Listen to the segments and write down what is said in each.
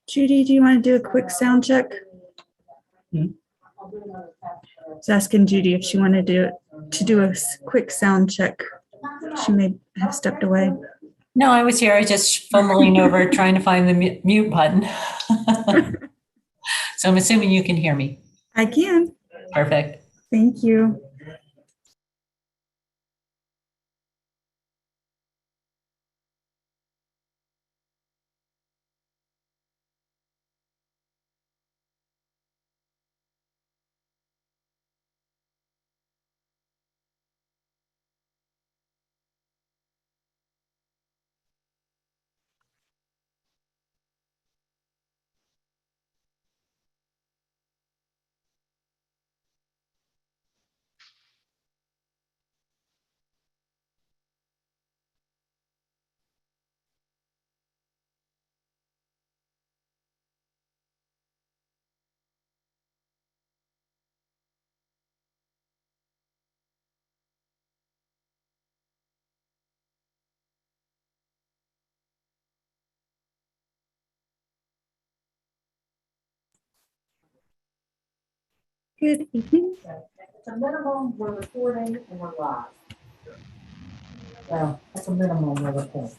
Judy, do you want to do a quick sound check? I was asking Judy if she wanted to do a quick sound check. She may have stepped away. No, I was here. I was just fumbling over trying to find the mute button. So I'm assuming you can hear me. I can. Perfect. Thank you. Good evening. It's a minimum, we're recording and we're live. Well, that's a minimum we're recording.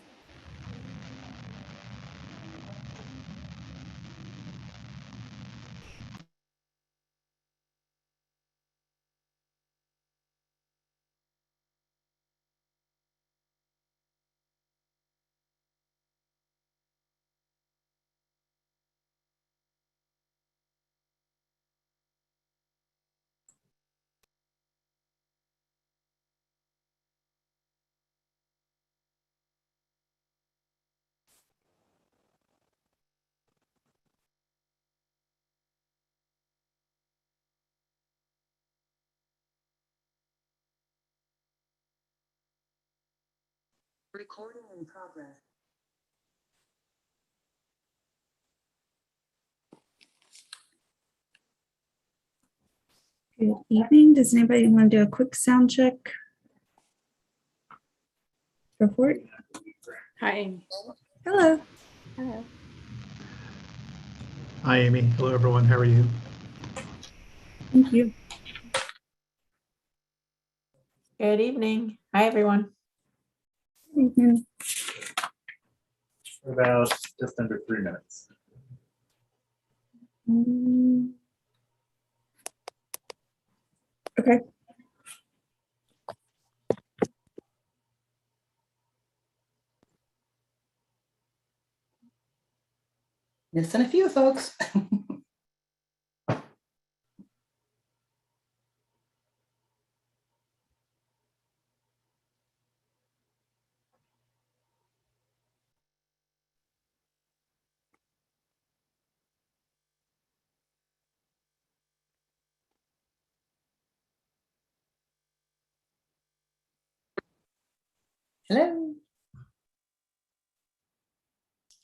Recording in progress. Good evening. Does anybody want to do a quick sound check? Go for it. Hi. Hello. Hello. Hi, Amy. Hello, everyone. How are you? Thank you. Good evening. Hi, everyone. Good evening. For about just under 3 minutes. Okay. Missing a few folks. Hello.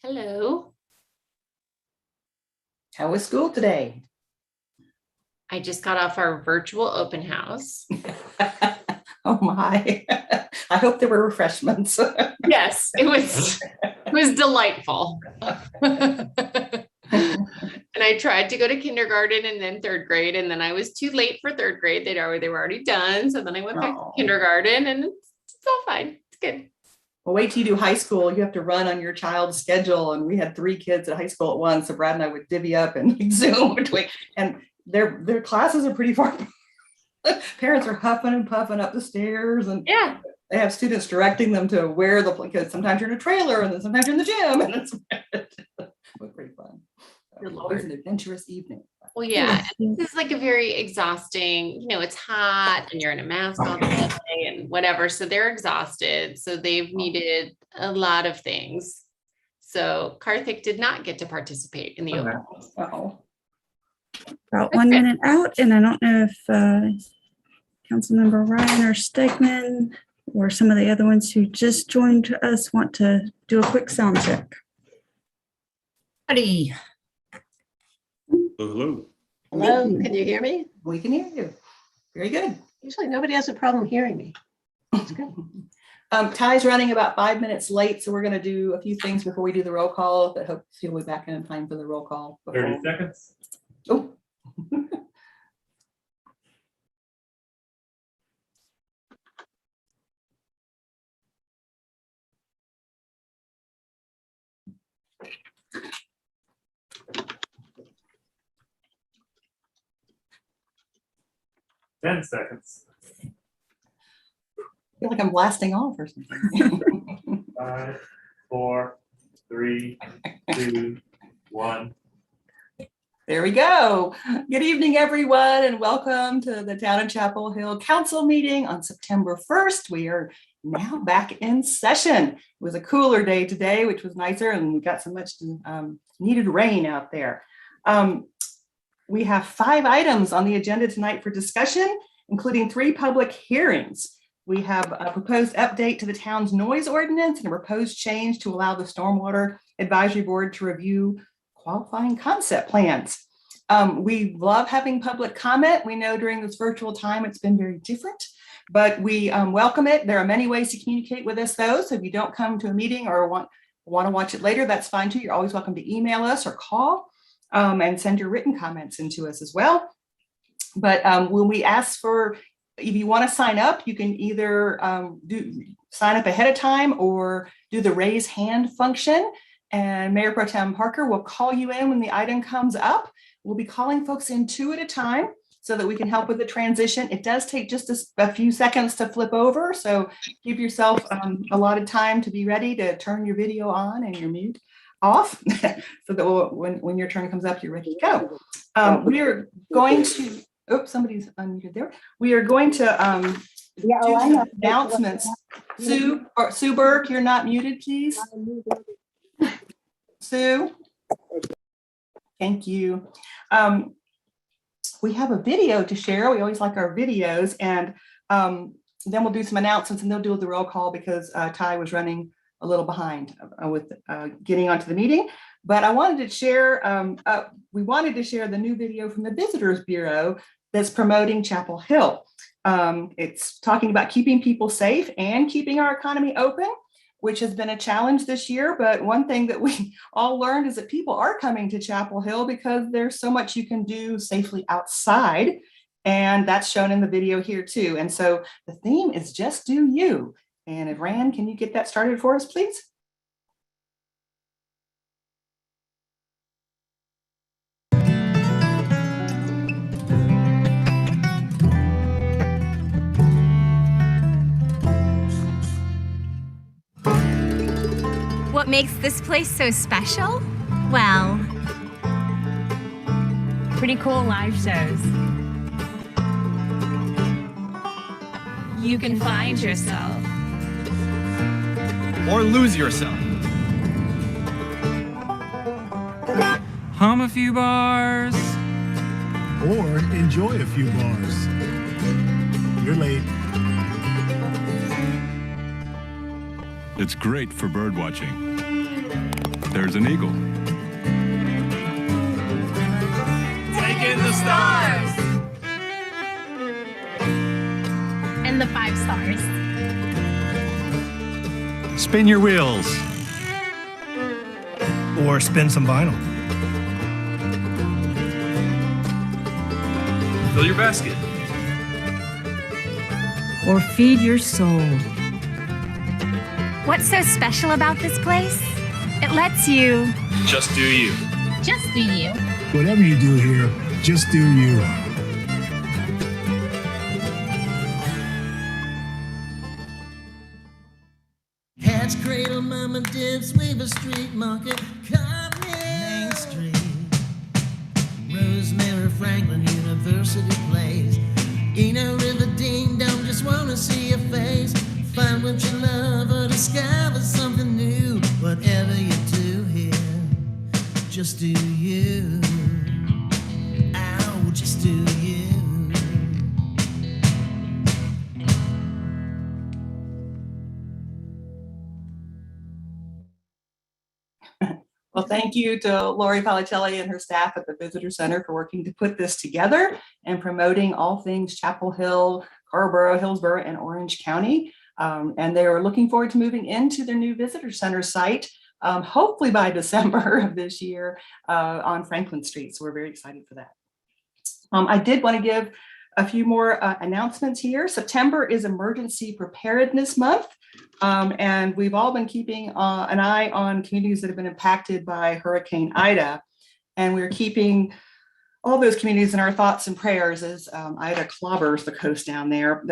Hello. How was school today? I just got off our virtual open house. Oh my. I hope there were refreshments. Yes, it was delightful. And I tried to go to kindergarten and then third grade, and then I was too late for third grade. They were already done. So then I went back to kindergarten, and it's all fine. It's good. Well, wait till you do high school. You have to run on your child's schedule. And we had 3 kids at high school at once. So Brad and I would divvy up and Zoom between, and their classes are pretty far. Parents are huffing and puffing up the stairs, and Yeah. they have students directing them to where because sometimes you're in a trailer and then sometimes you're in the gym, and it's was great fun. Good Always Lord. an adventurous evening. Well, yeah, this is like a very exhausting, it's hot and you're in a mask all day and whatever. So they're exhausted. So they've needed a lot of things. So Karthik did not get to participate in the open house. Oh, About 1 minute out, and I don't know if Councilmember Ryan or Stegman or some of the other ones who just joined us want to do a quick sound check. buddy. Hello. Hello, can you hear me? We can hear you. Very good. Usually nobody has a problem hearing me. That's good. Ty's running about 5 minutes late, so we're going to do a few things before we do the roll call, but hope he'll be back in time for the roll call. 30 seconds. Oh. 10 seconds. I feel like I'm blasting off or something. 5, 4, 3, 2, 1. There we go. Good evening, everyone, and welcome to the Town of Chapel Hill Council meeting on September 1st. We are now back in session. It was a cooler day today, which was nicer, and we got some much needed rain out there. We have 5 items on the agenda tonight for discussion, including 3 public hearings. We have a proposed update to the town's noise ordinance and a proposed change to allow the Stormwater Advisory Board to review qualifying concept plans. We love having public comment. We know during this virtual time it's been very different, but we welcome it. There are many ways to communicate with us though, so if you don't come to a meeting or want to watch it later, that's fine too. You're always welcome to email us or call and send your written comments into us as well. But when we ask for, if you want to sign up, you can either sign up ahead of time or do the raise hand function. And Mayor Pro Tem Parker will call you in when the item comes up. We'll be calling folks in 2 at a time so that we can help with the transition. It does take just a few seconds to flip over. So give yourself a lot of time to be ready to turn your video on and your mute off so that when your turn comes up, you're ready to go. We are going to, oops, somebody's unmuted there. We are going to do some announcements. Sue Burke, you're not muted, please. Sue, thank you. We have a video to share. We always like our videos, and then we'll do some announcements, and they'll do the roll call because Ty was running a little behind with getting onto the meeting. But I wanted to share, we wanted to share the new video from the Visitors Bureau that's promoting Chapel Hill. It's talking about keeping people safe and keeping our economy open, which has been a challenge this year. But one thing that we all learned is that people are coming to Chapel Hill because there's so much you can do safely outside. And that's shown in the video here too. And so the theme is just do you. And Irwin, can you get that started for us, please? What makes this place so special? Well, pretty cool live shows. You can find yourself. Or lose yourself. Hum a few bars. Or enjoy a few bars. You're late. It's great for bird watching. There's an eagle. Take in the stars. And the 5 stars. Spin your wheels. Or spin some vinyl. Fill your basket. Or feed your soul. What's so special about this place? It lets you Just do you. just do you. Whatever you do here, just do you. Catch cradle, mama dips, weaver street market, Main Street, Rosemary Franklin University Place, Eno River Ding Dong, just wanna see your face, find what you love or discover something new, whatever you do here, just do you. Ow, just do you. Well, thank you to Lori Palicelli and her staff at the Visitor Center for working to put this together and promoting all things Chapel Hill, Carrboro, Hillsborough, and Orange County. And they are looking forward to moving into their new visitor center site, hopefully by December of this year on Franklin Street. So we're very excited for that. I did want to give a few more announcements here. September is Emergency Preparedness Month. And we've all been keeping an eye on communities that have been impacted by Hurricane Ida. And we're keeping all those communities in our thoughts and prayers as Ida clobbers the coast down there.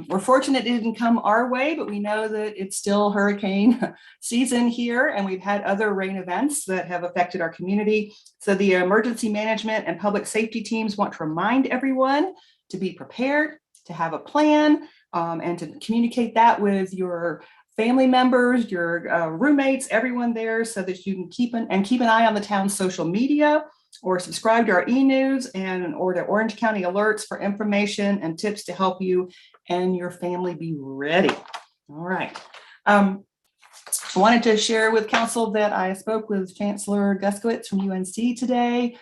We're fortunate it didn't come our way, but we know that it's still hurricane season here, and we've had other rain events that have affected our community. So the emergency management and public safety teams want to remind everyone to be prepared, to have a plan, and to communicate that with your family members, your roommates, everyone there, so that you can keep an eye on the town's social media, or subscribe to our e-news or the Orange County alerts for information and tips to help you and your family be ready. All right. I wanted to share with council that I spoke with Chancellor Guskowitz from UNC today.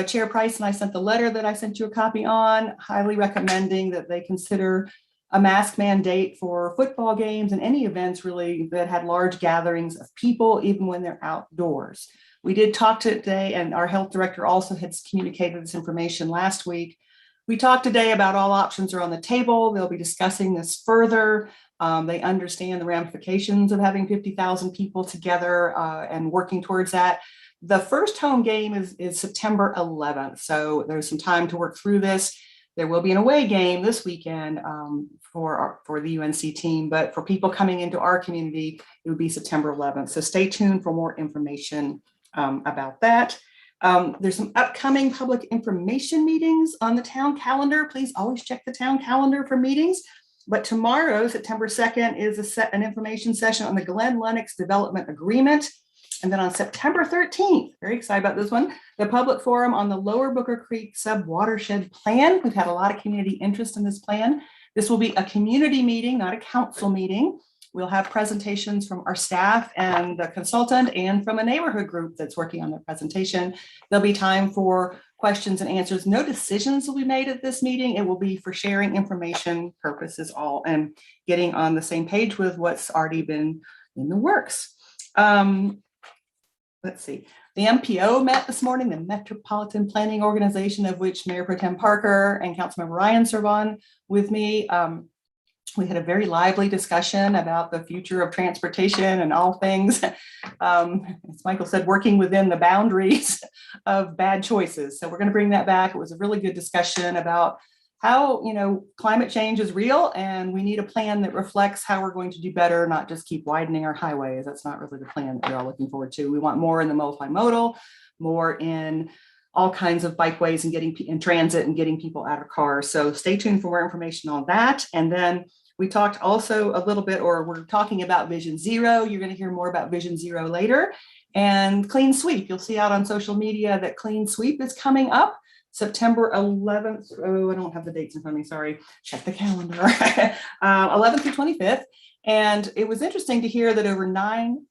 Chair Price and I sent the letter that I sent you a copy on, highly recommending that they consider a mask mandate for football games and any events really that had large gatherings of people, even when they're outdoors. We did talk today, and our health director also had communicated this information last week. We talked today about all options are on the table. They'll be discussing this further. They understand the ramifications of having 50,000 people together and working towards that. The first home game is September 11th. So there's some time to work through this. There will be an away game this weekend for the UNC team, but for people coming into our community, it would be September 11th. So stay tuned for more information about that. There's some upcoming public information meetings on the town calendar. Please always check the town calendar for meetings. But tomorrow, September 2nd, is an information session on the Glen Lennox Development Agreement. And then on September 13th, very excited about this one, the public forum on the Lower Booker Creek Sub-Watershed Plan. We've had a lot of community interest in this plan. This will be a community meeting, not a council meeting. We'll have presentations from our staff and the consultant and from a neighborhood group that's working on the presentation. There'll be time for questions and answers. No decisions will be made at this meeting. It will be for sharing information purposes all and getting on the same page with what's already been in the works. Let's see. The MPO met this morning, the Metropolitan Planning Organization, of which Mayor Pro Tem Parker and Councilmember Ryan serve on with me. We had a very lively discussion about the future of transportation and all things, as Michael said, working within the boundaries of bad choices. So we're going to bring that back. It was a really good discussion about how, climate change is real and we need a plan that reflects how we're going to do better, not just keep widening our highways. That's not really the plan that we're all looking forward to. We want more in the multimodal, more in all kinds of bikeways and getting in transit and getting people out of cars. So stay tuned for more information on that. And then we talked also a little bit, or we're talking about Vision Zero. You're going to hear more about Vision Zero later. And Clean Sweep. You'll see out on social media that Clean Sweep is coming up September 11th. Oh, I don't have the dates in front of me. Sorry. Check the calendar. 11th through 25th. And it was interesting to hear that over 9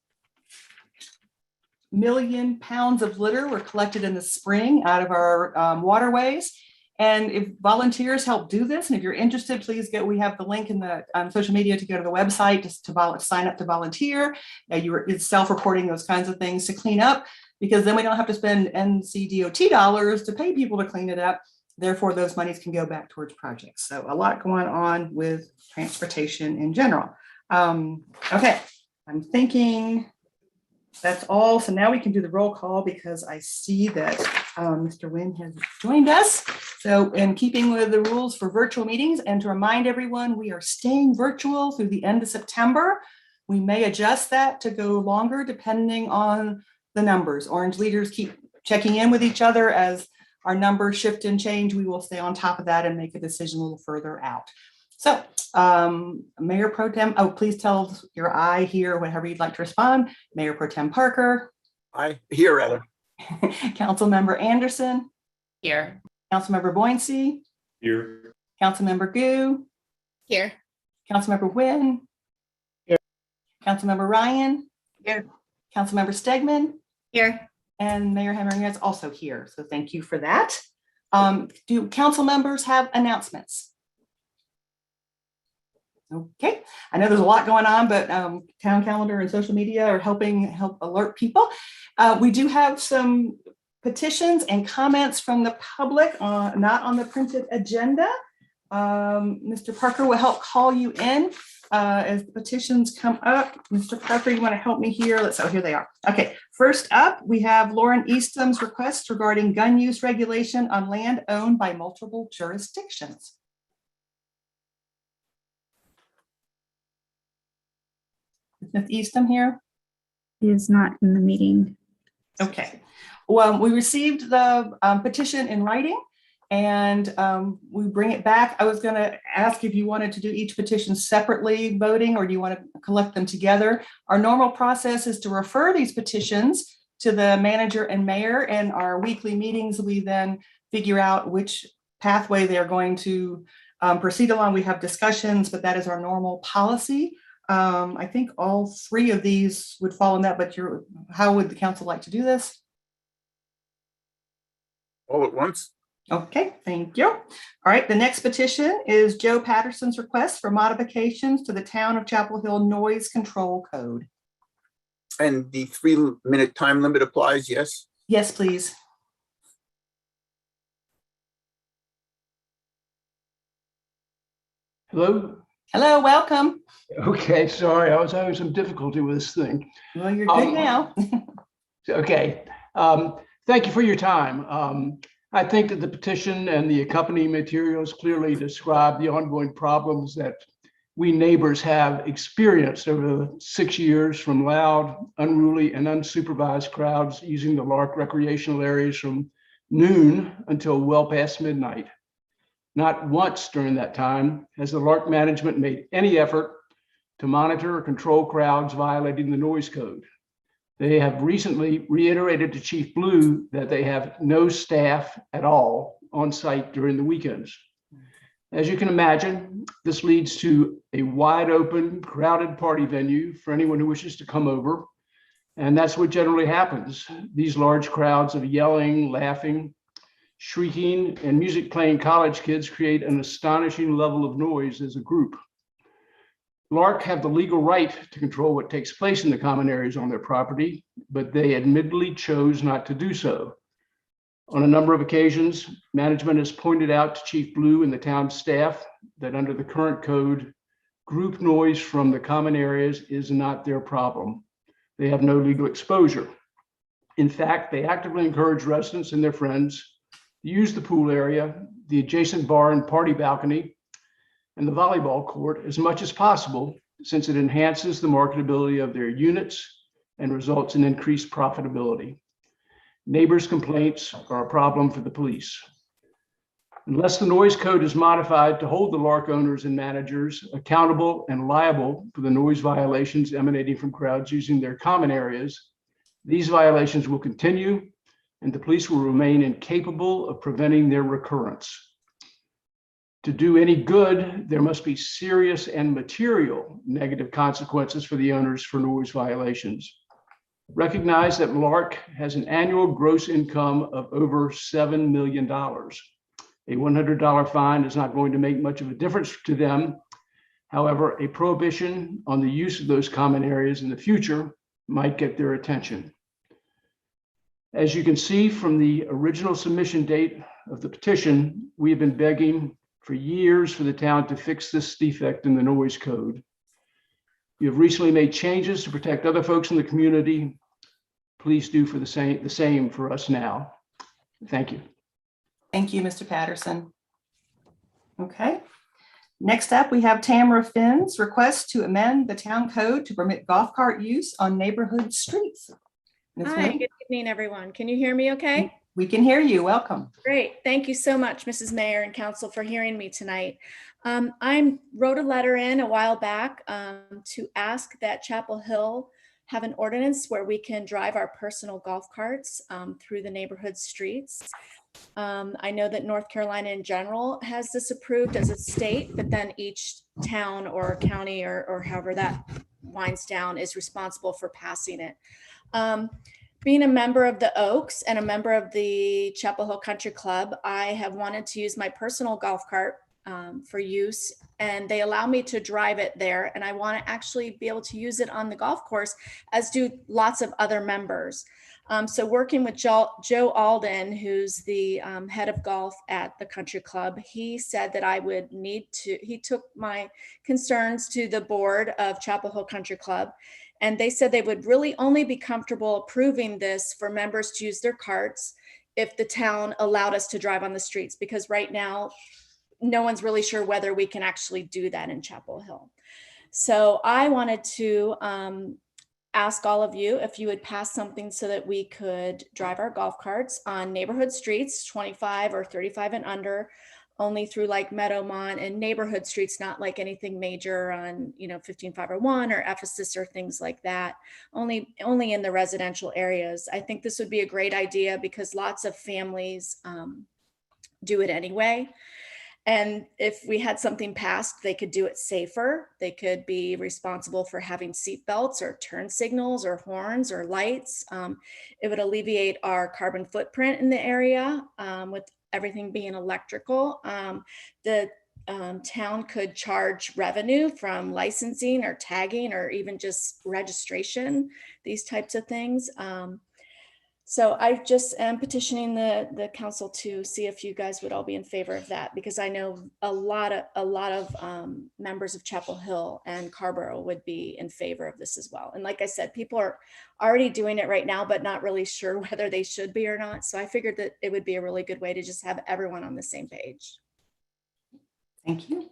million pounds of litter were collected in the spring out of our waterways. And if volunteers help do this, and if you're interested, please we have the link in the social media to go to the website just to sign up to volunteer. It's self-reporting, those kinds of things to clean up, because then we don't have to spend NCDOT dollars to pay people to clean it up. Therefore, those monies can go back towards projects. So a lot going on with transportation in general. Okay, I'm thinking that's all. So now we can do the roll call because I see that Mr. Wynn has joined us. So in keeping with the rules for virtual meetings, and to remind everyone, we are staying virtual through the end of September. We may adjust that to go longer depending on the numbers. Orange leaders keep checking in with each other as our numbers shift and change. We will stay on top of that and make a decision a little further out. So Mayor Pro Tem, please tell your I here, whenever you'd like to respond. Mayor Pro Tem Parker. I here, rather. Councilmember Anderson. Here. Councilmember Boyncey. Here. Councilmember Gu. Here. Councilmember Wynn. Here. Councilmember Ryan. Here. Councilmember Stegman. Here. And Mayor Hemmering is also here. So thank you for that. Do council members have announcements? Okay, I know there's a lot going on, but town calendar and social media are help alert people. We do have some petitions and comments from the public, not on the printed agenda. Mr. Parker will help call you in as the petitions come up. Mr. Parker, you want to help me here? Here they are. Okay, first up, we have Lauren Easton's request regarding gun use regulation on land owned by multiple jurisdictions. Is Ms. Easton here? He is not in the meeting. Okay, well, we received the petition in writing and we bring it back. I was going to ask if you wanted to do each petition separately voting, or do you want to collect them together? Our normal process is to refer these petitions to the manager and mayor, and our weekly meetings, we then figure out which pathway they're going to proceed along. We have discussions, but that is our normal policy. I think all three of these would fall in that, but how would the council like to do this? All at once? Okay, thank you. All right, the next petition is Joe Patterson's request for modifications to the Town of Chapel Hill Noise Control Code. And the 3-minute time limit applies, yes? Yes, please. Hello? Hello, welcome. Okay, sorry, I was having some difficulty with this thing. Well, you're good now. Okay, thank you for your time. I think that the petition and the accompanying materials clearly describe the ongoing problems that we neighbors have experienced over the 6 years from loud, unruly, and unsupervised crowds using the Lark recreational areas from noon until well past midnight. Not once during that time has the Lark management made any effort to monitor or control crowds violating the noise code. They have recently reiterated to Chief Blue that they have no staff at all on site during the weekends. As you can imagine, this leads to a wide open, crowded party venue for anyone who wishes to come over. And that's what generally happens. These large crowds of yelling, laughing, shrieking, and music playing college kids create an astonishing level of noise as a group. Lark have the legal right to control what takes place in the common areas on their property, but they admittedly chose not to do so. On a number of occasions, management has pointed out to Chief Blue and the town staff that under the current code, group noise from the common areas is not their problem. They have no legal exposure. In fact, they actively encourage residents and their friends to use the pool area, the adjacent bar and party balcony, and the volleyball court as much as possible, since it enhances the marketability of their units and results in increased profitability. Neighbors' complaints are a problem for the police. Unless the noise code is modified to hold the Lark owners and managers accountable and liable for the noise violations emanating from crowds using their common areas, these violations will continue and the police will remain incapable of preventing their recurrence. To do any good, there must be serious and material negative consequences for the owners for noise violations. Recognize that Lark has an annual gross income of over $7 million. A $100 fine is not going to make much of a difference to them. However, a prohibition on the use of those common areas in the future might get their attention. As you can see from the original submission date of the petition, we have been begging for years for the town to fix this defect in the noise code. You have recently made changes to protect other folks in the community. Please do for the same for us now. Thank you. Thank you, Mr. Patterson. Okay. Next up, we have Tamara Finn's request to amend the town code to permit golf cart use on neighborhood streets. Ms. Hi, Finn? good evening, everyone. Can you hear me okay? We can hear you. Welcome. Great. Thank you so much, Mrs. Mayor and Council, for hearing me tonight. I wrote a letter in a while back to ask that Chapel Hill have an ordinance where we can drive our personal golf carts through the neighborhood streets. I know that North Carolina in general has this approved as a state, but then each town or county or however that winds down is responsible for passing it. Being a member of the Oaks and a member of the Chapel Hill Country Club, I have wanted to use my personal golf cart for use, and they allow me to drive it there. And I want to actually be able to use it on the golf course, as do lots of other members. So working with Joe Alden, who's the head of golf at the country club, he said that I would need to, he took my concerns to the board of Chapel Hill Country Club, and they said they would really only be comfortable approving this for members to use their carts if the town allowed us to drive on the streets, because right now, no one's really sure whether we can actually do that in Chapel Hill. So I wanted to ask all of you if you would pass something so that we could drive our golf carts on neighborhood streets, 25 or 35 and under, only through like Meadowmont and neighborhood streets, not like anything major on, 15501 or Ephesus or things like that, only in the residential areas. I think this would be a great idea because lots of families do it anyway. And if we had something passed, they could do it safer. They could be responsible for having seat belts or turn signals or horns or lights. It would alleviate our carbon footprint in the area with everything being electrical. The town could charge revenue from licensing or tagging or even just registration, these types of things. So I just am petitioning the council to see if you guys would all be in favor of that, because I know a lot of members of Chapel Hill and Carborough would be in favor of this as well. And like I said, people are already doing it right now, but not really sure whether they should be or not. So I figured that it would be a really good way to just have everyone on the same page. Thank you.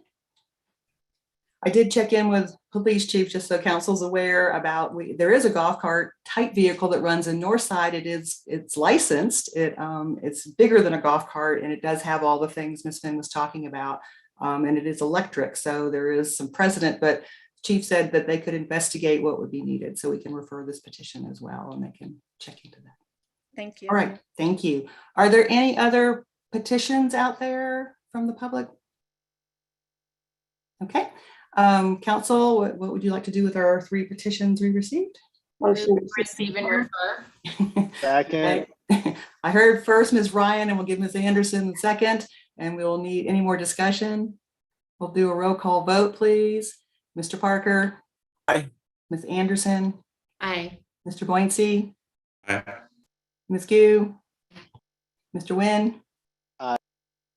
I did check in with police chief, just so council's aware about, there is a golf cart type vehicle that runs in Northside. It's licensed. It's bigger than a golf cart, and it does have all the things Ms. Finn was talking about. And it is electric. So there is some precedent, but chief said that they could investigate what would be needed. So we can refer this petition as well, and they can check into that. Thank you. All right, thank you. Are there any other petitions out there from the public? Okay. Council, what would you like to do with our 3 petitions we received? Motion to receive and refer. Second. I heard first Ms. Ryan, and we'll give Ms. Anderson the second, and we will need any more discussion. We'll do a roll call vote, please. Mr. Parker. Aye. Ms. Anderson. Aye. Mr. Boyncy. Aye. Ms. Gu. Mr. Nguyen. Aye.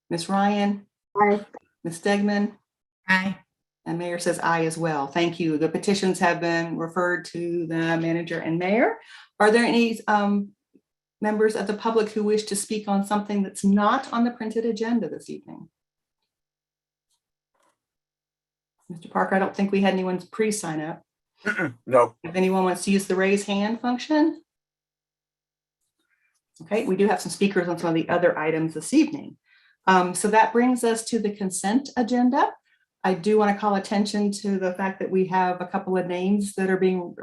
Ms. Ryan. Aye. Ms. Stegman. Aye. And mayor says aye as well. Thank you. The petitions have been referred to the manager and mayor. Are there any members of the public who wish to speak on something that's not on the printed agenda this evening? Mr. Parker, I don't think we had anyone pre-sign up. No. If anyone wants to use the raise hand function. Okay, we do have some speakers on some of the other items this evening. So that brings us to the consent agenda. I do want to call attention to the fact that we have a couple of names that are being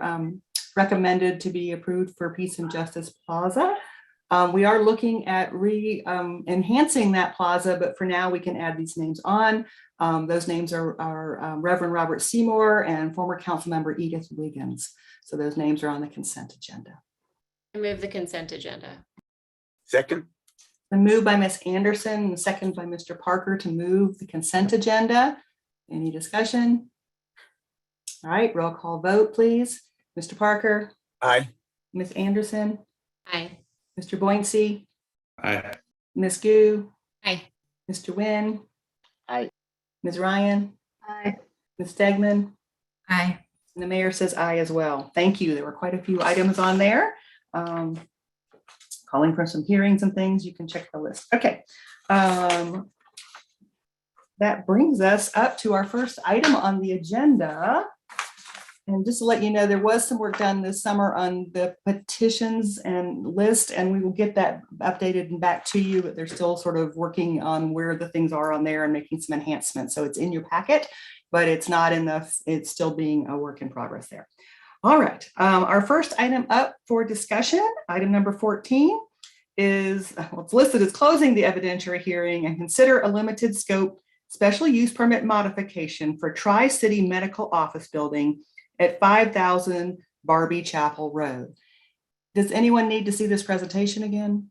recommended to be approved for Peace and Justice Plaza. We are looking at enhancing that plaza, but for now we can add these names on. Those names are Reverend Robert Seymour and former council member Edith Wiggins. So those names are on the consent agenda. I move the consent agenda. Second. The move by Ms. Anderson and the second by Mr. Parker to move the consent agenda. Any discussion? All right, roll call vote, please. Mr. Parker. Aye. Ms. Anderson. Aye. Mr. Boyncy. Aye. Ms. Gu. Aye. Mr. Nguyen. Aye. Ms. Ryan. Aye. Ms. Stegman. Aye. And the mayor says aye as well. Thank you. There were quite a few items on there. Calling for some hearings and things, you can check the list. Okay. That brings us up to our first item on the agenda. And just to let you know, there was some work done this summer on the petitions and list, and we will get that updated and back to you, but they're still sort of working on where the things are on there and making some enhancements. So it's in your packet, but it's not in it's still being a work in progress there. All right, our first item up for discussion, item number 14, is what's listed as closing the evidentiary hearing and consider a limited scope special use permit modification for Tri-City Medical Office Building at 5000 Barbie Chapel Road. Does anyone need to see this presentation again?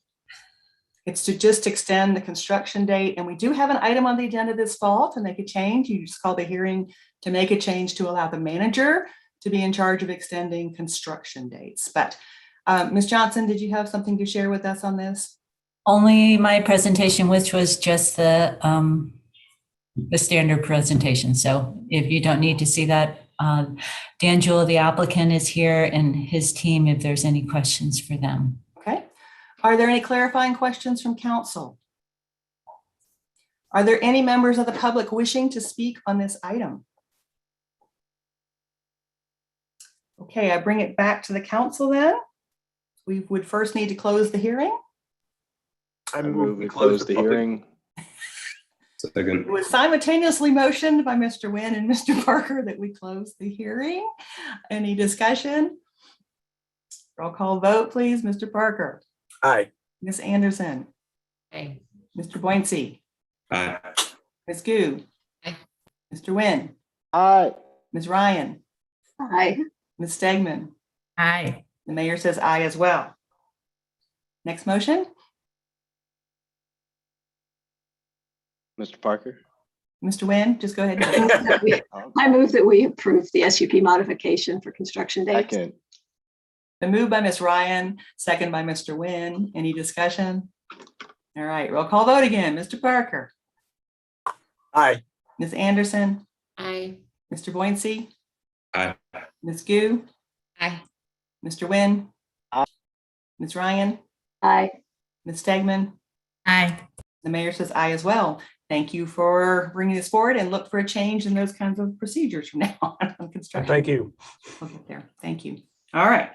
It's to just extend the construction date. And we do have an item on the agenda this fall to make a change. You just call the hearing to make a change to allow the manager to be in charge of extending construction dates. But Ms. Johnson, did you have something to share with us on this? Only my presentation, which was just the standard presentation. So if you don't need to see that, Dan Jewell, the applicant, is here, and his team, if there's any questions for them. Okay. Are there any clarifying questions from council? Are there any members of the public wishing to speak on this item? Okay, I bring it back to the council then. We would first need to close the hearing. I move we close the hearing. It was simultaneously motioned by Mr. Wynn and Mr. Parker that we close the hearing. Any discussion? Roll call vote, please. Mr. Parker. Aye. Ms. Anderson. Aye. Mr. Boincy. Aye. Ms. Goo. Aye. Mr. Wynn. Aye. Ms. Ryan. Aye. Ms. Stegman. Aye. The mayor says aye as well. Next motion. Mr. Parker? Mr. Wynn, just go ahead. I move that we approve the SUP modification for construction dates. Second. The move by Ms. Ryan, second by Mr. Wynn. Any discussion? All right, roll call vote again. Mr. Parker. Aye. Ms. Anderson. Aye. Mr. Boincy. Aye. Ms. Goo. Aye. Mr. Wynn. Aye. Ms. Ryan. Aye. Ms. Stegman. Aye. The mayor says aye as well. Thank you for bringing this forward, and look for a change in those kinds of procedures from now on construction. Thank you. We'll get there. Thank you. All right.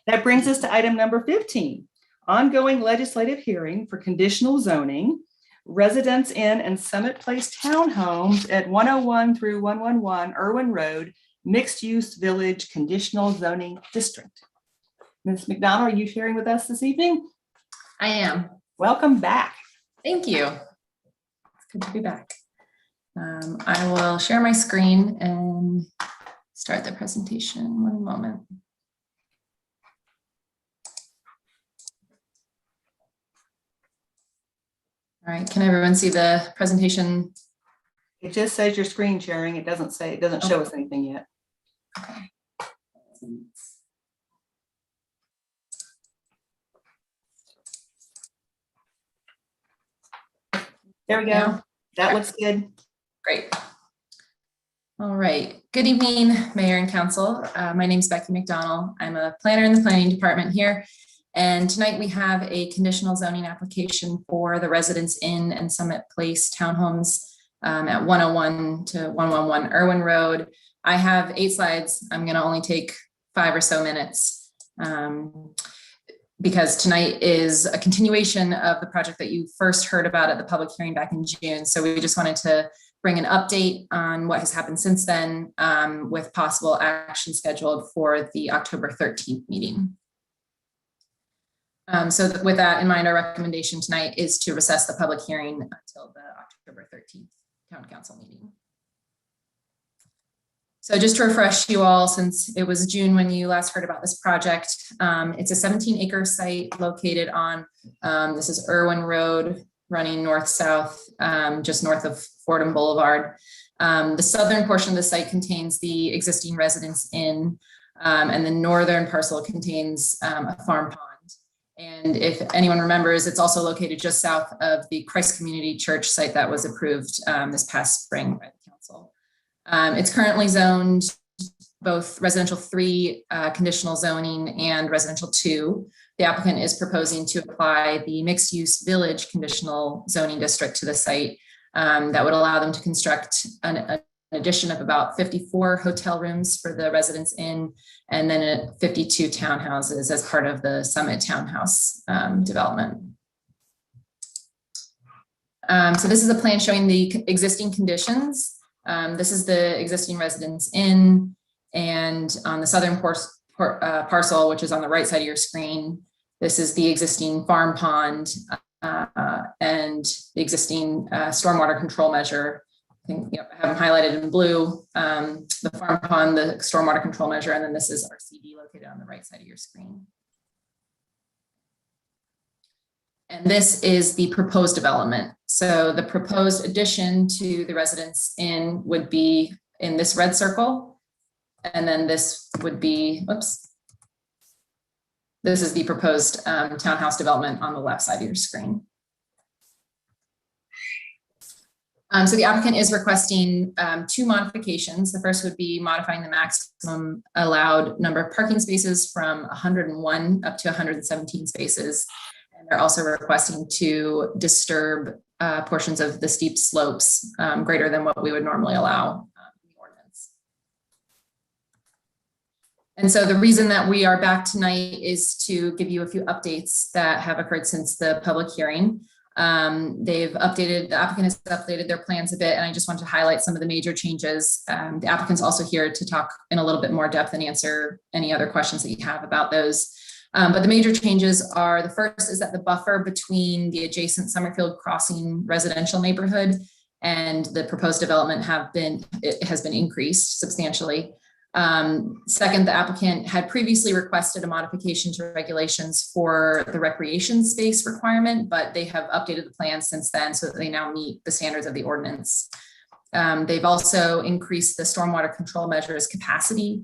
That brings us to item number 15, ongoing legislative hearing for conditional zoning, Residence Inn and Summit Place Townhomes at 101 through 111 Irwin Road, Mixed Use Village Conditional Zoning District. Ms. McDonald, are you sharing with us this evening? I am. Welcome back. Thank you. It's good to be back. I will share my screen and start the presentation. One moment. All right, can everyone see the presentation? It just says your screen sharing. It doesn't show us anything yet. Okay. There we go. Yeah. That looks good. Great. All right. Good evening, Mayor and Council. My name is Becky McDonald. I'm a planner in the planning department here. And tonight we have a conditional zoning application for the Residence Inn and Summit Place Townhomes at 101 to 111 Irwin Road. I have 8 slides. I'm going to only take 5 or so minutes because tonight is a continuation of the project that you first heard about at the public hearing back in June. So we just wanted to bring an update on what has happened since then with possible action scheduled for the October 13th meeting. So with that in mind, our recommendation tonight is to recess the public hearing until the October 13th Town Council meeting. So just to refresh you all, since it was June when you last heard about this project, it's a 17-acre site located on, this is Irwin Road, running north-south, just north of Fordham Boulevard. The southern portion of the site contains the existing Residence Inn, and the northern parcel contains a farm pond. And if anyone remembers, it's also located just south of the Christ Community Church site that was approved this past spring by the council. It's currently zoned both residential 3 conditional zoning and residential 2. The applicant is proposing to apply the mixed use village conditional zoning district to the site that would allow them to construct an addition of about 54 hotel rooms for the Residence Inn and then 52 townhouses as part of the Summit Townhouse development. So this is a plan showing the existing conditions. This is the existing Residence Inn, and on the southern parcel, which is on the right side of your screen, this is the existing farm pond and the existing stormwater control measure. I think I have them highlighted in blue, the farm pond, the stormwater control measure, and then this is our CD located on the right side of your screen. And this is the proposed development. So the proposed addition to the Residence Inn would be in this red circle. And then this would be, whoops. This is the proposed townhouse development on the left side of your screen. So the applicant is requesting 2 modifications. The first would be modifying the maximum allowed number of parking spaces from 101 up to 117 spaces. And they're also requesting to disturb portions of the steep slopes greater than what we would normally allow in the ordinance. And so the reason that we are back tonight is to give you a few updates that have occurred since the public hearing. The applicant has updated their plans a bit, and I just want to highlight some of the major changes. The applicant's also here to talk in a little bit more depth and answer any other questions that you have about those. But the major changes are, the first is that the buffer between the adjacent Summerfield Crossing residential neighborhood and the proposed development has been increased substantially. Second, the applicant had previously requested a modification to regulations for the recreation space requirement, but they have updated the plan since then so that they now meet the standards of the ordinance. They've also increased the stormwater control measures capacity.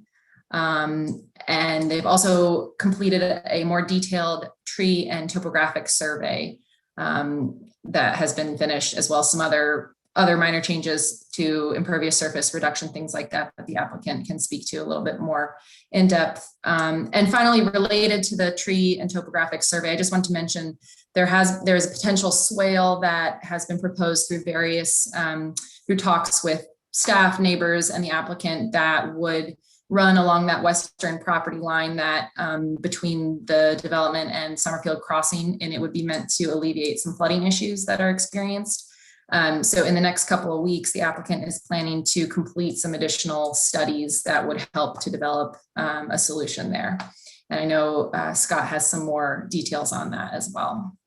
And they've also completed a more detailed tree and topographic survey that has been finished, as well as some other minor changes to impervious surface reduction, things like that the applicant can speak to a little bit more in depth. And finally, related to the tree and topographic survey, I just want to mention there is a potential swale that has been proposed through various through talks with staff, neighbors, and the applicant that would run along that western property line that between the development and Summerfield Crossing, and it would be meant to alleviate some flooding issues that are experienced. So in the next couple of weeks, the applicant is planning to complete some additional studies that would help to develop a solution there. And I know Scott has some more details on that as well.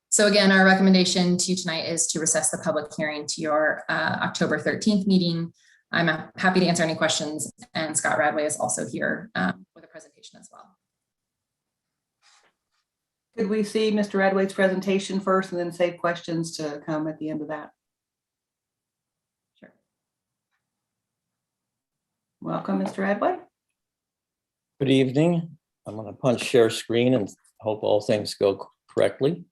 So again, our recommendation to you tonight is to recess the public hearing to your October 13th meeting. I'm happy to answer any questions, and Scott Radway is also here with a presentation as well. Could we see Mr. Radway's presentation first and then save questions to come at the end of that? Sure. Welcome, Mr. Radway. Good evening. I'm going to punch share screen and hope all things go correctly.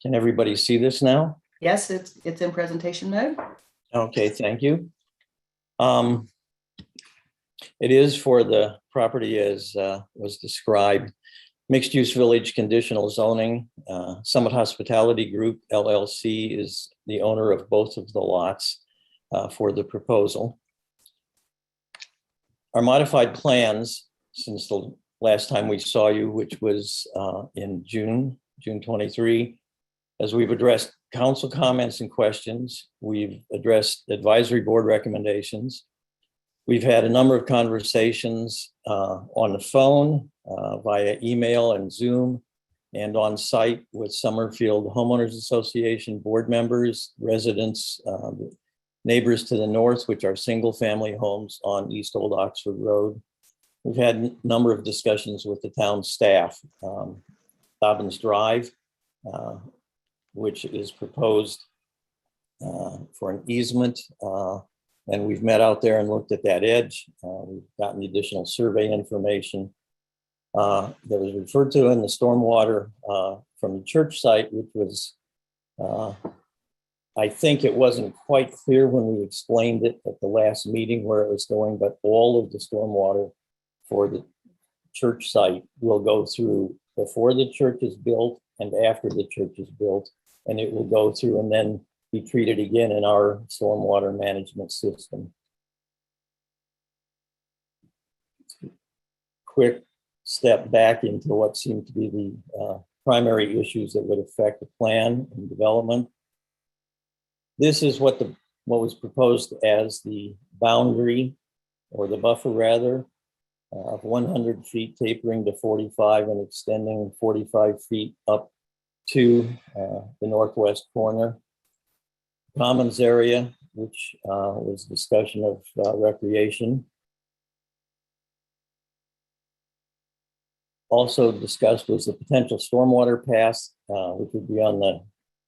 Can everybody see this now? Yes, it's in presentation mode. Okay, thank you. It is for the property as was described, mixed use village conditional zoning. Summit Hospitality Group LLC is the owner of both of the lots for the proposal. Our modified plans since the last time we saw you, which was in June 23, as we've addressed council comments and questions, we've addressed advisory board recommendations. We've had a number of conversations on the phone, via email and Zoom, and on site with Summerfield Homeowners Association board members, residents, neighbors to the north, which are single family homes on East Old Oxford Road. We've had a number of discussions with the town staff. Dobbins Drive, which is proposed for an easement. And we've met out there and looked at that edge. We've gotten additional survey information that was referred to in the stormwater from the church site, which was, I think it wasn't quite clear when we explained it at the last meeting where it was going, but all of the stormwater for the church site will go through before the church is built and after the church is built. And it will go through and then be treated again in our stormwater management system. Quick step back into what seemed to be the primary issues that would affect the plan and development. This is what was proposed as the boundary, or the buffer rather, of 100 feet tapering to 45 and extending 45 feet up to the northwest corner. Commons area which was discussion of recreation. Also discussed was the potential stormwater pass, which would be on the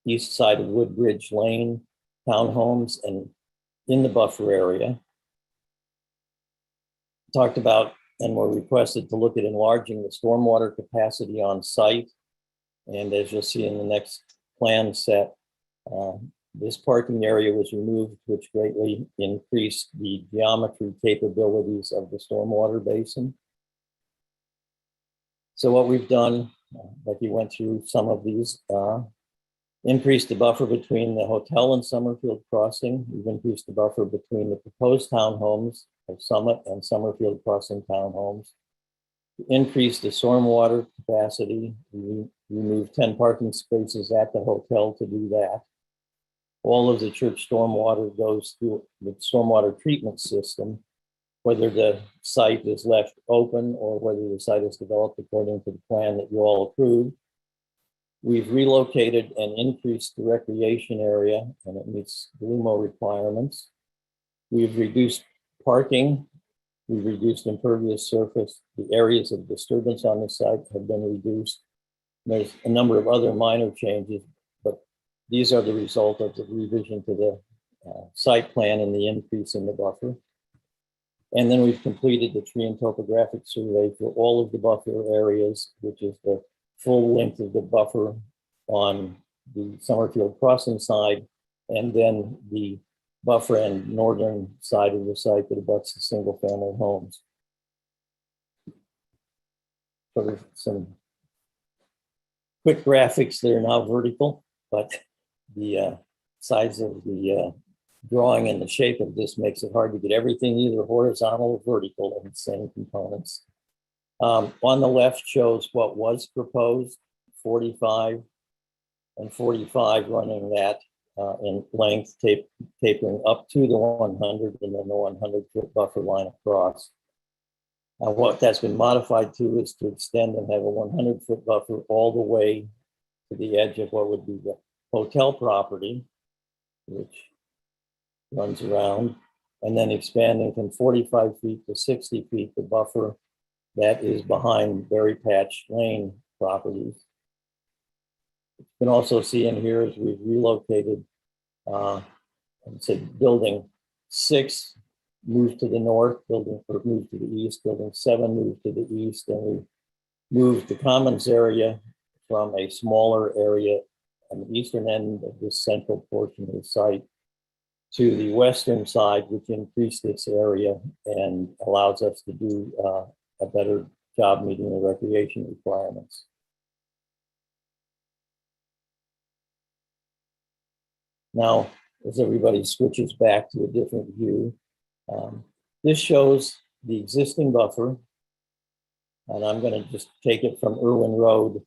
east side of Woodbridge Lane townhomes and in the buffer area. Talked about and were requested to look at enlarging the stormwater capacity on site. And as you'll see in the next plan set, this parking area was removed, which greatly increased the geometry capabilities of the stormwater basin. So what we've done, like you went through some of these, increased the buffer between the hotel and Summerfield Crossing. We've increased the buffer between the proposed townhomes of Summit and Summerfield Crossing townhomes. Increased the stormwater capacity. We removed 10 parking spaces at the hotel to do that. All of the church stormwater goes through the stormwater treatment system, whether the site is left open or whether the site is developed according to the plan that you all approved. We've relocated and increased the recreation area, and it meets the LUMO requirements. We've reduced parking. We've reduced impervious surface. The areas of disturbance on the site have been reduced. There's a number of other minor changes, but these are the result of the revision to the site plan and the increase in the buffer. And then we've completed the tree and topographic survey for all of the buffer areas, which is the full length of the buffer on the Summerfield Crossing side, and then the buffer and northern side of the site that abuts the single family homes. Sort of some quick graphics that are now vertical, but the size of the drawing and the shape of this makes it hard to get everything either horizontal or vertical in the same components. On the left shows what was proposed, 45 and 45 running that in length, tapering up to the 100 and then the 100-foot buffer line across. What that's been modified to is to extend and have a 100-foot buffer all the way to the edge of what would be the hotel property, which runs around, and then expanding from 45 feet to 60 feet, the buffer that is behind Berry Patch Lane properties. You can also see in here as we've relocated, building 6 moved to the north, moved to the east, building 7 moved to the east, and we moved the commons area from a smaller area on the eastern end of this central portion of the site to the western side, which increased this area and allows us to do a better job meeting the recreation requirements. Now, as everybody switches back to a different view, this shows the existing buffer, and I'm going to just take it from Irwin Road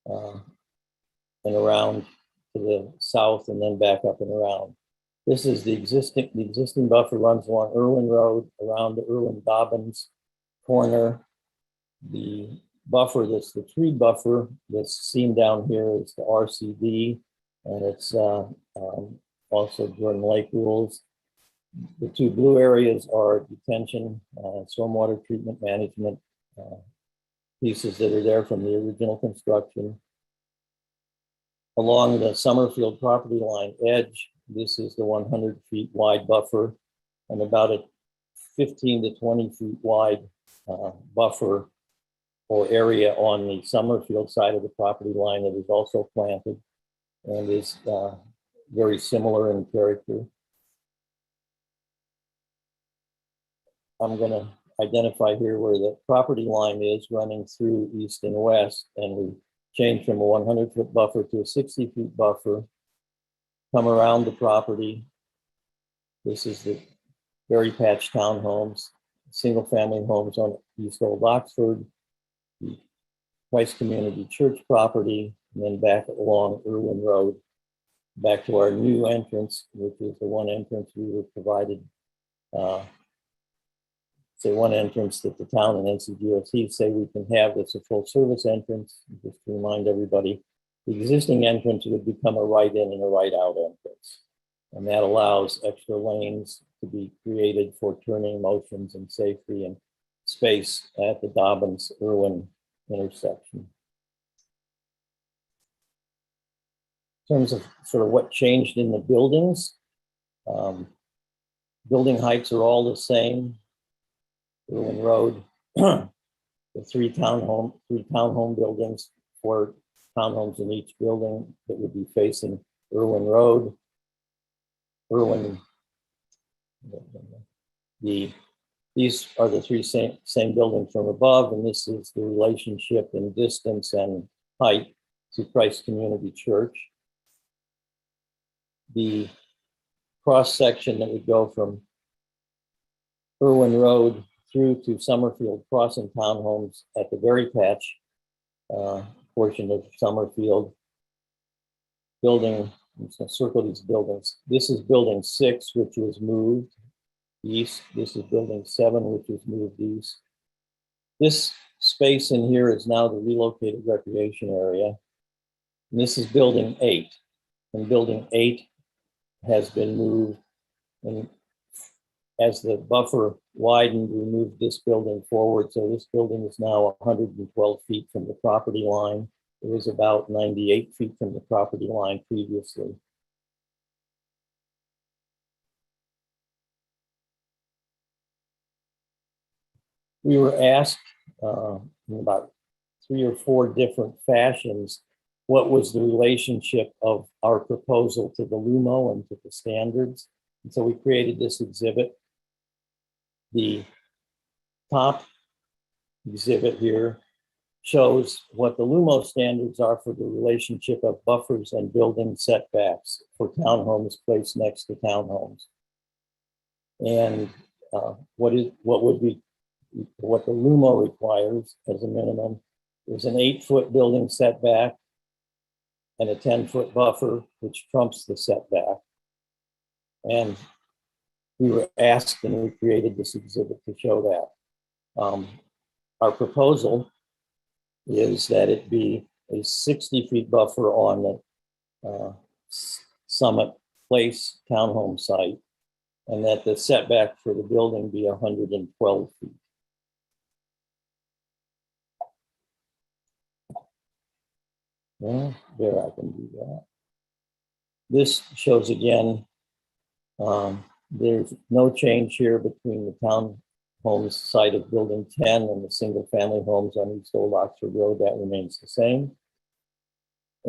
and around to the south and then back up and around. This is the existing buffer runs along Irwin Road, around the Irwin Dobbins corner. The buffer that's the tree buffer that's seen down here is the RCD, and it's also Jordan Lake rules. The 2 blue areas are detention, stormwater treatment management pieces that are there from the original construction. Along the Summerfield property line edge, this is the 100 feet wide buffer and about a 15 to 20 feet wide buffer or area on the Summerfield side of the property line that is also planted and is very similar in character. I'm going to identify here where the property line is running through east and west, and we change from a 100-foot buffer to a 60-feet buffer, come around the property. This is the Berry Patch townhomes, single-family homes on East Old Oxford, the Christ Community Church property, and then back along Irwin Road, back to our new entrance, which is the one entrance we were provided. One entrance that the town and NCDOT say we can have that's a full service entrance. Just to remind everybody, the existing entrance would become a right in and a right out entrance. And that allows extra lanes to be created for turning motions and safety and space at the Dobbins-Irwin intersection. In terms of sort of what changed in the buildings, building heights are all the same. Irwin Road, the three townhome buildings, 4 townhomes in each building that would be facing Irwin Road. These are the three same buildings from above, and this is the relationship in distance and height to Christ Community Church. The cross section that would go from Irwin Road through to Summerfield Crossing townhomes at the very patch portion of Summerfield building. I'm just going to circle these buildings. This is building 6, which was moved east. This is building 7, which was moved east. This space in here is now the relocated recreation area. And this is building 8. And building 8 has been moved. And as the buffer widened, we moved this building forward. So this building is now 112 feet from the property line. It was about 98 feet from the property line previously. We were asked in about 3 or 4 different fashions, what was the relationship of our proposal to the LUMO and to the standards? And so we created this exhibit. The top exhibit here shows what the LUMO standards are for the relationship of buffers and building setbacks for townhomes placed next to townhomes. And what the LUMO requires as a minimum is an 8-foot building setback and a 10-foot buffer, which trumps the setback. And we were asked, and we created this exhibit to show that. Our proposal is that it be a 60-feet buffer on the Summit Place townhome site, and that the setback for the building be 112 feet. Well, there, I can do that. This shows again, there's no change here between the townhomes site of building 10 and the single family homes on East Old Oxford Road. That remains the same.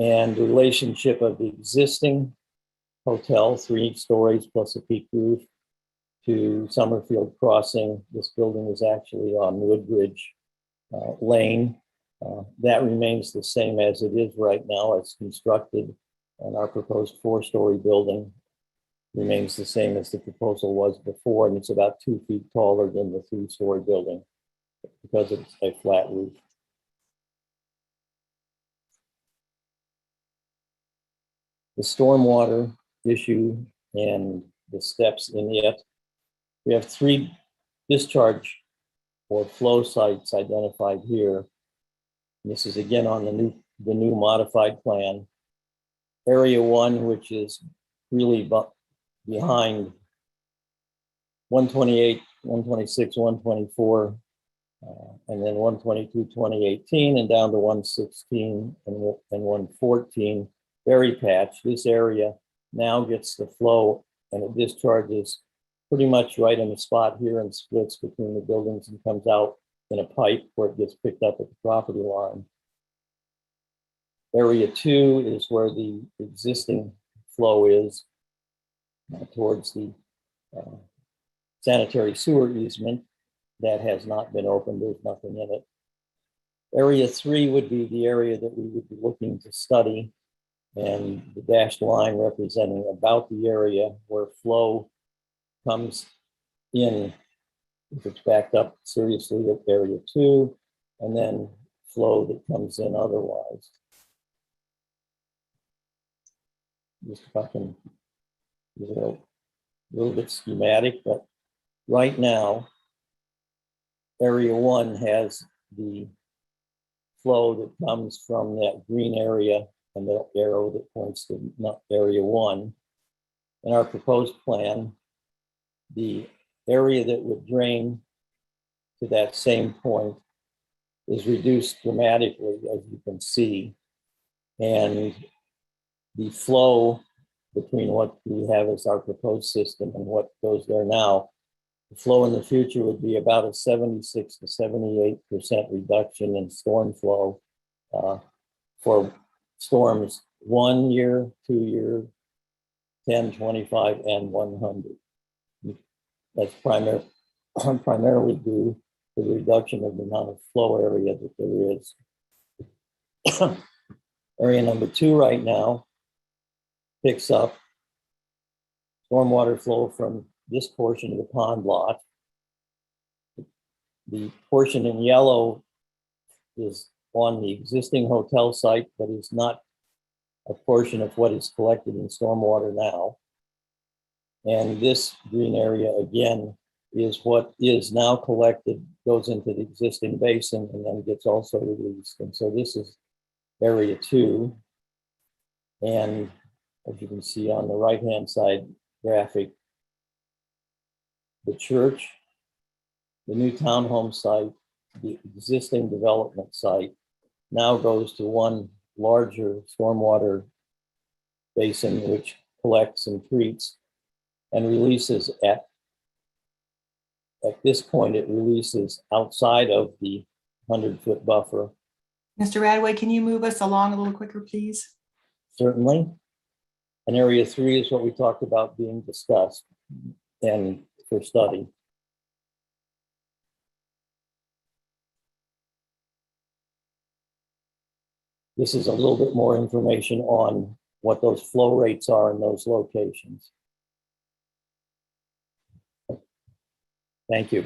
And the relationship of the existing hotel, 3 stories plus a peak roof, to Summerfield Crossing. This building is actually on Woodbridge Lane. That remains the same as it is right now. It's constructed, and our proposed 4-story building remains the same as the proposal was before, and it's about 2 feet taller than the 3-story building because it's a flat roof. The stormwater issue and the steps in it. We have 3 discharge or flow sites identified here. This is again on the new modified plan. Area 1, which is really behind 128, 126, 124, and then 122, 2018, and down to 116 and 114. Berry patch. This area now gets the flow, and it discharges pretty much right in the spot here and splits between the buildings and comes out in a pipe where it gets picked up at the property line. Area 2 is where the existing flow is towards the sanitary sewer easement that has not been opened. There's nothing in it. Area 3 would be the area that we would be looking to study, and the dashed line representing about the area where flow comes in if it's backed up seriously at area 2, and then flow that comes in otherwise. Just if I can use a little bit schematic, but right now, area 1 has the flow that comes from that green area and the arrow that points to area 1. in our proposed plan, the area that would drain to that same point is reduced dramatically, as you can see. And the flow between what we have as our proposed system and what goes there now, the flow in the future would be about a 76 to 78% reduction in storm flow for storms 1 year, 2 year, 10, 25, and 100. That's primarily due to the reduction of the amount of flow area that there is. Area number 2 right now picks up stormwater flow from this portion of the pond lot. The portion in yellow is on the existing hotel site, but is not a portion of what is collected in stormwater now. And this green area, again, is what is now collected, goes into the existing basin, and then gets also released. And so this is area 2. And as you can see on the right-hand side graphic, the church, the new townhome site, the existing development site now goes to one larger stormwater basin, which collects and treats and releases at this point, it releases outside of the 100-foot buffer. Mr. Radway, can you move us along a little quicker, please? Certainly. And area 3 is what we talked about being discussed and for study. This is a little bit more information on what those flow rates are in those locations. Thank you.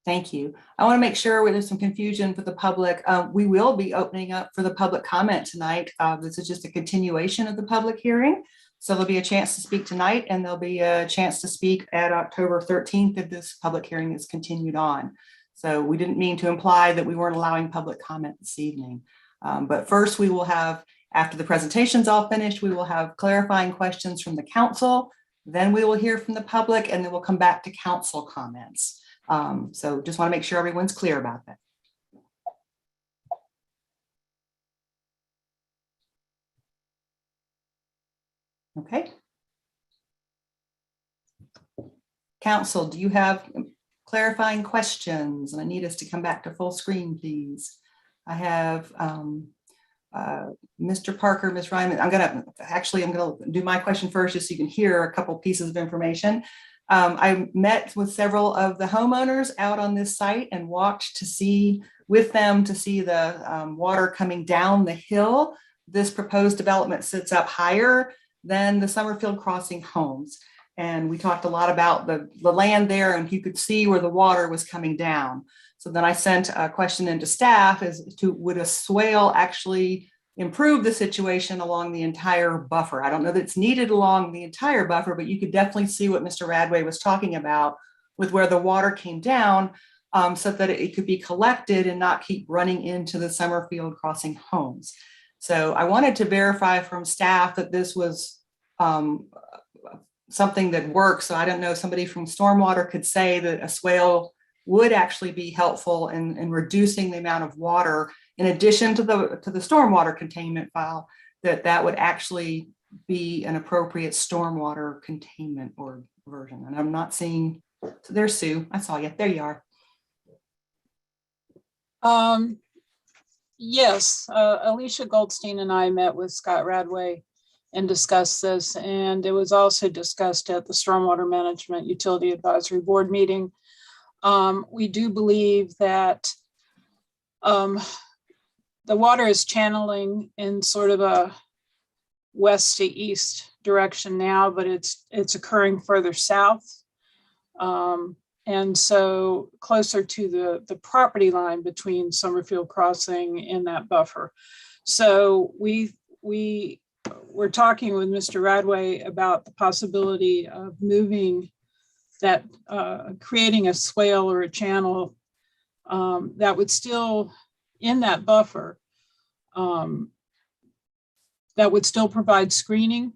Thank you. I want to make sure there's some confusion for the public. We will be opening up for the public comment tonight. This is just a continuation of the public hearing. So there'll be a chance to speak tonight, and there'll be a chance to speak at October 13th if this public hearing is continued on. So we didn't mean to imply that we weren't allowing public comment this evening. But first we will have, after the presentation's all finished, we will have clarifying questions from the council. Then we will hear from the public, and then we'll come back to council comments. So just want to make sure everyone's clear about that. Okay. Council, do you have clarifying questions? And I need us to come back to full screen, please. I have Mr. Parker, Ms. Ryman. I'm gonna do my question first, just so you can hear a couple pieces of information. I met with several of the homeowners out on this site and walked with them to see the water coming down the hill. This proposed development sits up higher than the Summerfield Crossing homes. And we talked a lot about the land there, and you could see where the water was coming down. So then I sent a question into staff as to, would a swale actually improve the situation along the entire buffer? I don't know that it's needed along the entire buffer, but you could definitely see what Mr. Radway was talking about with where the water came down, so that it could be collected and not keep running into the Summerfield Crossing homes. So I wanted to verify from staff that this was something that works. So I don't know, somebody from Stormwater could say that a swale would actually be helpful in reducing the amount of water, in addition to the stormwater containment file, that would actually be an appropriate stormwater containment or version. And I'm not seeing, so there's Sue, I saw you, there you are. Yes, Alicia Goldstein and I met with Scott Radway and discussed this, and it was also discussed at the Stormwater Management Utility Advisory Board meeting. We do believe that the water is channeling in sort of a west to east direction now, but it's occurring further south. And so closer to the property line between Summerfield Crossing and that buffer. So we're talking with Mr. Radway about the possibility of moving that, creating a swale or a channel that would still, in that buffer, that would still provide screening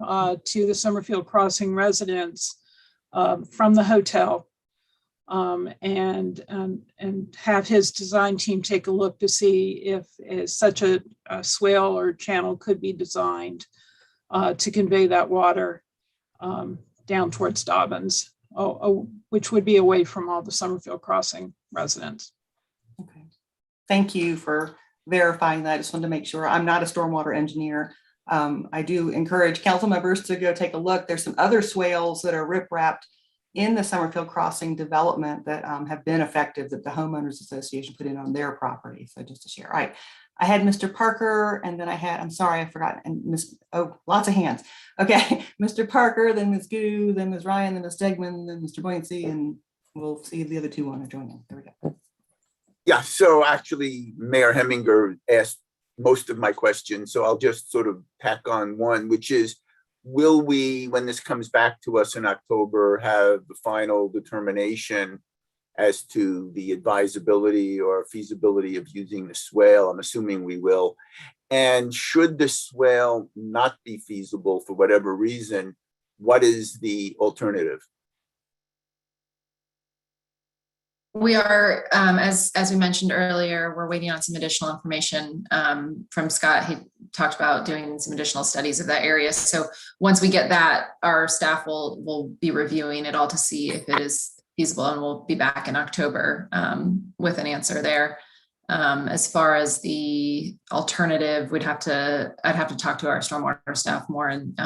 to the Summerfield Crossing residents from the hotel, and have his design team take a look to see if such a swale or channel could be designed to convey that water down towards Dobbins, which would be away from all the Summerfield Crossing residents. Okay. Thank you for verifying that. I just wanted to make sure. I'm not a stormwater engineer. I do encourage council members to go take a look. There's some other swales that are rip-wrapped in the Summerfield Crossing development that have been effective that the homeowners association put in on their property. So just to share. All right. I had Mr. Parker, and then I had, I'm sorry, I forgot, and lots of hands. Okay, Mr. Parker, then Ms. Gu, then Ms. Ryan, then Ms. Stegman, then Mr. Buoyancy, and we'll see if the other two want to join in. There we go. Yeah, so actually Mayor Heminger asked most of my questions, so I'll just sort of tack on one, which is, will we, when this comes back to us in October, have the final determination as to the advisability or feasibility of using the swale? I'm assuming we will. And should the swale not be feasible for whatever reason, what is the alternative? We are, as we mentioned earlier, we're waiting on some additional information from Scott. He talked about doing some additional studies of that area. So once we get that, our staff will be reviewing it all to see if it is feasible, and we'll be back in October with an answer there. As far as the alternative, I'd have to talk to our stormwater staff more and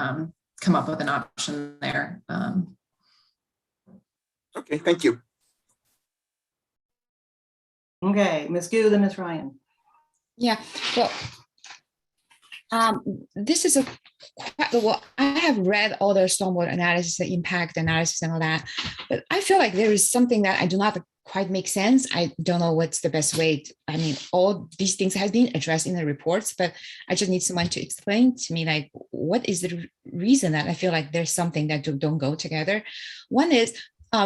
come up with an option there. Okay, thank you. Okay, Ms. Gu, then Ms. Ryan. Yeah, well, this is well, I have read all the stormwater analysis, the impact analysis and all that, but I feel like there is something that I do not quite make sense. I don't know what's the best way. I mean, all these things have been addressed in the reports, but I just need someone to explain to me, like, what is the reason that I feel like there's something that don't go together. One is,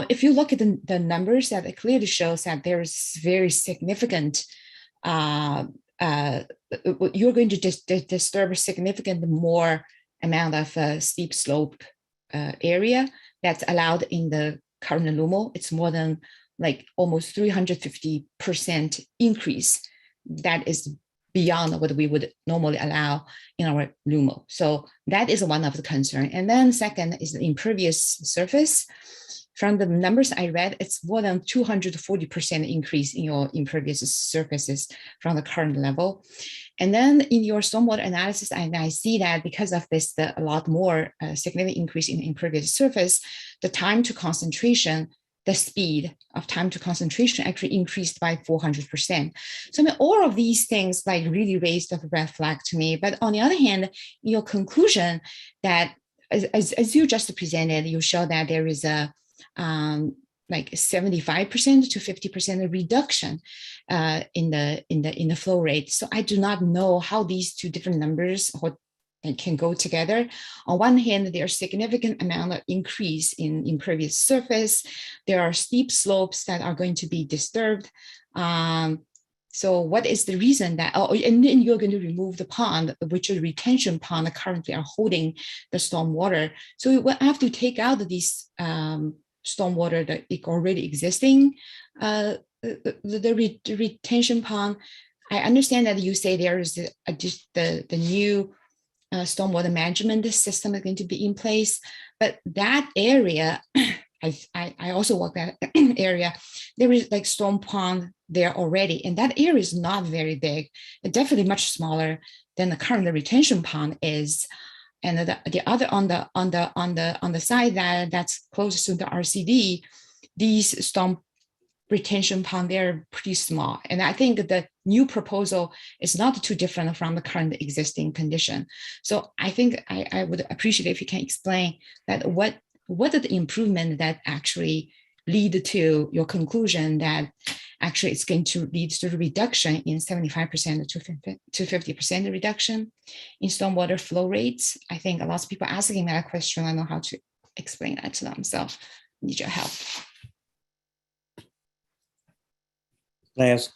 if you look at the numbers, that it clearly shows that there's very significant, you're going to disturb a significant more amount of steep slope area that's allowed in the current LUMO. It's more than like almost 350% increase. That is beyond what we would normally allow in our LUMO. So that is one of the concern. And then second is the impervious surface. From the numbers I read, it's more than 240% increase in your impervious surfaces from the current level. And then in your stormwater analysis, I see that because of this, a lot more significant increase in impervious surface, the time to concentration, the speed of time to concentration actually increased by 400%. So I mean, all of these things like really raised a red flag to me. But on the other hand, your conclusion that as you just presented, you show that there is a like 75% to 50% reduction in the flow rate. So I do not know how these two different numbers can go together. On one hand, there's significant amount of increase in impervious surface. There are steep slopes that are going to be disturbed. So what is the reason that, and then you're going to remove the pond, which is retention pond currently are holding the stormwater. So we will have to take out these stormwater that is already existing, the retention pond. I understand that you say there is the new stormwater management system is going to be in place, but that area, I also work that area, there is like storm pond there already, and that area is not very big, but definitely much smaller than the current retention pond is. And the other on the side that's closest to the RCD, these storm retention pond, they're pretty small. And I think the new proposal is not too different from the current existing condition. So I think I would appreciate if you can explain that what are the improvement that actually lead to your conclusion that actually it's going to lead to a reduction in 75% to 50% reduction in stormwater flow rates. I think a lot of people are asking that question. I know how to explain that to them. So need your help. Can I ask,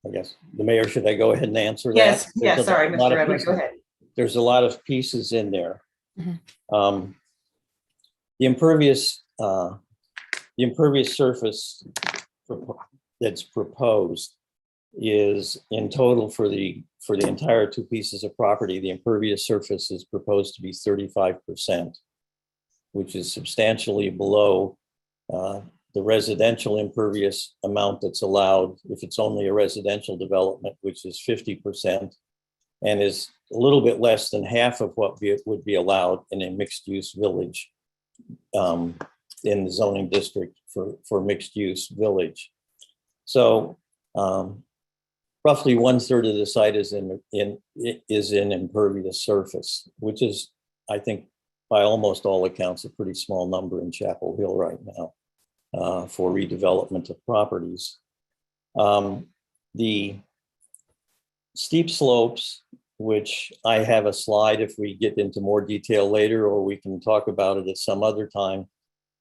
I guess, the mayor, should I go ahead and answer that? Yes, yes, sorry, Mr. Erwin, go ahead. There's a lot of pieces in there. The impervious surface that's proposed is in total for the entire 2 pieces of property. The impervious surface is proposed to be 35%, which is substantially below the residential impervious amount that's allowed if it's only a residential development, which is 50%, and is a little bit less than half of what would be allowed in a mixed-use village in the zoning district for mixed-use village. So roughly 1/3 of the site is in impervious surface, which is, I think, by almost all accounts, a pretty small number in Chapel Hill right now for redevelopment of properties. The steep slopes, which I have a slide if we get into more detail later, or we can talk about it at some other time.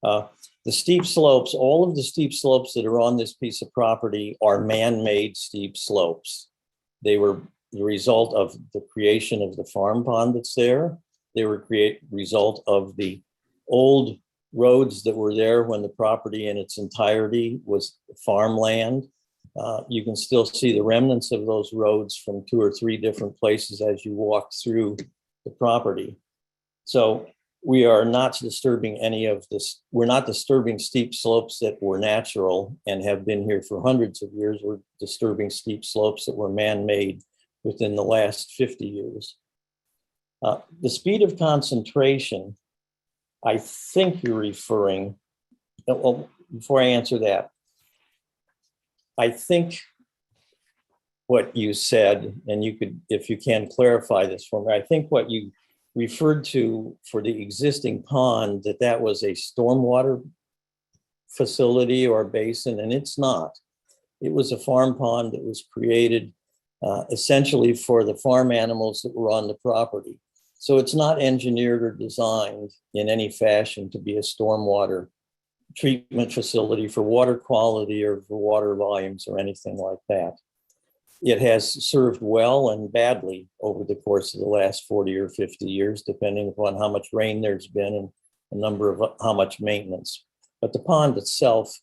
The steep slopes, all of the steep slopes that are on this piece of property are man-made steep slopes. They were the result of the creation of the farm pond that's there. They were result of the old roads that were there when the property in its entirety was farmland. You can still see the remnants of those roads from 2 or 3 different places as you walk through the property. So we are not disturbing any of this. We're not disturbing steep slopes that were natural and have been here for hundreds of years. We're disturbing steep slopes that were man-made within the last 50 years. The speed of concentration, I think you're referring, well, before I answer that, I think what you said, and you could, if you can clarify this for me, I think what you referred to for the existing pond, that was a stormwater facility or basin, and it's not. It was a farm pond that was created essentially for the farm animals that were on the property. So it's not engineered or designed in any fashion to be a stormwater treatment facility for water quality or for water volumes or anything like that. It has served well and badly over the course of the last 40 or 50 years, depending upon how much rain there's been and a number of how much maintenance. But the pond itself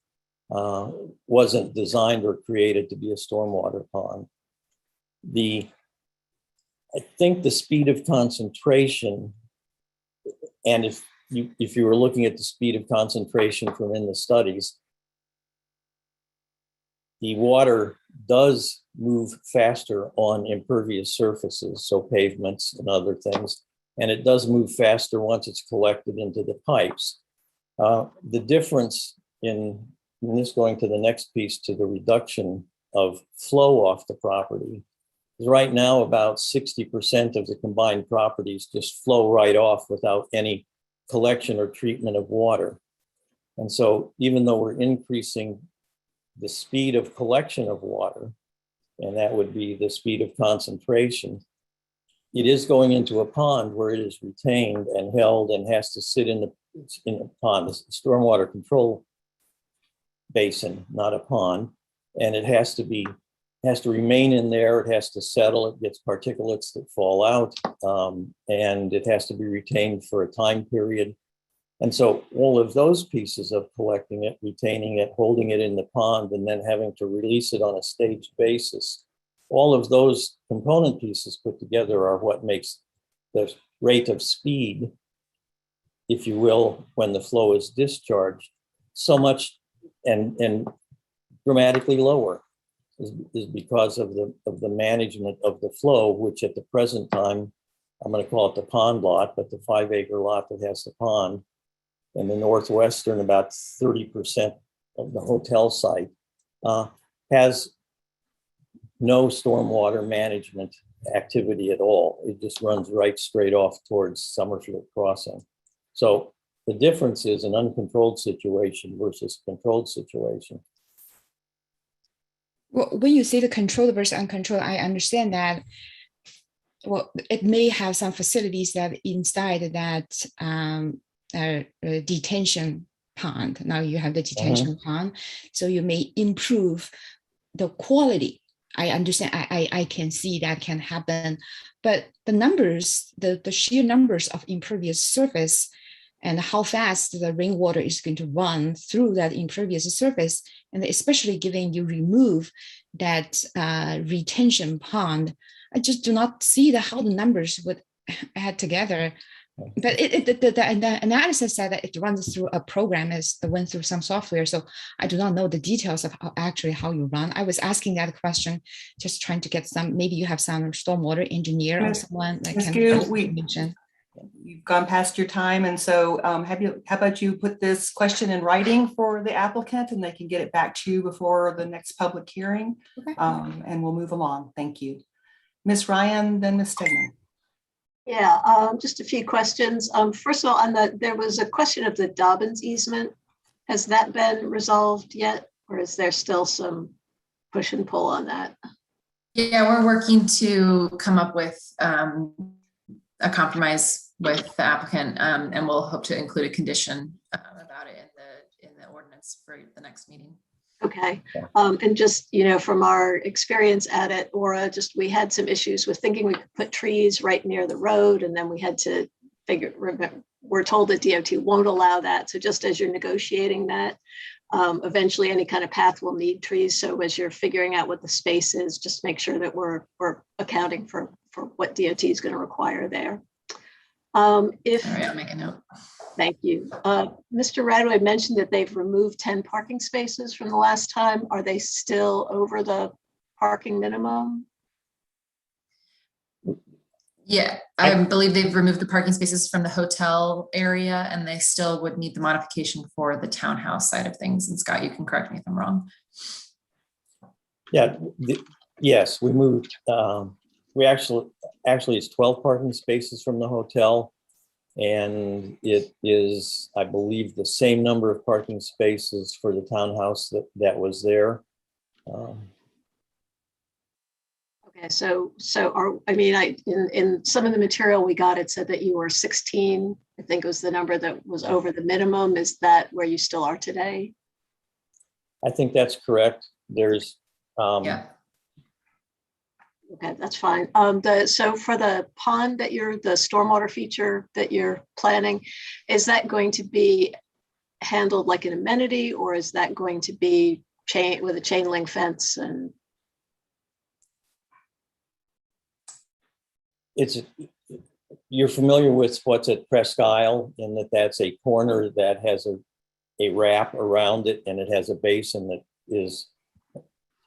wasn't designed or created to be a stormwater pond. I think the speed of concentration, and if you were looking at the speed of concentration from in the studies, the water does move faster on impervious surfaces, so pavements and other things, and it does move faster once it's collected into the pipes. The difference in this, going to the next piece, to the reduction of flow off the property, is right now about 60% of the combined properties just flow right off without any collection or treatment of water. And so even though we're increasing the speed of collection of water, and that would be the speed of concentration, it is going into a pond where it is retained and held and has to sit in the pond. It's a stormwater control basin, not a pond. And it has to remain in there. It has to settle. It gets particulates that fall out, and it has to be retained for a time period. And so all of those pieces of collecting it, retaining it, holding it in the pond, and then having to release it on a staged basis, all of those component pieces put together are what makes the rate of speed, if you will, when the flow is discharged, so much and dramatically lower, is because of the management of the flow, which at the present time, I'm going to call it the pond lot, but the 5-acre lot that has the pond, in the northwestern, about 30% of the hotel site has no stormwater management activity at all. It just runs right straight off towards Summerfield Crossing. So the difference is an uncontrolled situation versus a controlled situation. Well, when you say the controlled versus uncontrolled, I understand that. Well, it may have some facilities that inside that detention pond. Now you have the detention pond, so you may improve the quality I understand, I can see that can happen, but the numbers, the sheer numbers of impervious surface and how fast the rainwater is going to run through that impervious surface, and especially given you remove that retention pond, I just do not see how the numbers would add together. But the analysis said that it runs through a program, it went through some software. So I do not know the details of how you run. I was asking that question, just trying to get some, maybe you have some stormwater engineer or someone that Ms. can Gu, mention. You've gone past your time. And so how about you put this question in writing for the applicant and they can get it back to you before the next public hearing. Okay. And we'll move along. Thank you. Ms. Ryan, then Ms. Stegman. Yeah, just a few questions. First of all, there was a question of the Dobbins easement. Has that been resolved yet? Or is there still some push and pull on that? Yeah, we're working to come up with a compromise with the applicant, and we'll hope to include a condition about it in the ordinance for the next meeting. Okay, and just, from our experience at it, we had some issues with thinking we could put trees right near the road, and then we had to we're told that DOT won't allow that. So just as you're negotiating that, eventually any kind of path will need trees. So as you're figuring out what the space is, just make sure that we're accounting for what DOT is going to require there. All right, I'll make a note. Thank you. Mr. Radway mentioned that they've removed 10 parking spaces from the last time. Are they still over the parking minimum? Yeah, I believe they've removed the parking spaces from the hotel area, and they still would need the modification for the townhouse side of things. And Scott, you can correct me if I'm wrong. Yeah, yes, we moved, we actually it's 12 parking spaces from the hotel. And it is, I believe, the same number of parking spaces for the townhouse that was there. Okay, so in some of the material we got, it said that you were 16. I think it was the number that was over the minimum. Is that where you still are today? I think that's correct. There's yeah. Okay, that's fine. So for the pond the stormwater feature that you're planning, is that going to be handled like an amenity, or is that going to be with a chain link fence? And you're familiar with what's at Presque Isle, in that's a corner that has a wrap around it, and it has a basin that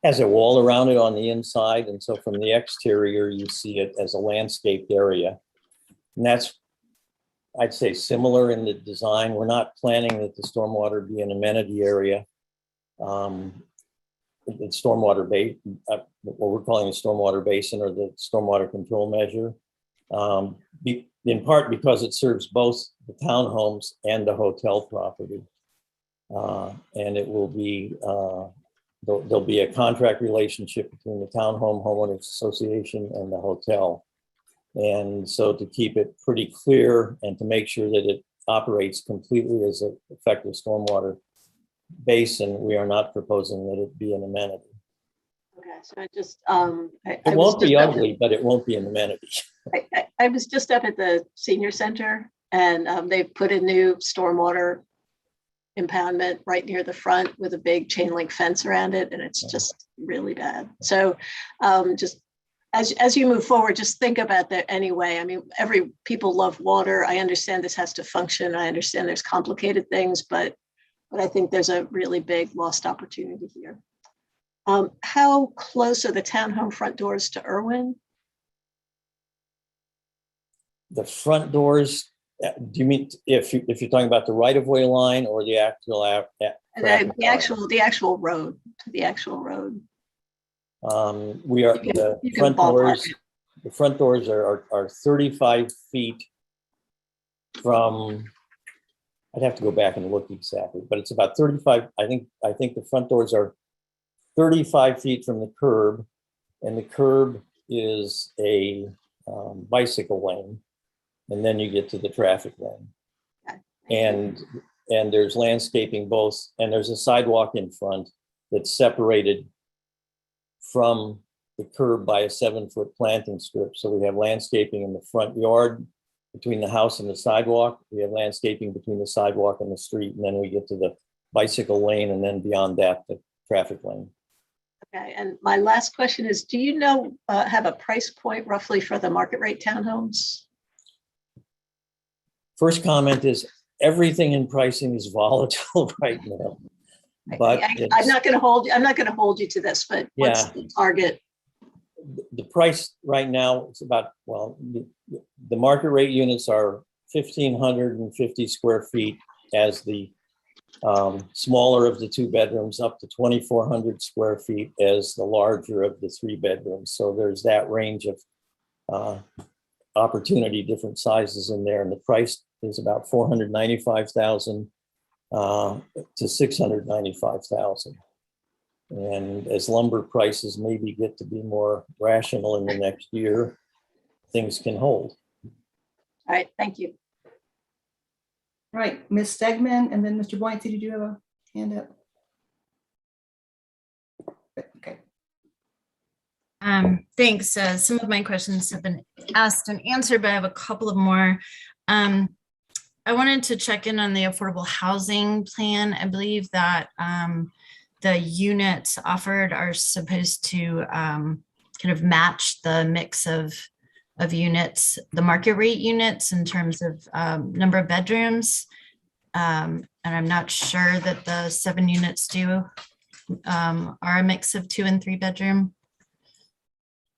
has a wall around it on the inside. And so from the exterior, you see it as a landscaped area. And that's, I'd say, similar in the design. We're not planning that the stormwater be an amenity area. The stormwater basin, what we're calling the stormwater basin, or the stormwater control measure, in part because it serves both the townhomes and the hotel property. And it will be, there'll be a contract relationship between the townhome homeowners association and the hotel. And so to keep it pretty clear and to make sure that it operates completely as an effective stormwater basin, we are not proposing that it be an amenity. okay, so I just it won't be ugly, but it won't be an amenity. I was just up at the senior center, and they put a new stormwater impoundment right near the front with a big chain link fence around it, and it's just really bad. So just as you move forward, just think about that anyway. I mean, people love water. I understand this has to function. I understand there's complicated things, but I think there's a really big lost opportunity here. How close are the townhome front doors to Irwin? The front doors, do you mean if you're talking about the right-of-way line or the actual the actual road, the actual road? We are the front doors. The front doors are 35 feet from. I'd have to go back and look exactly, but it's about 35. I think the front doors are 35 feet from the curb, and the curb is a bicycle lane. And then you get to the traffic lane. And there's landscaping both, and there's a sidewalk in front that's separated from the curb by a 7-foot planting strip. So we have landscaping in the front yard between the house and the sidewalk. We have landscaping between the sidewalk and the street, and then we get to the bicycle lane, and then beyond that, the traffic lane. Okay, and my last question is, do you know, have a price point roughly for the market rate townhomes? First comment is everything in pricing is volatile right now. But I'm not going to hold you to this, but what's the target? The price right now is about, well, the market rate units are 1,550 square feet as the smaller of the 2 bedrooms, up to 2,400 square feet as the larger of the 3 bedrooms. So there's that range of opportunity, different sizes in there. And the price is about $495,000 to $695,000. And as lumber prices maybe get to be more rational in the next year, things can hold. All right, thank you. Right, Ms. Stegman, and then Mr. Boyne, did you have a hand up? Okay. Thanks. Some of my questions have been asked and answered, but I have a couple of more. I wanted to check in on the affordable housing plan. I believe that the units offered are supposed to kind of match the mix of units, the market rate units in terms of number of bedrooms. And I'm not sure that the 7 units are a mix of 2 and 3 bedroom.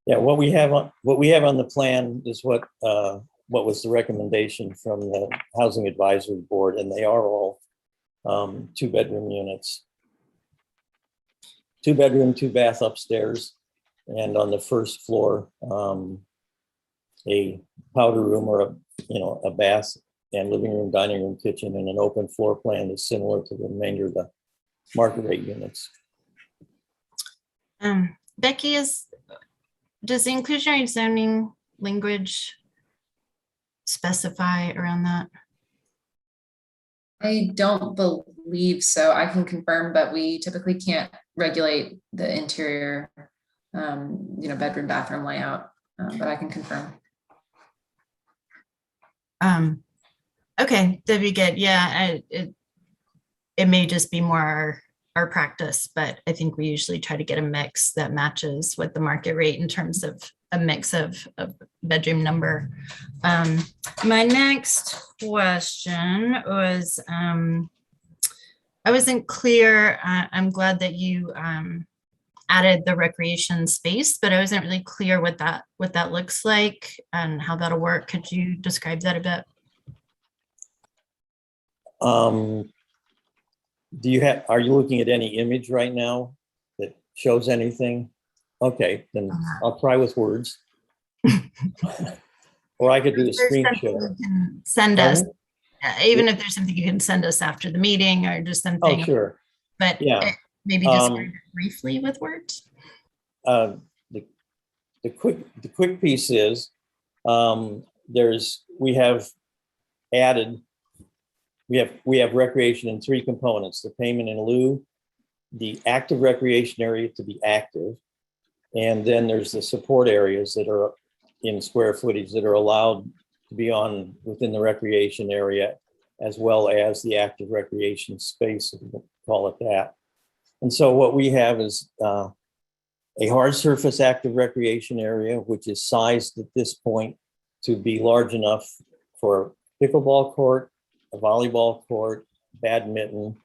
Yeah, what we have on the plan is what was the recommendation from the Housing Advisory Board, and they are all 2 bedroom units. 2 bedroom, 2 bath upstairs, and on the first floor, a powder room or a bath and living room, dining room, kitchen, and an open floor plan is similar to the remainder of the market rate units. Becky, does the inclusionary zoning language specify around that? I don't believe so. I can confirm, but we typically can't regulate the interior, bedroom, bathroom layout, but I can confirm. Okay, that'd be good. Yeah, it may just be more our practice, but I think we usually try to get a mix that matches with the market rate in terms of a mix of bedroom number. My next question was, I wasn't clear. I'm glad that you added the recreation space, but I wasn't really clear what that looks like and how that'll work. Could you describe that a bit? Are you looking at any image right now that shows anything? Okay, then I'll try with words. Or I could do a screen share. Send us, even if there's something you can send us after the meeting or just something. Oh, sure. But yeah, maybe describe it briefly with words. The quick piece is we have recreation in 3 components: the payment in lieu, the active recreation area to be active, and then there's the support areas that are in square footage that are allowed to be within the recreation area, as well as the active recreation space, if you call it that. And so what we have is a hard surface active recreation area, which is sized at this point to be large enough for pickleball court, a volleyball court, badminton,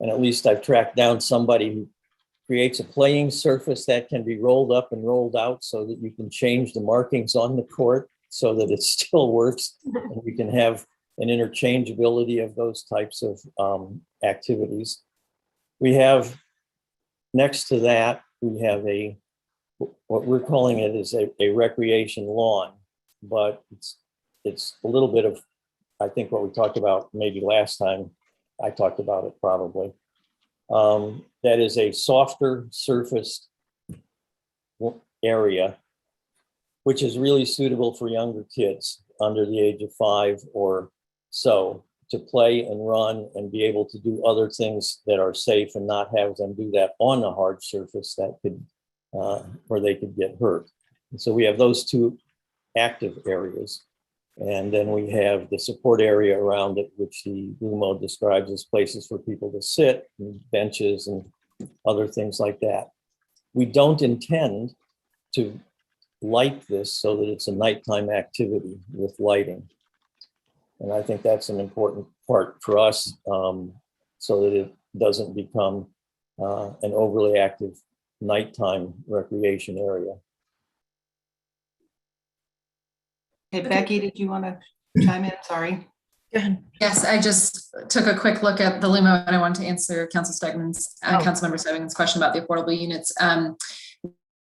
and at least I've tracked down somebody who creates a playing surface that can be rolled up and rolled out so that you can change the markings on the court so that it still works, and we can have an interchangeability of those types of activities. We have, next to that, we have what we're calling it is a recreation lawn, but it's a little bit of, I think, what we talked about maybe last time. I talked about it probably. That is a softer surfaced area, which is really suitable for younger kids under the age of 5 or so to play and run and be able to do other things that are safe and not have them do that on a hard surface that could or they could get hurt. And so we have those two active areas. And then we have the support area around it, which the LUMO describes as places for people to sit, and benches and other things like that. We don't intend to light this so that it's a nighttime activity with lighting. And I think that's an important part for us, so that it doesn't become an overly active nighttime recreation area. Hey, Becky, did you want to chime in? Sorry. Go ahead. Yes, I just took a quick look at the LUMO and I wanted to answer Councilmember Stegman's question about the affordable units.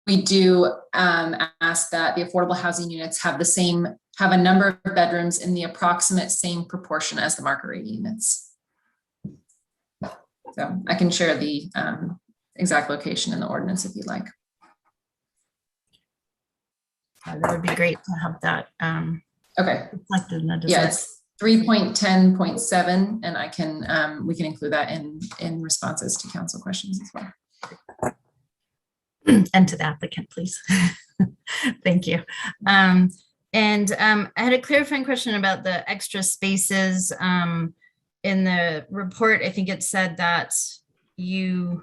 We do ask that the affordable housing units have a number of bedrooms in the approximate same proportion as the market rate units. So I can share the exact location in the ordinance if you'd like. That would be great to have that. Okay. Reflected in the design. Yeah, it's 3.10.7, and I can we can include that in responses to council questions as well. And to the applicant, please. Thank you. I had a clarifying question about the extra spaces. In the report, I think it said that you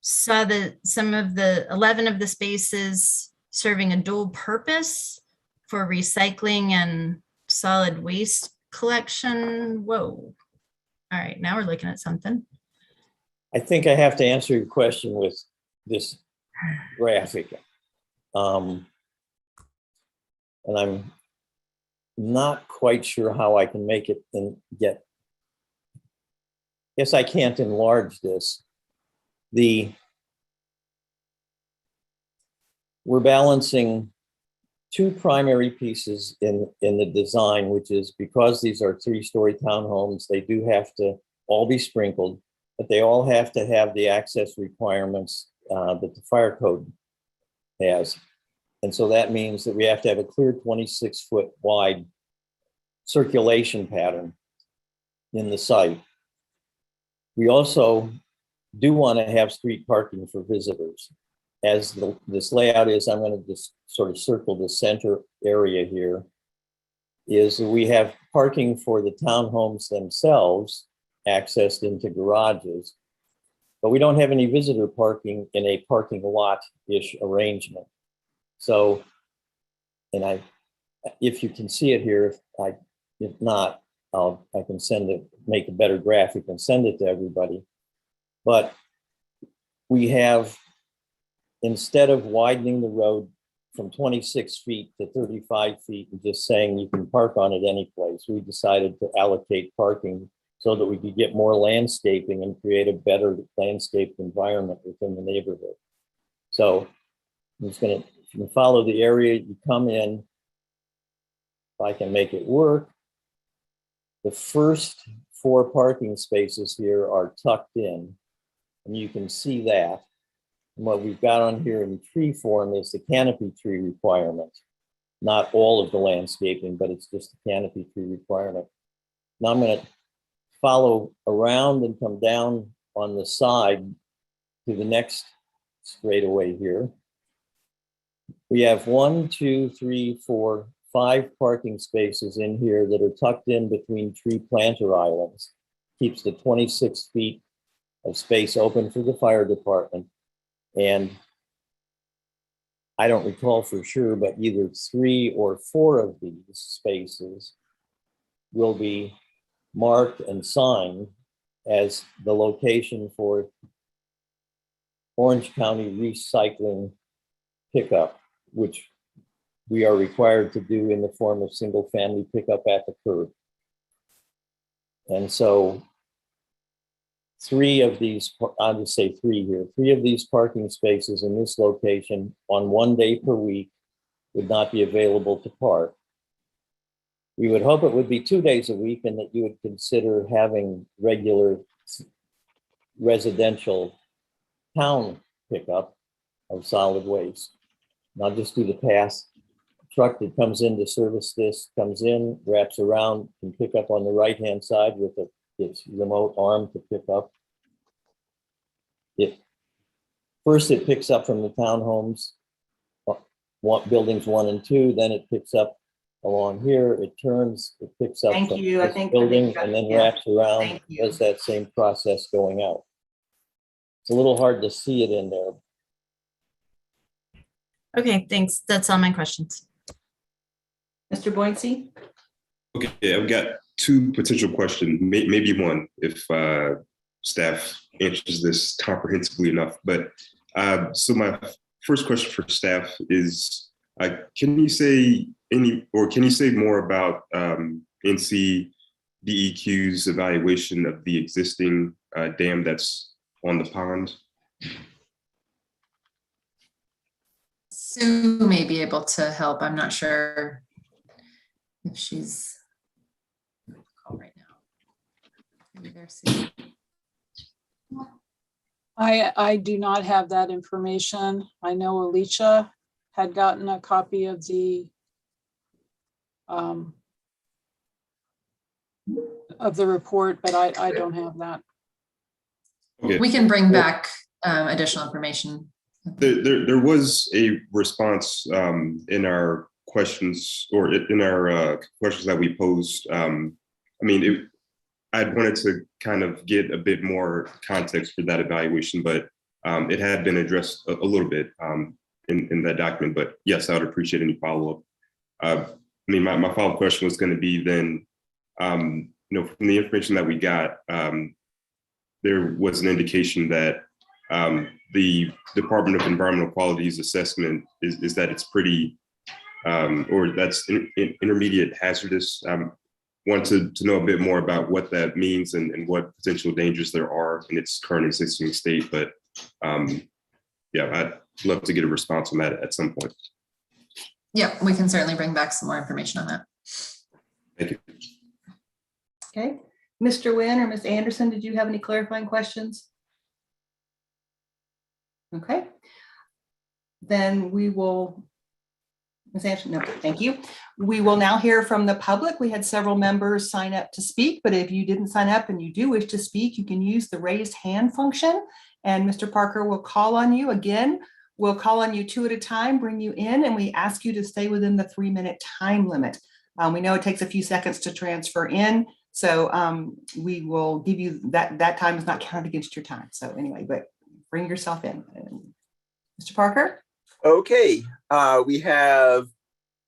saw some of the 11 of the spaces serving a dual purpose for recycling and solid waste collection. Whoa. All right, now we're looking at something. I think I have to answer your question with this graphic. And I'm not quite sure how I can make it and get, yes, I can't enlarge this. We're balancing two primary pieces in the design, which is because these are 3-story townhomes, they do have to all be sprinkled, but they all have to have the access requirements that the fire code has. And so that means that we have to have a clear 26-foot wide circulation pattern in the site. We also do want to have street parking for visitors. As this layout is, I'm going to just sort of circle the center area here, is we have parking for the townhomes themselves, accessed into garages, but we don't have any visitor parking in a parking lot-ish arrangement. So, and if you can see it here, if not, I can make a better graphic and send it to everybody. But we have, instead of widening the road from 26 feet to 35 feet and just saying you can park on it any place, we decided to allocate parking so that we could get more landscaping and create a better landscaped environment within the neighborhood. So I'm just gonna, if you can follow the area, you come in, if I can make it work. The first 4 parking spaces here are tucked in, and you can see that. And what we've got on here in tree form is the canopy tree requirement. Not all of the landscaping, but it's just the canopy tree requirement. Now I'm going to follow around and come down on the side to the next straightaway here. We have 1, 2, 3, 4, 5 parking spaces in here that are tucked in between tree planter islands. Keeps the 26 feet of space open for the fire department. And I don't recall for sure, but either 3 or 4 of these spaces will be marked and signed as the location for Orange County recycling pickup, which we are required to do in the form of single family pickup at the curb. And so 3 of these, I'll just say 3 here, 3 of these parking spaces in this location on 1 day per week would not be available to park. We would hope it would be 2 days a week and that you would consider having regular residential town pickup of solid waste. And I'll just do the pass. Truck that comes in to service this comes in, wraps around, can pick up on the right-hand side with its remote arm to pick up. first it picks up from the townhomes, buildings 1 and 2, then it picks up along here, it turns, it picks up Thank from you. I this think building and then wraps around, Thank you. does that same process going out. It's a little hard to see it in there. Okay, thanks. That's all my questions. Mr. Boyncy? Okay, I've got 2 potential questions, maybe 1 if staff answers this comprehensively enough. But so my first question for staff is, can you say more about NC DEQ's evaluation of the existing dam that's on the pond? Sue may be able to help. I'm not sure if she's on the call right now. Maybe there's Sue. I do not have that information. I know Alicia had gotten a copy of the report, but I don't have that. Okay. We can bring back additional information. There was a response in our questions, or in our questions that we posed. I mean, I wanted to kind of get a bit more context for that evaluation, but it had been addressed a little bit in that document. But yes, I would appreciate any follow-up. I mean, my follow-up question was going to be then, from the information that we got, there was an indication that the Department of Environmental Quality's assessment is that it's pretty, or that's intermediate hazardous. Want to know a bit more about what that means and what potential dangers there are in its current existing state. But yeah, I'd love to get a response on that at some point. Yeah, we can certainly bring back some more information on that. Thank you. Okay. Mr. Nguyen or Ms. Anderson, did you have any clarifying questions? Okay. Then we will, Ms. Anderson, no, thank you. We will now hear from the public. We had several members sign up to speak, but if you didn't sign up and you do wish to speak, you can use the raised hand function, and Mr. Parker will call on you. Again, we'll call on you 2 at a time, bring you in, and we ask you to stay within the 3-minute time limit. We know it takes a few seconds to transfer in, so we will give you that time is not counted against your time. So anyway, but bring yourself in. Mr. Parker? Okay, we have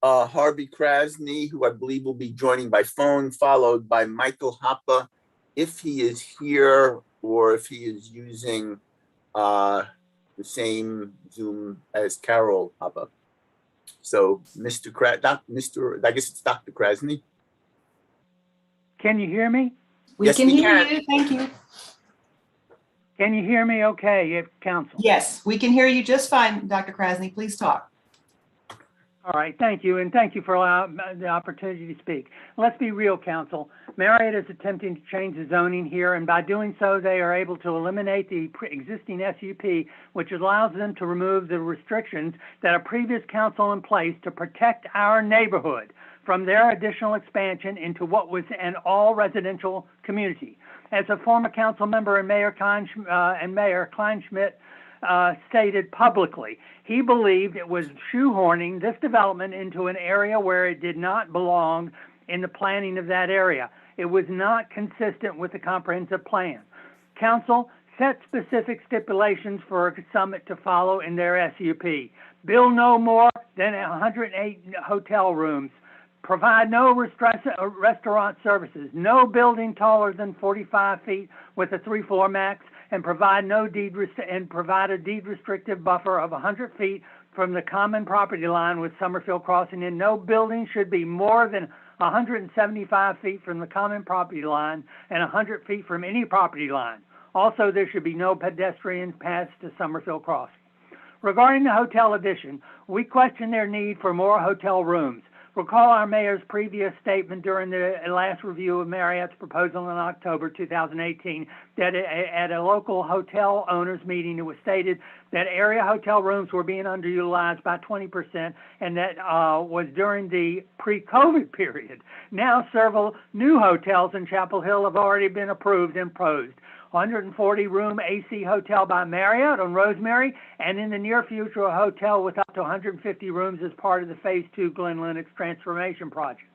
Harvey Krasny, who I believe will be joining by phone, followed by Michael Hoppe, if he is here or if he is using the same Zoom as Carol Hoppe. So I guess it's Dr. Krasny. Can you hear me? We can hear you, thank you. Can you hear me okay, Council? Yes, we can hear you just fine, Dr. Krasny. Please talk. All right, thank you, and thank you for allowing the opportunity to speak. Let's be real, Council. Marriott is attempting to change the zoning here, and by doing so, they are able to eliminate the existing SUP, which allows them to remove the restrictions that a previous council in place to protect our neighborhood from their additional expansion into what was an all-residential community. As a former council member and Mayor Kleinschmidt stated publicly, he believed it was shoehorning this development into an area where it did not belong in the planning of that area. It was not consistent with the comprehensive plan. Council set specific stipulations for a summit to follow in their SUP. Build no more than 108 hotel rooms. Provide no restaurant services, no building taller than 45 feet with a 3-floor max, and provide a deed restrictive buffer of 100 feet from the common property line with Summerfield Crossing, and no building should be more than 175 feet from the common property line and 100 feet from any property line. Also, there should be no pedestrian paths to Summerfield Crossing. Regarding the hotel addition, we question their need for more hotel rooms. Recall our mayor's previous statement during the last review of Marriott's proposal in October 2018 that at a local hotel owners meeting, it was stated that area hotel rooms were being underutilized by 20%, and that was during the pre-COVID period. Now several new hotels in Chapel Hill have already been approved and proposed. 140-room AC hotel by Marriott on Rosemary, and in the near future, a hotel with up to 150 rooms as part of the Phase 2 Glen Lennox transformation project.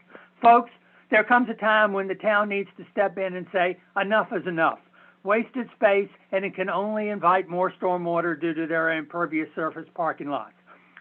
Folks, there comes a time when the town needs to step in and say, enough is enough. Wasted space, and it can only invite more stormwater due to their impervious surface parking lots.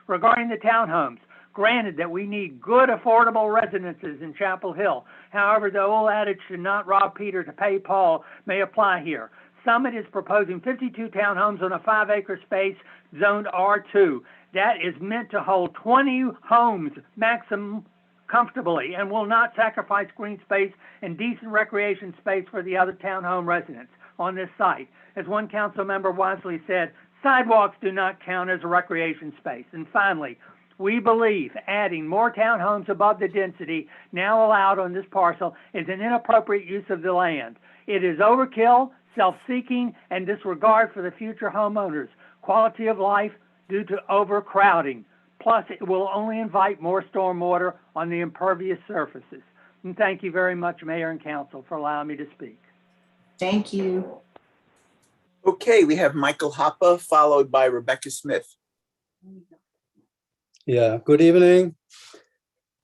Regarding the townhomes, granted that we need good, affordable residences in Chapel Hill. However, the old adage, should not rob Peter to pay Paul, may apply here. Summit is proposing 52 townhomes on a 5-acre space zoned R2. That is meant to hold 20 homes maximum comfortably and will not sacrifice green space and decent recreation space for the other townhome residents on this site. As one council member wisely said, sidewalks do not count as a recreation space. And finally, we believe adding more townhomes above the density now allowed on this parcel is an inappropriate use of the land. It is overkill, self-seeking, and disregard for the future homeowners' quality of life due to overcrowding. Plus, it will only invite more stormwater on the impervious surfaces. And thank you very much, Mayor and Council, for allowing me to speak. Thank you. Okay, we have Michael Hoppe, followed by Rebecca Smith. Yeah, good evening.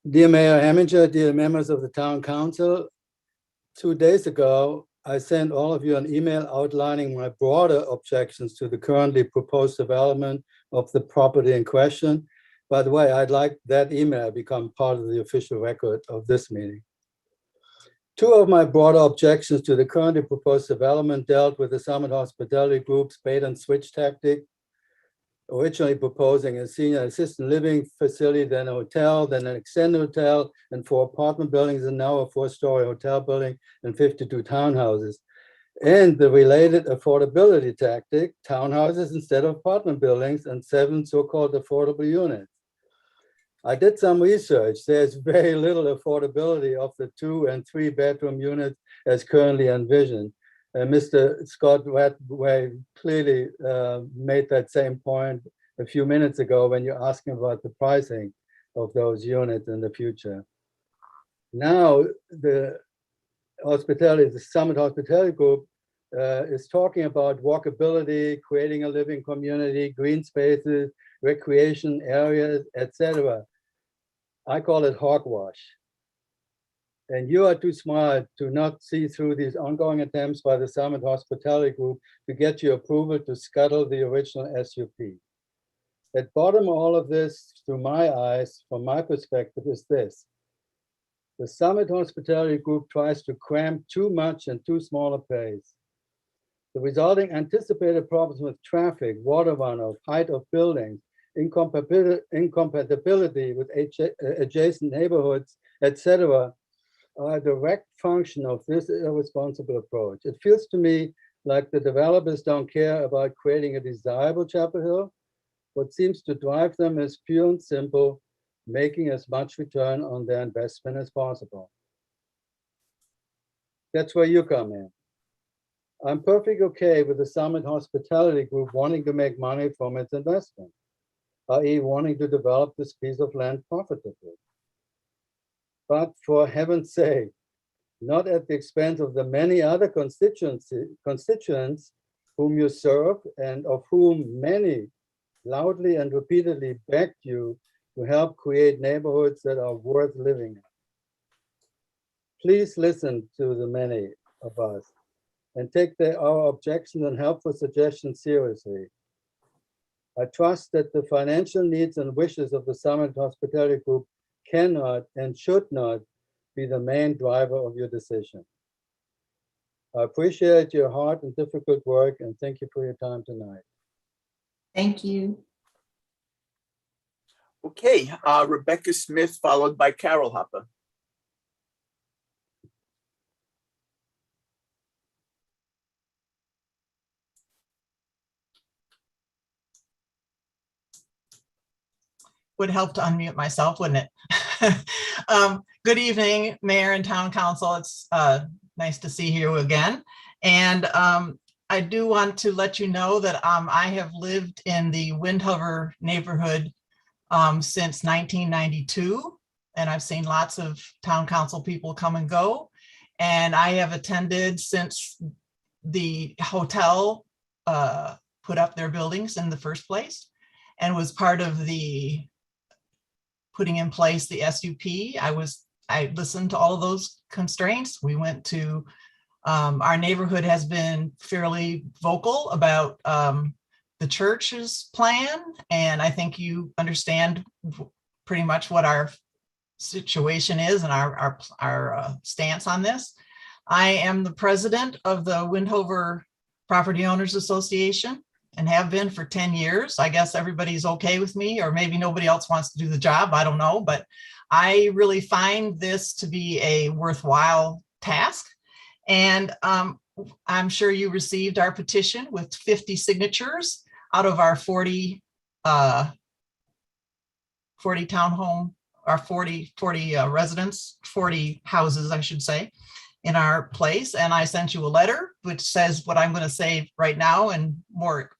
Dear Mayor Heminger, dear members of the Town Council. 2 days ago, I sent all of you an email outlining my broader objections to the currently proposed development of the property in question. By the way, I'd like that email to become part of the official record of this meeting. 2 of my broader objections to the currently proposed development dealt with the Summit Hospitality Group's bait and switch tactic, originally proposing a senior assisted living facility, then a hotel, then an extended hotel, and 4 apartment buildings, and now a 4-story hotel building and 52 townhouses. And the related affordability tactic, townhouses instead of apartment buildings, and 7 so-called affordable units. I did some research. There's very little affordability of the 2 and 3 bedroom units as currently envisioned. Mr. Scott Radway clearly made that same point a few minutes ago when you're asking about the pricing of those units in the future. Now, the Summit Hospitality Group is talking about walkability, creating a living community, green spaces, recreation areas, etc. I call it hogwash. And you are too smart to not see through these ongoing attempts by the Summit Hospitality Group to get your approval to scuttle the original SUP. At bottom of all of this, through my eyes, from my perspective, is this. The Summit Hospitality Group tries to cram too much in too small a place. The resulting anticipated problems with traffic, water runoff, height of buildings, incompatibility with adjacent neighborhoods, etc., are a direct function of this irresponsible approach. It feels to me like the developers don't care about creating a desirable Chapel Hill. What seems to drive them is pure and simple, making as much return on their investment as possible. That's where you come in. I'm perfectly okay with the Summit Hospitality Group wanting to make money from its investment, i.e. wanting to develop this piece of land profitably. But for heaven's sake, not at the expense of the many other constituents whom you serve and of whom many loudly and repeatedly begged you to help create neighborhoods that are worth living in. Please listen to the many of us and take our objections and helpful suggestions seriously. I trust that the financial needs and wishes of the Summit Hospitality Group cannot and should not be the main driver of your decision. I appreciate your hard and difficult work, and thank you for your time tonight. Thank you. Okay, Rebecca Smith, followed by Carol Hoppe. Would help to unmute myself, wouldn't it? Good evening, Mayor and Town Council. It's nice to see you again. And I do want to let you know that I have lived in the Windhover neighborhood since 1992, and I've seen lots of Town Council people come and go. And I have attended since the hotel put up their buildings in the first place and was part of the putting in place the SUP. I listened to all of those constraints. We went to, our neighborhood has been fairly vocal about the church's plan. And I think you understand pretty much what our situation is and our stance on this. I am the president of the Windhover Property Owners Association and have been for 10 years. I guess everybody's okay with me, or maybe nobody else wants to do the job. I don't know, but I really find this to be a worthwhile task. And I'm sure you received our petition with 50 signatures out of our 40 townhome, our 40 residents, 40 houses, I should say, in our place. And I sent you a letter which says what I'm going to say right now in more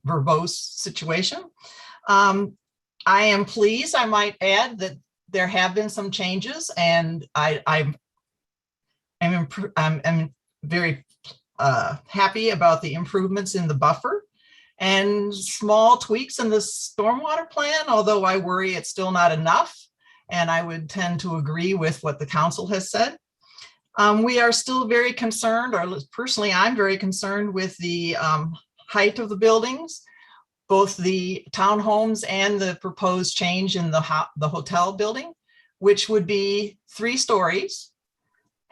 verbose situation. I am pleased, I might add, that there have been some changes, and I'm very happy about the improvements in the buffer and small tweaks in the stormwater plan, although I worry it's still not enough. And I would tend to agree with what the council has said. We are still very concerned, or personally, I'm very concerned with the height of the buildings, both the townhomes and the proposed change in the hotel building, which would be 3 stories.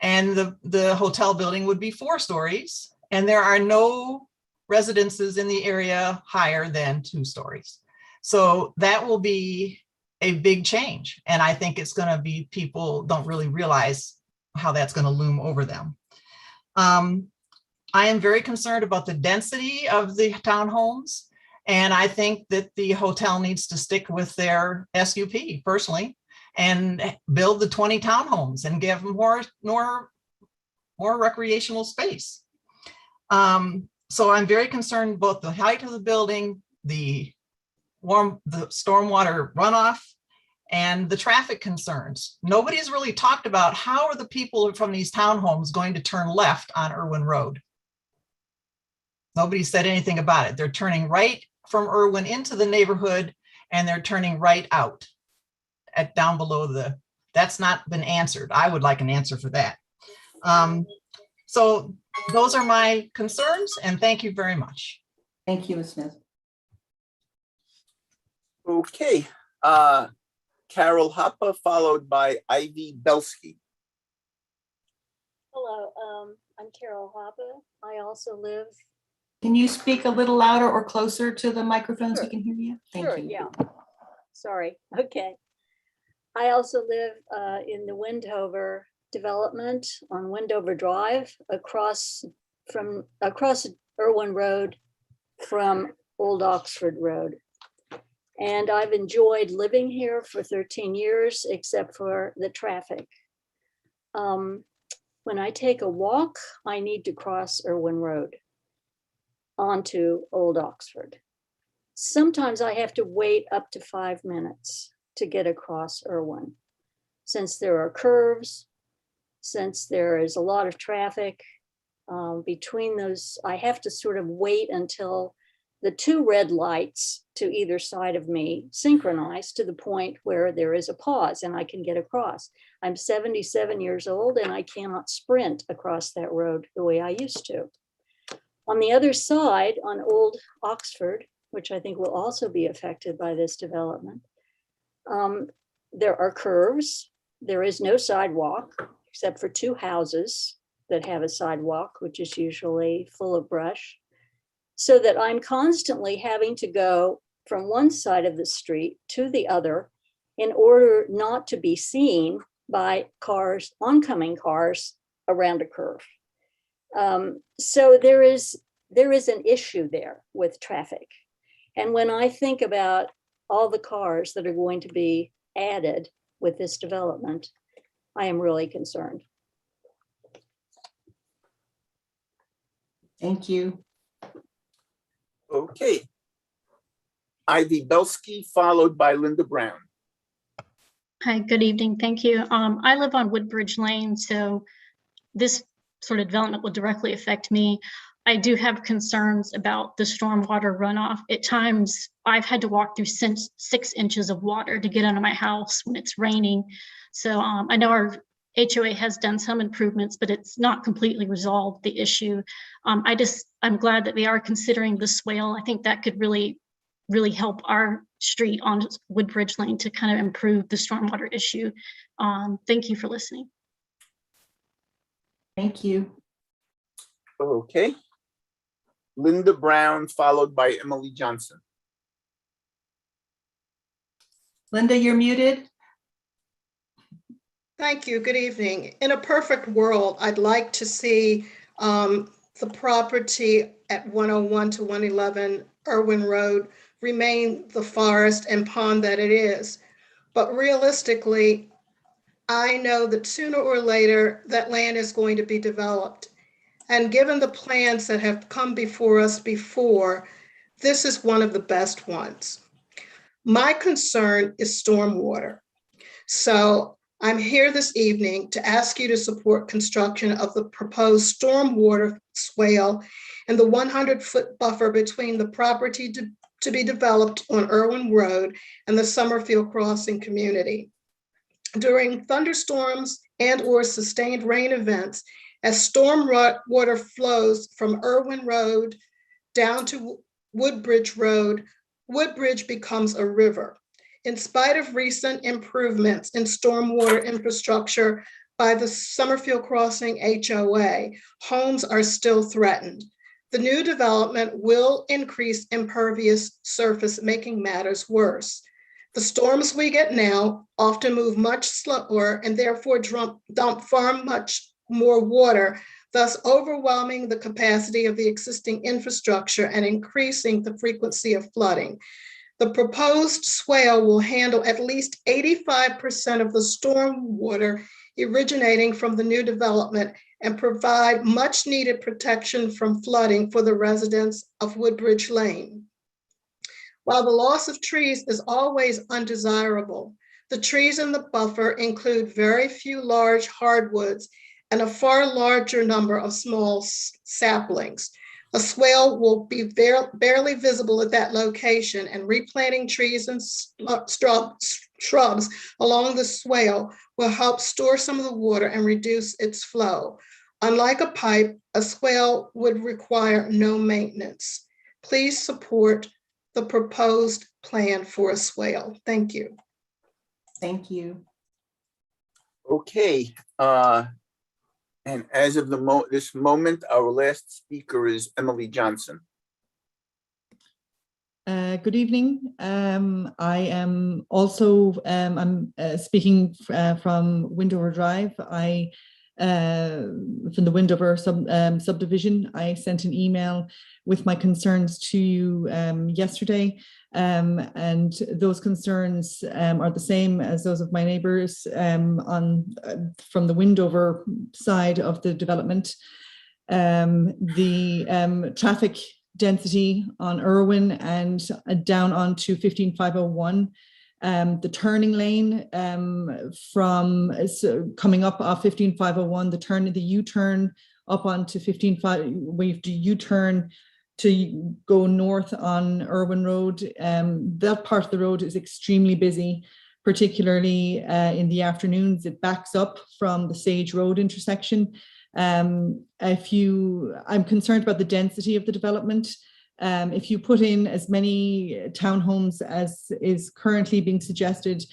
And the hotel building would be 4 stories. And there are no residences in the area higher than 2 stories. So that will be a big change. And I think it's going to be, people don't really realize how that's going to loom over them. I am very concerned about the density of the townhomes. And I think that the hotel needs to stick with their SUP personally and build the 20 townhomes and give them more recreational space. So I'm very concerned about the height of the building, the stormwater runoff, and the traffic concerns. Nobody's really talked about how are the people from these townhomes going to turn left on Irwin Road. Nobody said anything about it. They're turning right from Irwin into the neighborhood, and they're turning right out at down below the, that's not been answered. I would like an answer for that. So those are my concerns, and thank you very much. Thank you, Ms. Smith. Okay, Carol Hoppe, followed by Ivy Belsky. Hello, I'm Carol Hoppe. I also live. Can you speak a little louder or closer to the microphone so we can hear you? Thank you. Yeah. Sorry. Okay. I also live in the Windhover development on Windhover Drive, across Irwin Road from Old Oxford Road. And I've enjoyed living here for 13 years, except for the traffic. When I take a walk, I need to cross Irwin Road onto Old Oxford. Sometimes I have to wait up to 5 minutes to get across Irwin, since there are curves, since there is a lot of traffic between those. I have to sort of wait until the 2 red lights to either side of me synchronize to the point where there is a pause and I can get across. I'm 77 years old and I cannot sprint across that road the way I used to. On the other side, on Old Oxford, which I think will also be affected by this development, there are curves. There is no sidewalk except for 2 houses that have a sidewalk, which is usually full of brush, so that I'm constantly having to go from one side of the street to the other in order not to be seen by cars, oncoming cars around a curve. So there is an issue there with traffic. And when I think about all the cars that are going to be added with this development, I am really concerned. Thank you. Okay. Ivy Belsky, followed by Linda Brown. Hi, good evening. Thank you. I live on Woodbridge Lane, so this sort of development will directly affect me. I do have concerns about the stormwater runoff. At times, I've had to walk through 6 inches of water to get into my house when it's raining. So I know our HOA has done some improvements, but it's not completely resolved the issue. I'm glad that they are considering the swale. I think that could really help our street on Woodbridge Lane to kind of improve the stormwater issue. Thank you for listening. Thank you. Okay. Linda Brown, followed by Emily Johnson. Linda, you're muted. Thank you. Good evening. In a perfect world, I'd like to see the property at 101 to 111 Irwin Road remain the forest and pond that it is. But realistically, I know that sooner or later that land is going to be developed. And given the plans that have come before us before, this is one of the best ones. My concern is stormwater. So I'm here this evening to ask you to support construction of the proposed stormwater swale and the 100-foot buffer between the property to be developed on Irwin Road and the Summerfield Crossing community. During thunderstorms and/or sustained rain events, as stormwater flows from Irwin Road down to Woodbridge Road, Woodbridge becomes a river. In spite of recent improvements in stormwater infrastructure by the Summerfield Crossing HOA, homes are still threatened. The new development will increase impervious surface, making matters worse. The storms we get now often move much slower and therefore dump far much more water, thus overwhelming the capacity of the existing infrastructure and increasing the frequency of flooding. The proposed swale will handle at least 85% of the storm water originating from the new development and provide much needed protection from flooding for the residents of Woodbridge Lane. While the loss of trees is always undesirable, the trees in the buffer include very few large hardwoods and a far larger number of small saplings. A swale will be barely visible at that location, and replanting trees and shrubs along the swale will help store some of the water and reduce its flow. Unlike a pipe, a swale would require no maintenance. Please support the proposed plan for a swale. Thank you. Thank you. Okay. And as of this moment, our last speaker is Emily Johnson. Good evening. I am also I'm speaking from Windover Drive. From the Windover subdivision. I sent an email with my concerns to you yesterday, and those concerns are the same as those of my neighbours from the Windover side of the development. The traffic density on Irwin and down onto 15501. The turning lane from coming up off 15501, the U-turn up onto 155, we have to U-turn to go north on Irwin Road. That part of the road is extremely busy, particularly in the afternoons. It backs up from the Sage Road intersection. I'm concerned about the density of the development. If you put in as many townhomes as is currently being suggested,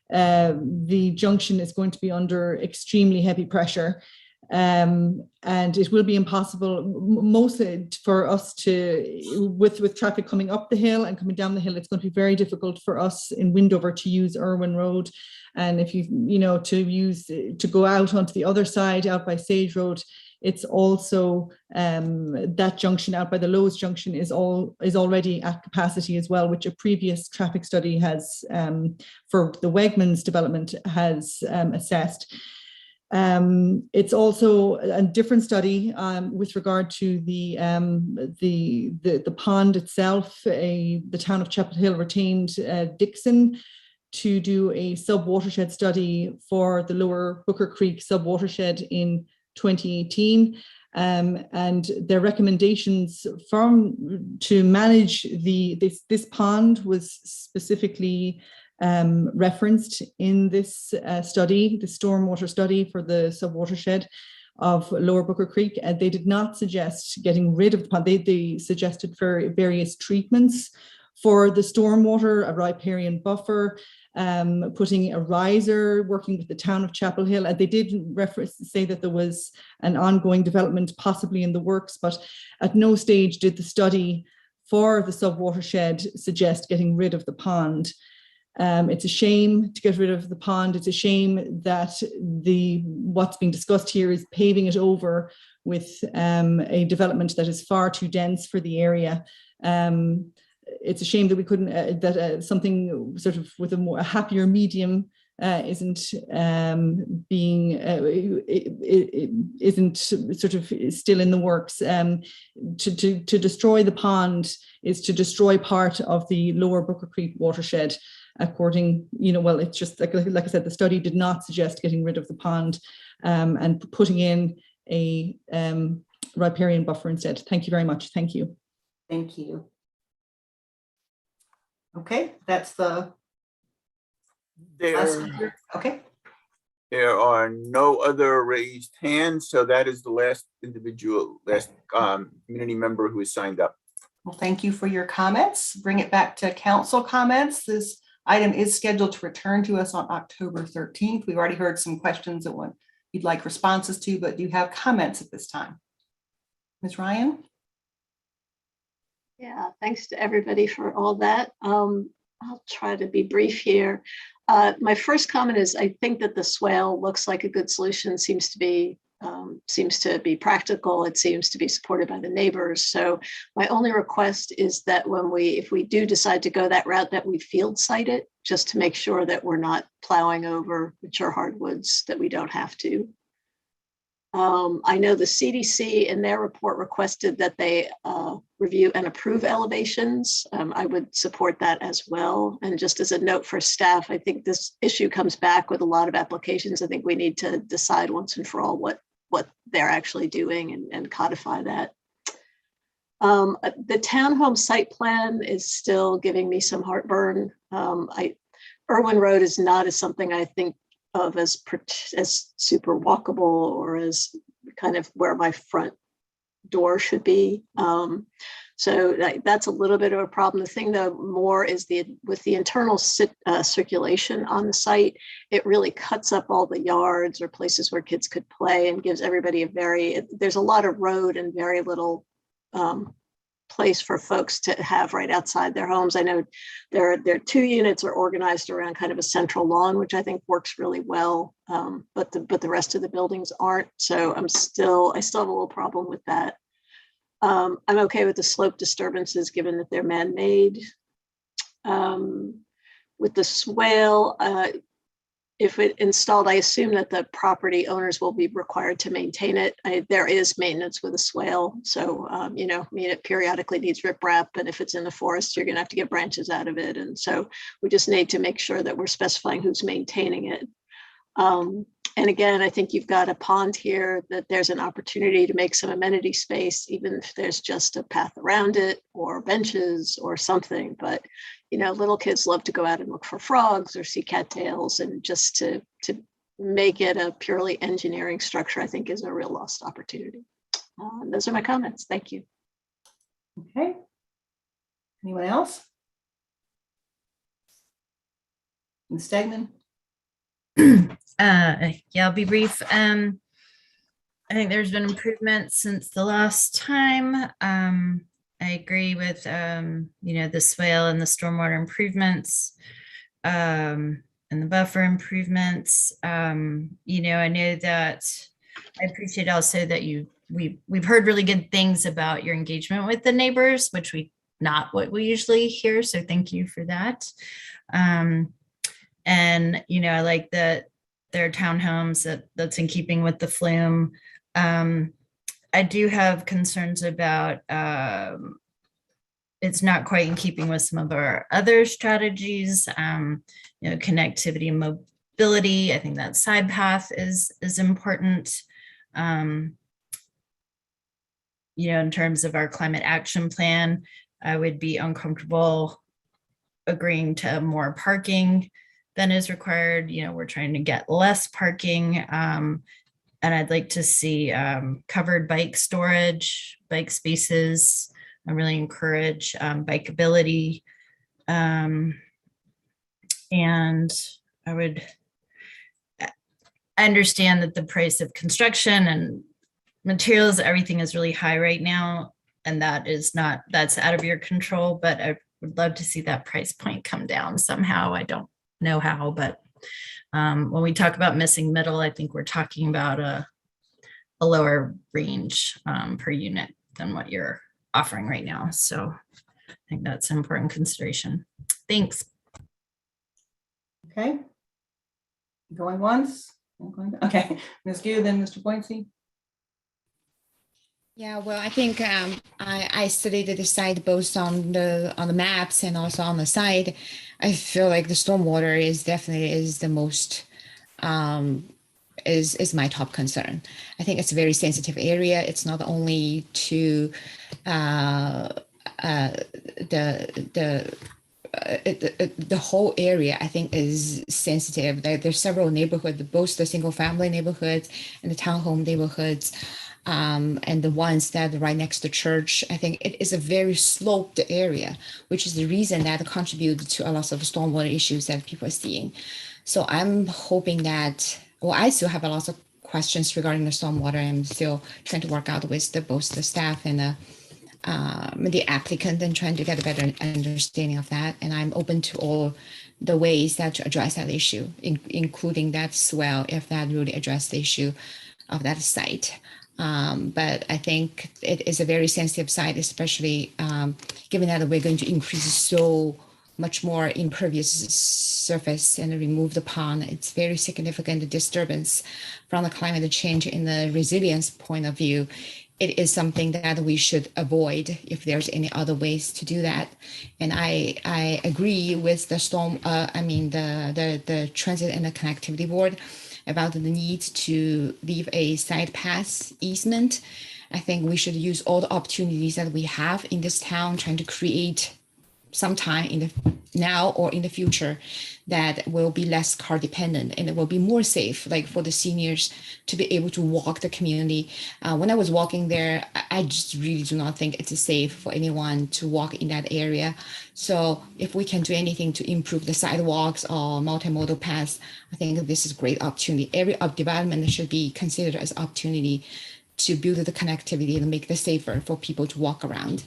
the junction is going to be under extremely heavy pressure. And it will be impossible mostly for us to, with traffic coming up the hill and coming down the hill, it's going to be very difficult for us in Windover to use Irwin Road. And if to go out onto the other side, out by Sage Road, it's also that junction out by the Lowe's junction is already at capacity as well, which a previous traffic study has for the Wegmans development has assessed. It's also a different study with regard to the pond itself. The town of Chapel Hill retained Dixon to do a sub-watershed study for the lower Booker Creek sub-watershed in 2018. And their recommendations to manage this pond was specifically referenced in this study, the stormwater study for the sub-watershed of Lower Booker Creek. They did not suggest getting rid of the pond. They suggested for various treatments for the stormwater, a riparian buffer, putting a riser, working with the town of Chapel Hill. And they did say that there was an ongoing development possibly in the works, but at no stage did the study for the sub-watershed suggest getting rid of the pond. It's a shame to get rid of the pond. It's a shame that what's being discussed here is paving it over with a development that is far too dense for the area. It's a shame that we couldn't, something sort of with a happier medium isn't isn't sort of still in the works. To destroy the pond is to destroy part of the Lower Booker Creek watershed. According, well, it's just like I said, the study did not suggest getting rid of the pond and putting in a riparian buffer instead. Thank you very much. Thank you. Thank you. Okay, that's the last speaker. Okay. There are no other raised hands, so that is the last community member who has signed up. Well, thank you for your comments. Bring it back to council comments. This item is scheduled to return to us on October 13th. We've already heard some questions that you'd like responses to, but do you have comments at this time? Ms. Ryan? Yeah, thanks to everybody for all that. I'll try to be brief here. My first comment is I think that the swale looks like a good solution, seems to be practical. It seems to be supported by the neighbors. So my only request is that if we do decide to go that route, that we field site it, just to make sure that we're not plowing over mature hardwoods that we don't have to. I know the CDC in their report requested that they review and approve elevations. I would support that as well. And just as a note for staff, I think this issue comes back with a lot of applications. I think we need to decide once and for all what they're actually doing and codify that. The townhome site plan is still giving me some heartburn. Irwin Road is not as something I think of as super walkable or as kind of where my front door should be. So that's a little bit of a problem. The thing though more is with the internal circulation on the site, it really cuts up all the yards or places where kids could play and gives everybody there's a lot of road and very little place for folks to have right outside their homes. I know their 2 units are organized around kind of a central lawn, which I think works really well, but the rest of the buildings aren't. So I still have a little problem with that. I'm okay with the slope disturbances given that they're man-made. With the swale, if it installed, I assume that the property owners will be required to maintain it. There is maintenance with a swale. So, it periodically needs riprap, and if it's in the forest, you're gonna have to get branches out of it. And so we just need to make sure that we're specifying who's maintaining it. And again, I think you've got a pond here that there's an opportunity to make some amenity space, even if there's just a path around it or benches or something. But, little kids love to go out and look for frogs or see cattails, and just to make it a purely engineering structure, I think is a real lost opportunity. Those are my comments. Thank you. Okay. Anyone else? Ms. Stegman? Yeah, I'll be brief. I think there's been improvements since the last time. I agree with, the swale and the stormwater improvements, and the buffer improvements. I know that I appreciate also that we've heard really good things about your engagement with the neighbors, which not what we usually hear. So thank you for that. And, I like that there are townhomes that's in keeping with the flume. I do have concerns about it's not quite in keeping with some of our other strategies, connectivity and mobility. I think that side path is important. In terms of our climate action plan, I would be uncomfortable agreeing to more parking than is required. We're trying to get less parking. And I'd like to see covered bike storage, bike spaces. I really encourage bikeability. And I understand that the price of construction and materials, everything is really high right now. And that's out of your control, but I would love to see that price point come down somehow. I don't know how, but when we talk about missing middle, I think we're talking about a lower range per unit than what you're offering right now. So I think that's an important consideration. Thanks. Okay. Going once. Okay, Ms. Gu, then Mr. Boynton. Yeah, well, I think I studied the site both on the maps and also on the site. I feel like the stormwater is the most is my top concern. I think it's a very sensitive area. It's not only to the whole area, I think, is sensitive. There's several neighborhoods, both the single family neighborhoods and the townhome neighborhoods, and the ones that are right next to church. I think it is a very sloped area, which is the reason that contributes to a lot of stormwater issues that people are seeing. So I'm hoping that, well, I still have a lot of questions regarding the stormwater. I'm still trying to work out with both the staff and the applicant and trying to get a better understanding of that. And I'm open to all the ways that to address that issue, including that swell, if that really address the issue of that site. But I think it is a very sensitive site, especially given that we're going to increase so much more impervious surface and remove the pond. It's very significant disturbance from the climate change in the resilience point of view. It is something that we should avoid if there's any other ways to do that. And I agree with the the transit and the connectivity board about the need to leave a side pass easement. I think we should use all the opportunities that we have in this town, trying to create sometime in the now or in the future that will be less car dependent and it will be more safe, like for the seniors to be able to walk the community. When I was walking there, I just really do not think it's safe for anyone to walk in that area. So if we can do anything to improve the sidewalks or multimodal paths, I think this is a great opportunity. Every development should be considered as opportunity to build the connectivity and make it safer for people to walk around.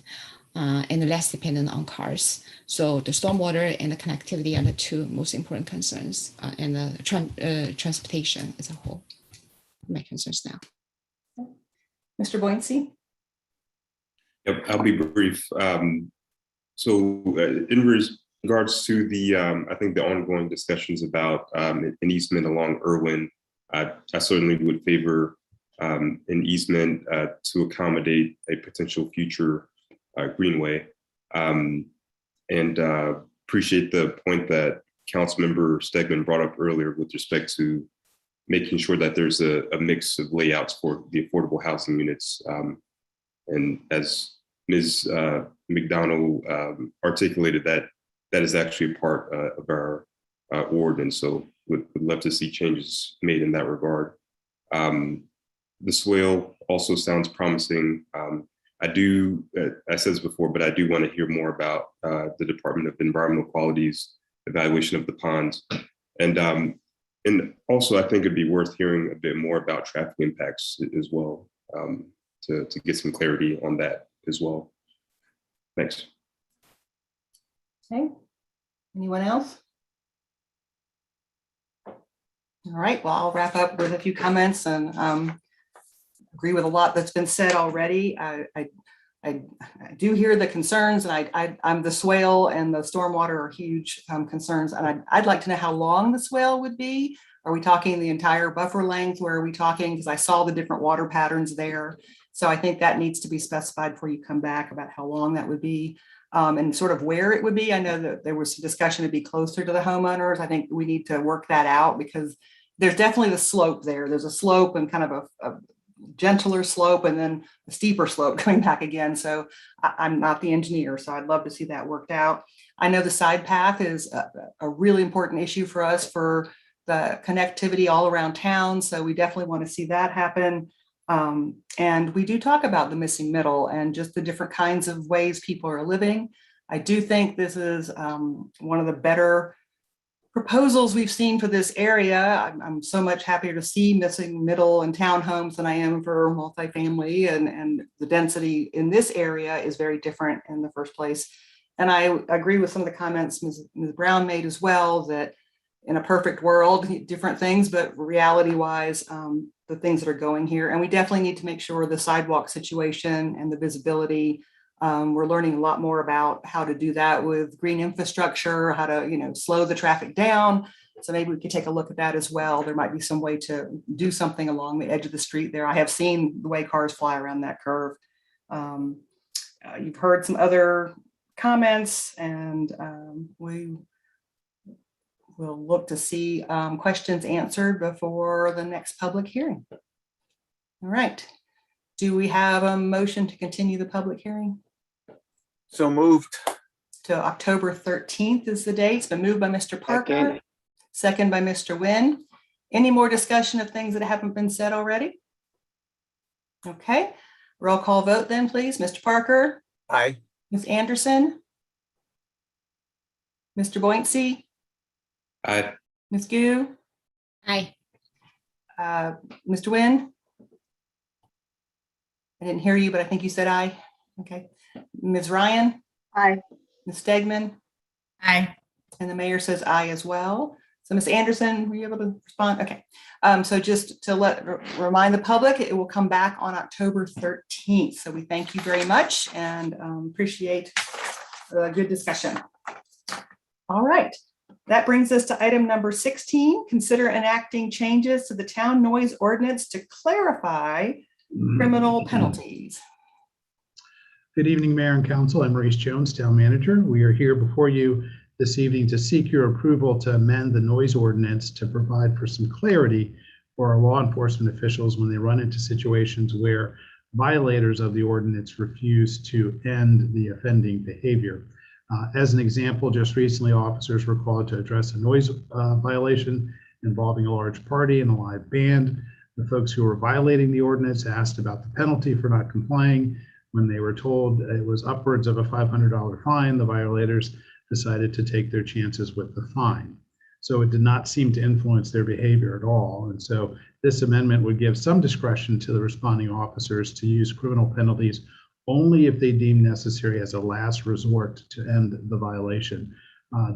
And less dependent on cars. So the stormwater and the connectivity are the two most important concerns, and the transportation as a whole. My concerns now. Mr. Boynton. Yep, I'll be brief. So in regards to the, I think the ongoing discussions about an easement along Irwin, I certainly would favor an easement to accommodate a potential future greenway, and appreciate the point that Councilmember Stegman brought up earlier with respect to making sure that there's a mix of layouts for the affordable housing units. And as Ms. McDonald articulated, that is actually a part of our ordinance. So would love to see changes made in that regard. The swale also sounds promising. I said this before, but I do want to hear more about the Department of Environmental Quality's evaluation of the ponds. And also, I think it'd be worth hearing a bit more about traffic impacts as well, to get some clarity on that as well. Thanks. Okay. Anyone else? All right, well, I'll wrap up with a few comments and agree with a lot that's been said already. I do hear the concerns, and I'm the swale and the stormwater are huge concerns. And I'd like to know how long the swale would be. Are we talking the entire buffer length? Where are we talking? Because I saw the different water patterns there. So I think that needs to be specified before you come back about how long that would be, and sort of where it would be. I know that there was some discussion to be closer to the homeowners. I think we need to work that out because there's definitely the slope there. There's a slope and kind of a gentler slope and then a steeper slope coming back again. So I'm not the engineer, so I'd love to see that worked out. I know the side path is a really important issue for us for the connectivity all around town. So we definitely want to see that happen. And we do talk about the missing middle and just the different kinds of ways people are living. I do think this is one of the better proposals we've seen for this area. I'm so much happier to see missing middle and townhomes than I am for multifamily, and the density in this area is very different in the first place. And I agree with some of the comments Ms. Brown made as well, that in a perfect world, different things, but reality wise, the things that are going here. And we definitely need to make sure the sidewalk situation and the visibility, we're learning a lot more about how to do that with green infrastructure, how to, slow the traffic down. So maybe we could take a look at that as well. There might be some way to do something along the edge of the street there. I have seen the way cars fly around that curve. You've heard some other comments, and we will look to see questions answered before the next public hearing. All right. Do we have a motion to continue the public hearing? So moved. To October 13th is the date. It's been moved by Mr. Parker, second by Mr. Nguyen. Any more discussion of things that haven't been said already? Okay, roll call vote then, please. Mr. Parker? Aye. Ms. Anderson? Mr. Boyncy? Aye. Ms. Gu? Aye. Mr. Nguyen? I didn't hear you, but I think you said aye. Okay. Ms. Ryan? Aye. Ms. Stegman? Aye. And the mayor says aye as well. So Ms. Anderson, were you able to respond? Okay. So just to remind the public, it will come back on October 13th. So we thank you very much and appreciate the good discussion. All right. That brings us to item number 16, consider enacting changes to the town noise ordinance to clarify criminal penalties. Good evening, Mayor and Council. I'm Maurice Jones, Town Manager. We are here before you this evening to seek your approval to amend the noise ordinance to provide for some clarity for our law enforcement officials when they run into situations where violators of the ordinance refuse to end the offending behavior. As an example, just recently, officers were called to address a noise violation involving a large party and a live band. The folks who were violating the ordinance asked about the penalty for not complying. When they were told it was upwards of a $500 fine, the violators decided to take their chances with the fine. So it did not seem to influence their behavior at all. And so this amendment would give some discretion to the responding officers to use criminal penalties only if they deem necessary as a last resort to end the violation.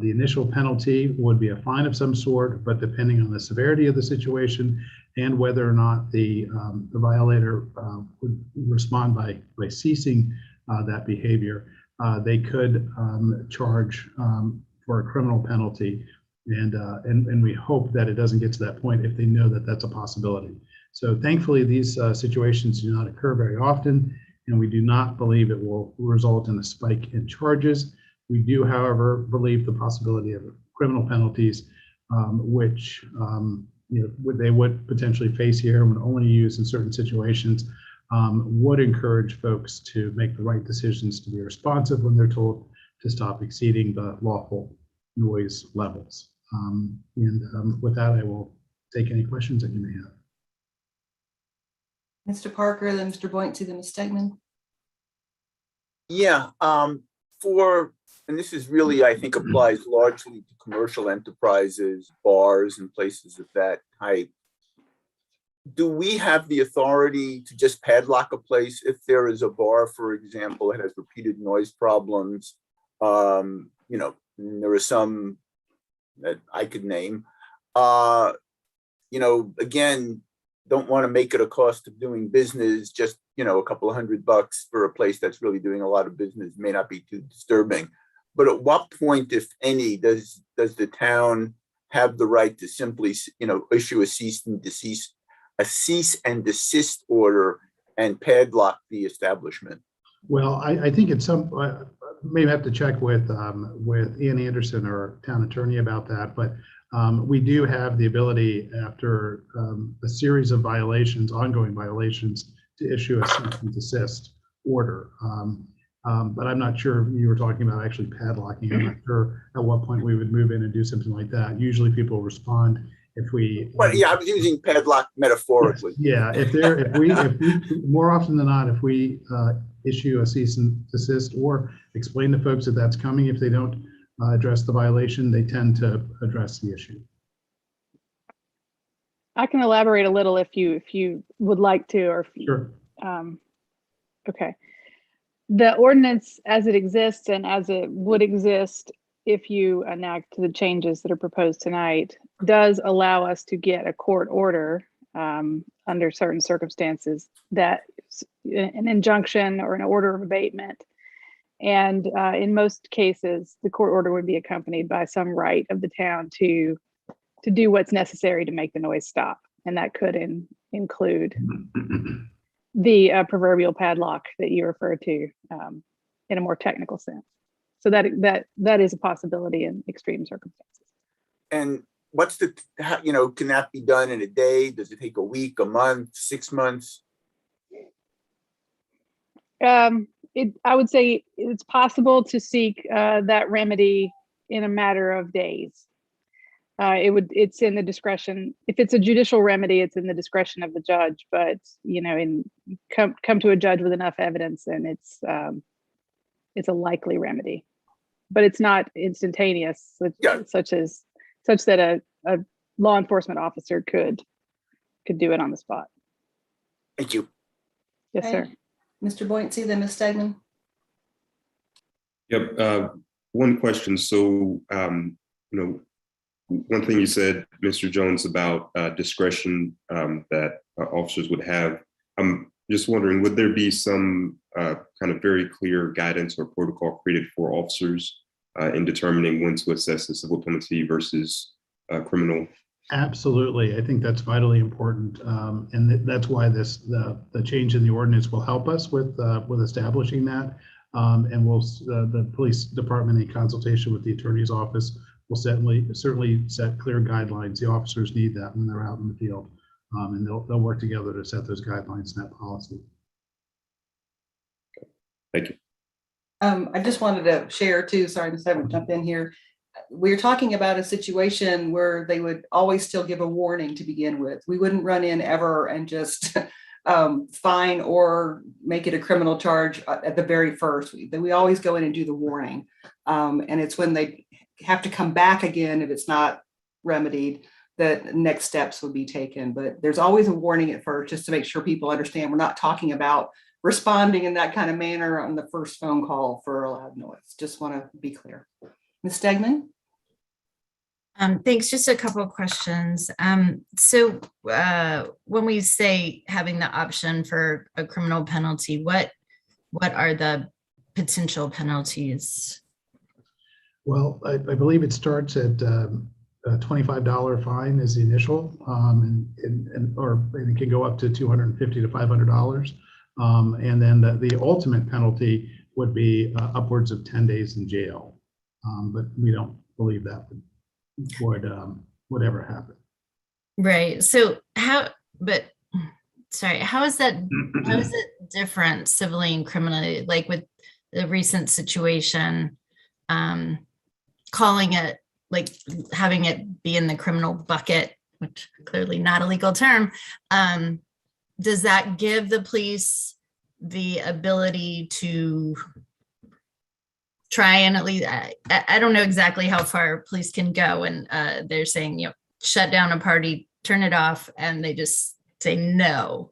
The initial penalty would be a fine of some sort, but depending on the severity of the situation and whether or not the violator would respond by ceasing that behavior, they could charge for a criminal penalty. And we hope that it doesn't get to that point if they know that that's a possibility. So thankfully, these situations do not occur very often, and we do not believe it will result in a spike in charges. We do, however, believe the possibility of criminal penalties, which they would potentially face here and would only use in certain situations, would encourage folks to make the right decisions, to be responsive when they're told to stop exceeding the lawful noise levels. With that, I will take any questions that you may have. Mr. Parker, then Mr. Boyncy, then Ms. Stegman. Yeah, and this is really, I think, applies largely to commercial enterprises, bars and places of that type. Do we have the authority to just padlock a place if there is a bar, for example, that has repeated noise problems? There are some that I could name. Again, don't want to make it a cost of doing business, just, a couple of $100 for a place that's really doing a lot of business may not be too disturbing. But at what point, if any, does the town have the right to simply, issue a cease and desist order and padlock the establishment? Well, I think it's maybe have to check with Ian Anderson, our town attorney, about that. But We do have the ability after a series of violations, ongoing violations, to issue a cease and desist order. But I'm not sure you were talking about actually padlocking. I'm not sure at what point we would move in and do something like that. Usually people respond if we. But yeah, I was using padlock metaphorically. Yeah, if we more often than not, if we issue a cease and desist or explain to folks that that's coming, if they don't address the violation, they tend to address the issue. I can elaborate a little if you would like to, or if you, Sure. Okay. The ordinance as it exists and as it would exist if you enact the changes that are proposed tonight does allow us to get a court order under certain circumstances, that an injunction or an order of abatement. And in most cases, the court order would be accompanied by some right of the town to do what's necessary to make the noise stop. And that could include the proverbial padlock that you referred to in a more technical sense. So that is a possibility in extreme circumstances. And what's the, can that be done in a day? Does it take a week, a month, 6 months? I would say it's possible to seek that remedy in a matter of days. It's in the discretion. If it's a judicial remedy, it's in the discretion of the judge. But come to a judge with enough evidence, and it's a likely remedy. But it's not instantaneous, such that a law enforcement officer could do it on the spot. Thank you. Yes, sir. Mr. Boynton, then Ms. Stegman. Yep. One question. So, one thing you said, Mr. Jones, about discretion that officers would have. I'm just wondering, would there be some kind of very clear guidance or protocol created for officers in determining when to assess a civil penalty versus criminal? Absolutely. I think that's vitally important. And that's why the change in the ordinance will help us with establishing that. And the police department, in consultation with the attorney's office, will certainly set clear guidelines. The officers need that when they're out in the field. And they'll work together to set those guidelines and that policy. Thank you. I just wanted to share too, sorry to jump in here. We're talking about a situation where they would always still give a warning to begin with. We wouldn't run in ever and just fine or make it a criminal charge at the very first. We always go in and do the warning. And it's when they have to come back again, if it's not remedied, that next steps would be taken. But there's always a warning at first, just to make sure people understand we're not talking about responding in that kind of manner on the first phone call for a loud noise. Just want to be clear. Ms. Stegman? Thanks. Just a couple of questions. So when we say having the option for a criminal penalty, what are the potential penalties? Well, I believe it starts at a $25 fine is the initial, and it can go up to $250 to $500. And then the ultimate penalty would be upwards of 10 days in jail. But we don't believe that would ever happen. Right. So how is it different civilly and criminally, like with the recent situation, calling it, like having it be in the criminal bucket, which clearly not a legal term, does that give the police the ability to try and at least, I don't know exactly how far police can go, and they're saying, shut down a party, turn it off, and they just say no,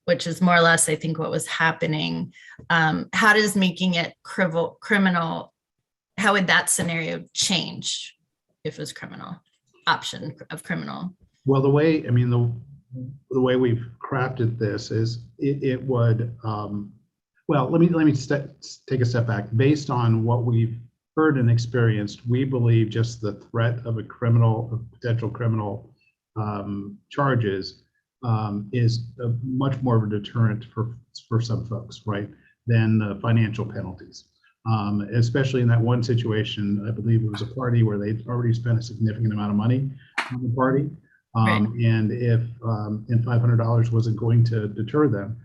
which is more or less, I think, what was happening. How does making it criminal, how would that scenario change if it was criminal, option of criminal? Well, the way we've crafted this is it would, well, let me take a step back. Based on what we've heard and experienced, we believe just the threat of potential criminal charges is much more of a deterrent for some folks, right, than financial penalties. Especially in that one situation, I believe it was a party where they'd already spent a significant amount of money on the party. And if and $500 wasn't going to deter them,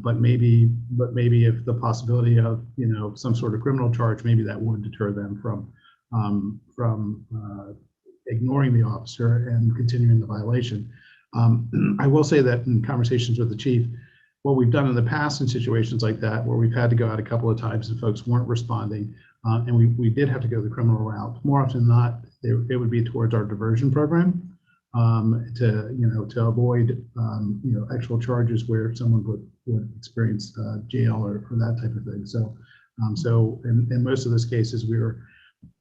but maybe if the possibility of, you know, some sort of criminal charge, maybe that would deter them from ignoring the officer and continuing the violation. I will say that in conversations with the chief, what we've done in the past in situations like that, where we've had to go out a couple of times and folks weren't responding, and we did have to go the criminal route, more often than not, it would be towards our diversion program, to avoid actual charges where someone would experience jail or that type of thing. So in most of those cases,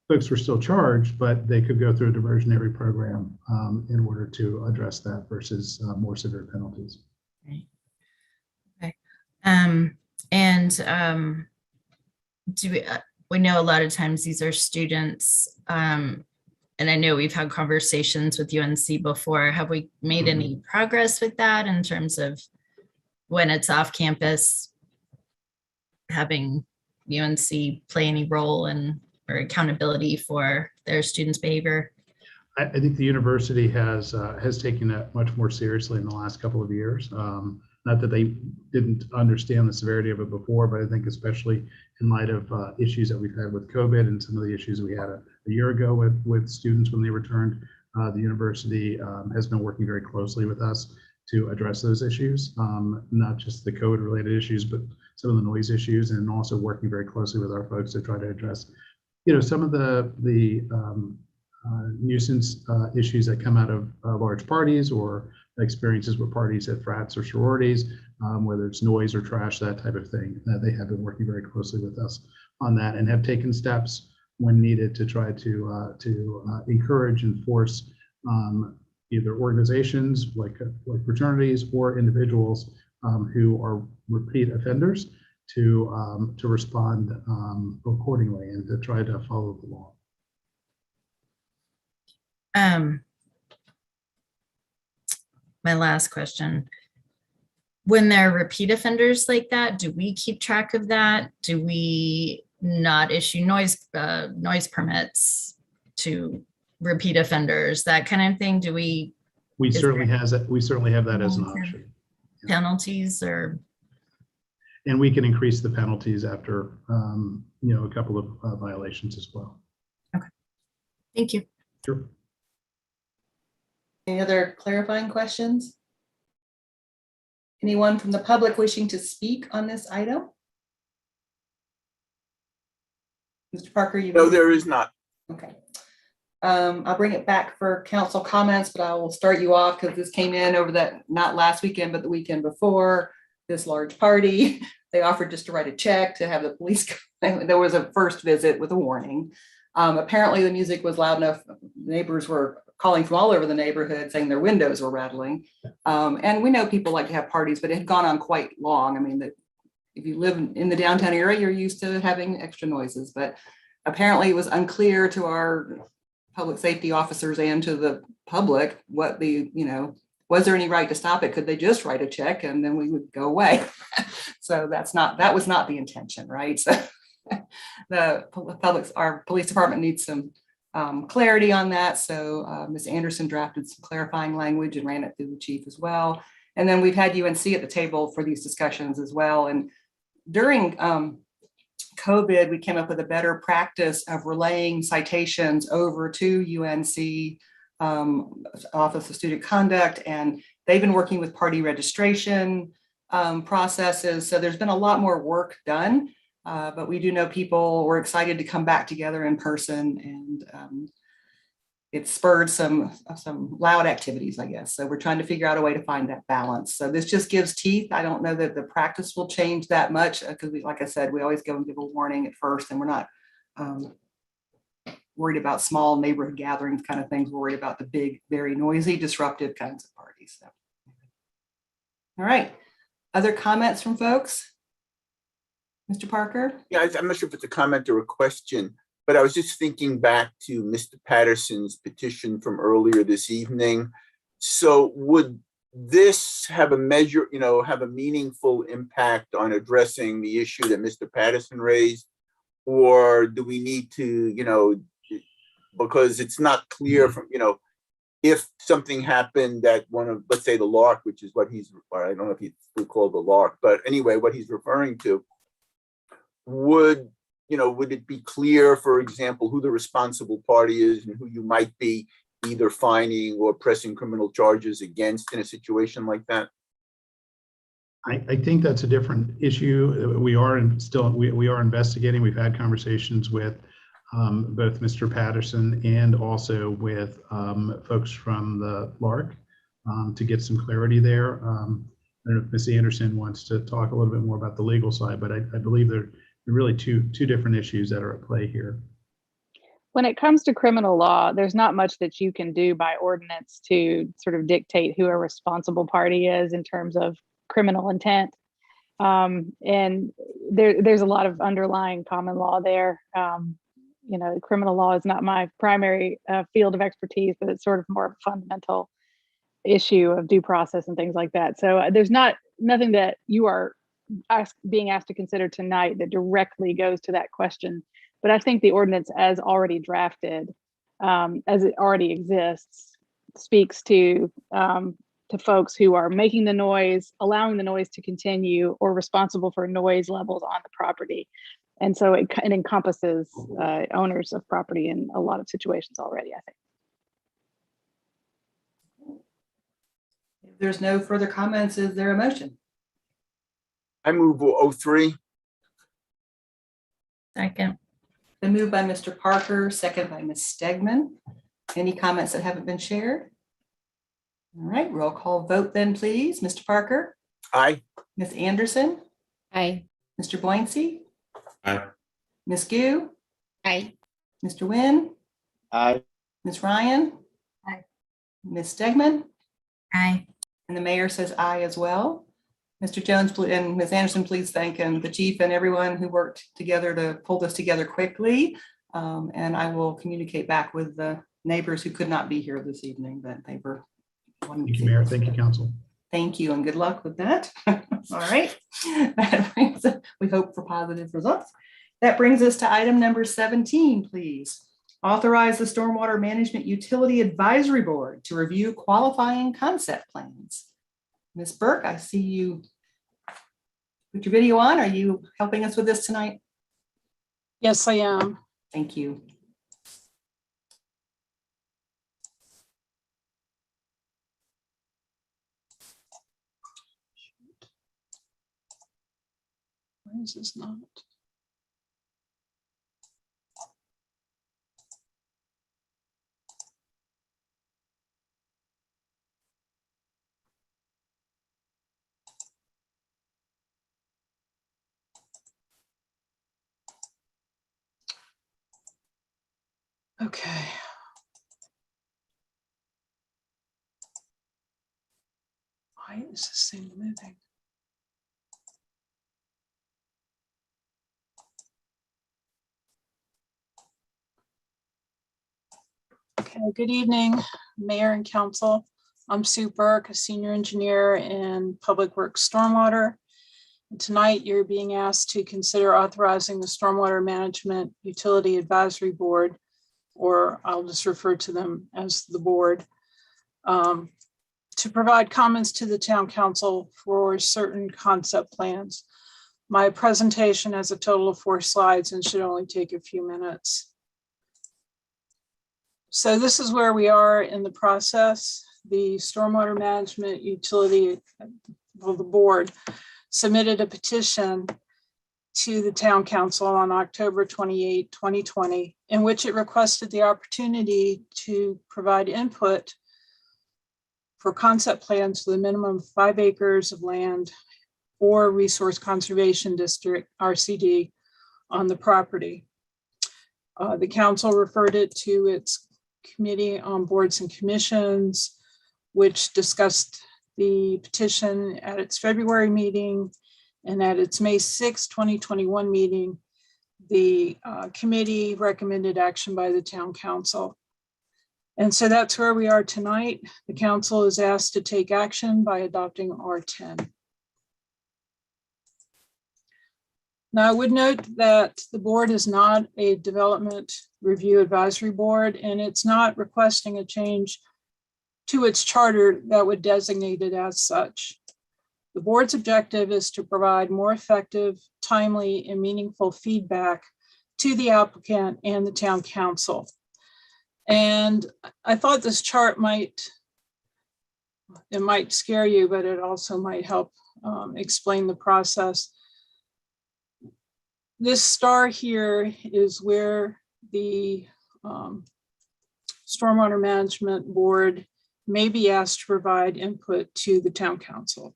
folks were still charged, but they could go through a diversionary program in order to address that versus more severe penalties. Right. Okay. Do we know a lot of times these are students, and I know we've had conversations with UNC before. Have we made any progress with that in terms of when it's off campus, having UNC play any role in or accountability for their students' behavior? I think the university has taken that much more seriously in the last couple of years. Not that they didn't understand the severity of it before, but I think especially in light of issues that we've had with COVID and some of the issues we had a year ago with students when they returned, the university has been working very closely with us to address those issues, not just the COVID-related issues, but some of the noise issues, and also working very closely with our folks to try to address, some of the nuisance issues that come out of large parties or experiences with parties at frats or sororities, whether it's noise or trash, that type of thing. They have been working very closely with us on that and have taken steps when needed to try to encourage and force either organizations like fraternities or individuals who are repeat offenders to respond accordingly and to try to follow the law. My last question. When there are repeat offenders like that, do we keep track of that? Do we not issue noise permits to repeat offenders, that kind of thing? Do we? We certainly have that as an option. Penalties or? And we can increase the penalties after a couple of violations as well. Okay. Thank you. Sure. Any other clarifying questions? Anyone from the public wishing to speak on this item? Mr. Parker, No, there is not. Okay. I'll bring it back for council comments, but I will start you off because this came in over that, not last weekend, but the weekend before, this large party. They offered just to write a check to have the police come. There was a first visit with a warning. Apparently the music was loud enough. Neighbors were calling from all over the neighborhood saying their windows were rattling. And we know people like to have parties, but it had gone on quite long. I mean, if you live in the downtown area, you're used to having extra noises, but apparently it was unclear to our public safety officers and to the public what was there any right to stop it? Could they just write a check and then we would go away? So that was not the intention, right? So our police department needs some clarity on that. So Ms. Anderson drafted some clarifying language and ran it through the chief as well. And then we've had UNC at the table for these discussions as well. And during COVID, we came up with a better practice of relaying citations over to UNC Office of Student Conduct, and they've been working with party registration processes. So there's been a lot more work done. But we do know people were excited to come back together in person, and it spurred some loud activities, I guess. So we're trying to figure out a way to find that balance. So this just gives teeth. I don't know that the practice will change that much because, like I said, we always go and give a warning at first, and we're not worried about small neighborhood gatherings kind of things. We're worried about the big, very noisy, disruptive kinds of parties. So. All right. Other comments from folks? Mr. Parker? Yeah, I'm not sure if it's a comment or a question, but I was just thinking back to Mr. Patterson's petition from earlier this evening. So would this have a meaningful impact on addressing the issue that Mr. Patterson raised Or do we need to, because it's not clear from, if something happened at one of, let's say the Lark, which is what or I don't know if he would call the Lark, but anyway, what he's referring to, would it be clear, for example, who the responsible party is and who you might be either fining or pressing criminal charges against in a situation like that? I think that's a different issue. We are investigating. We've had conversations with both Mr. Patterson and also with folks from the Lark to get some clarity there. I don't know if Ms. Anderson wants to talk a little bit more about the legal side, but I believe there are really two different issues that are at play here. When it comes to criminal law, there's not much that you can do by ordinance to sort of dictate who a responsible party is in terms of criminal intent. And there's a lot of underlying common law there. Criminal law is not my primary field of expertise, but it's sort of more of a fundamental issue of due process and things like that. So there's nothing that you are being asked to consider tonight that directly goes to that question. But I think the ordinance as already drafted, as it already exists, speaks to folks who are making the noise, allowing the noise to continue, or responsible for noise levels on the property. And so it encompasses owners of property in a lot of situations already, I think. If there's no further comments, is there a motion? I move 03. Second. Been moved by Mr. Parker, second by Ms. Stegman. Any comments that haven't been shared? All right, roll call vote then, please. Mr. Parker? Aye. Ms. Anderson? Aye. Mr. Boincy? Aye. Ms. Gu? Aye. Mr. Nguyen? Aye. Ms. Ryan? Aye. Ms. Stegman? Aye. And the mayor says aye as well. Mr. Jones and Ms. Anderson, please thank the chief and everyone who worked together to pull this together quickly. And I will communicate back with the neighbors who could not be here this evening that they were. Thank you, Mayor. Thank you, Council. Thank you and good luck with that. All right. We hope for positive results. That brings us to item number 17, please. Authorize the Stormwater Management Utility Advisory Board to review qualifying concept plans. Ms. Burke, I see you put your video on. Are you helping us with this tonight? Yes, I am. Thank you. Why is this not? Okay. Why is this thing moving? Okay, good evening, Mayor and Council. I'm Sue Burke, a senior engineer in Public Works Stormwater. And tonight, you're being asked to consider authorizing the Stormwater Management Utility Advisory Board, or I'll just refer to them as the board, to provide comments to the Town Council for certain concept plans. My presentation has a total of 4 slides and should only take a few minutes. So this is where we are in the process. The Stormwater Management Utility, well, the board submitted a petition to the Town Council on October 28, 2020, in which it requested the opportunity to provide input for concept plans with a minimum of 5 acres of land or Resource Conservation District, RCD, on the property. The council referred it to its Committee on Boards and Commissions, which discussed the petition at its February meeting, and at its May 6, 2021 meeting, the committee recommended action by the Town Council. And so that's where we are tonight. The council is asked to take action by adopting R10. Now, I would note that the board is not a development review advisory board, and it's not requesting a change to its charter that would designate it as such. The board's objective is to provide more effective, timely, and meaningful feedback to the applicant and the town council. And I thought this chart might scare you, but it also might help explain the process. This star here is where the Stormwater Management Board may be asked to provide input to the town council.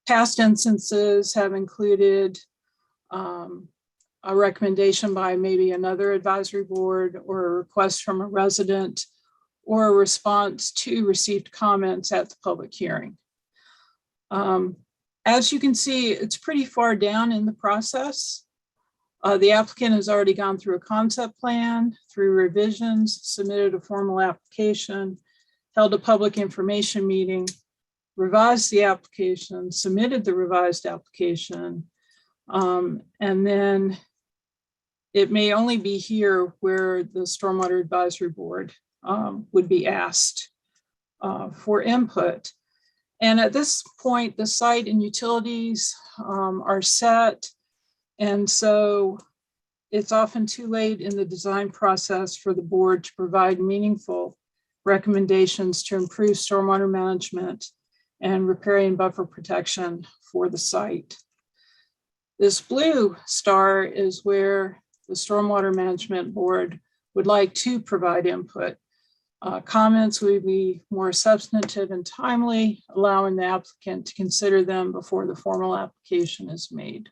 Past instances have included a recommendation by maybe another advisory board, or a request from a resident, or a response to received comments at the public hearing. As you can see, it's pretty far down in the process. The applicant has already gone through a concept plan, through revisions, submitted a formal application, held a public information meeting, revised the application, submitted the revised application, and then it may only be here where the Stormwater Advisory Board would be asked for input. And at this point, the site and utilities are set. And so it's often too late in the design process for the board to provide meaningful recommendations to improve stormwater management and riparian buffer protection for the site. This blue star is where the Stormwater Management Board would like to provide input. Comments would be more substantive and timely, allowing the applicant to consider them before the formal application is made.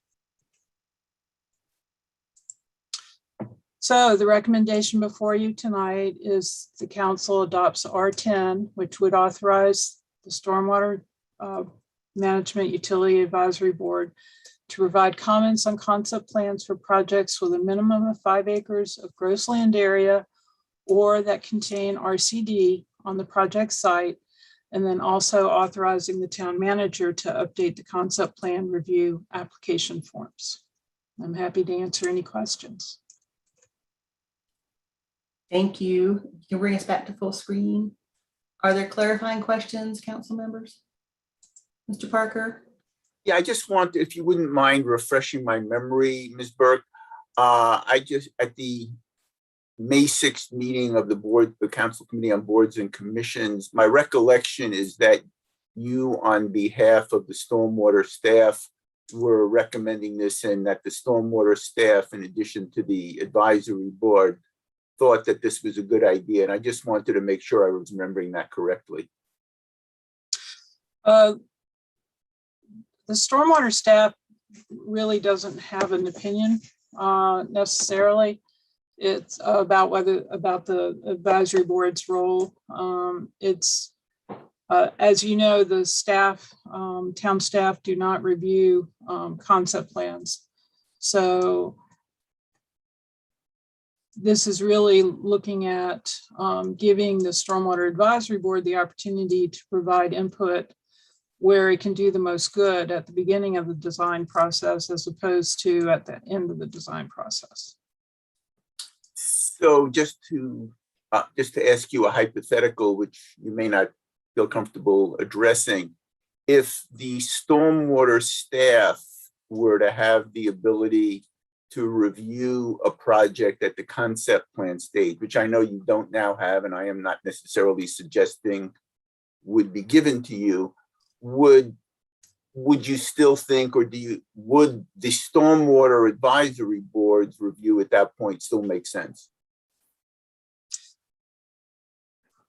So the recommendation before you tonight is the council adopts R10, which would authorize the Stormwater Management Utility Advisory Board to provide comments on concept plans for projects with a minimum of 5 acres of gross land area or that contain RCD on the project site, and then also authorizing the town manager to update the concept plan review application forms. I'm happy to answer any questions. Thank you. You can bring us back to full screen. Are there clarifying questions, council members? Mr. Parker? Yeah, I just want, if you wouldn't mind refreshing my memory, Ms. Burke. I just, at the May 6th meeting of the board, the Council Committee on Boards and Commissions, my recollection is that you, on behalf of the stormwater staff, were recommending this, and that the stormwater staff, in addition to the advisory board, thought that this was a good idea. And I just wanted to make sure I was remembering that correctly. The stormwater staff really doesn't have an opinion necessarily. It's about the advisory board's role. It's as you know, the staff, town staff, do not review concept plans. So this is really looking at giving the Stormwater Advisory Board the opportunity to provide input where it can do the most good at the beginning of the design process, as opposed to at the end of the design process. So just to ask you a hypothetical, which you may not feel comfortable addressing, if the stormwater staff were to have the ability to review a project at the concept plan stage, which I know you don't now have, and I am not necessarily suggesting would be given to you, would you still think, or would the stormwater advisory board's review at that point still make sense?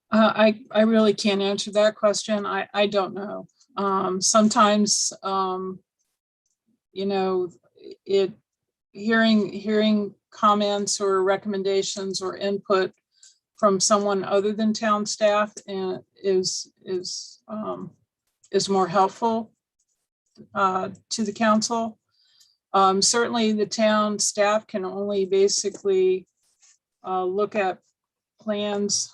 I really can't answer that question. I don't know. Sometimes, you know, hearing comments or recommendations or input from someone other than town staff is more helpful to the council. Certainly the town staff can only basically look at plans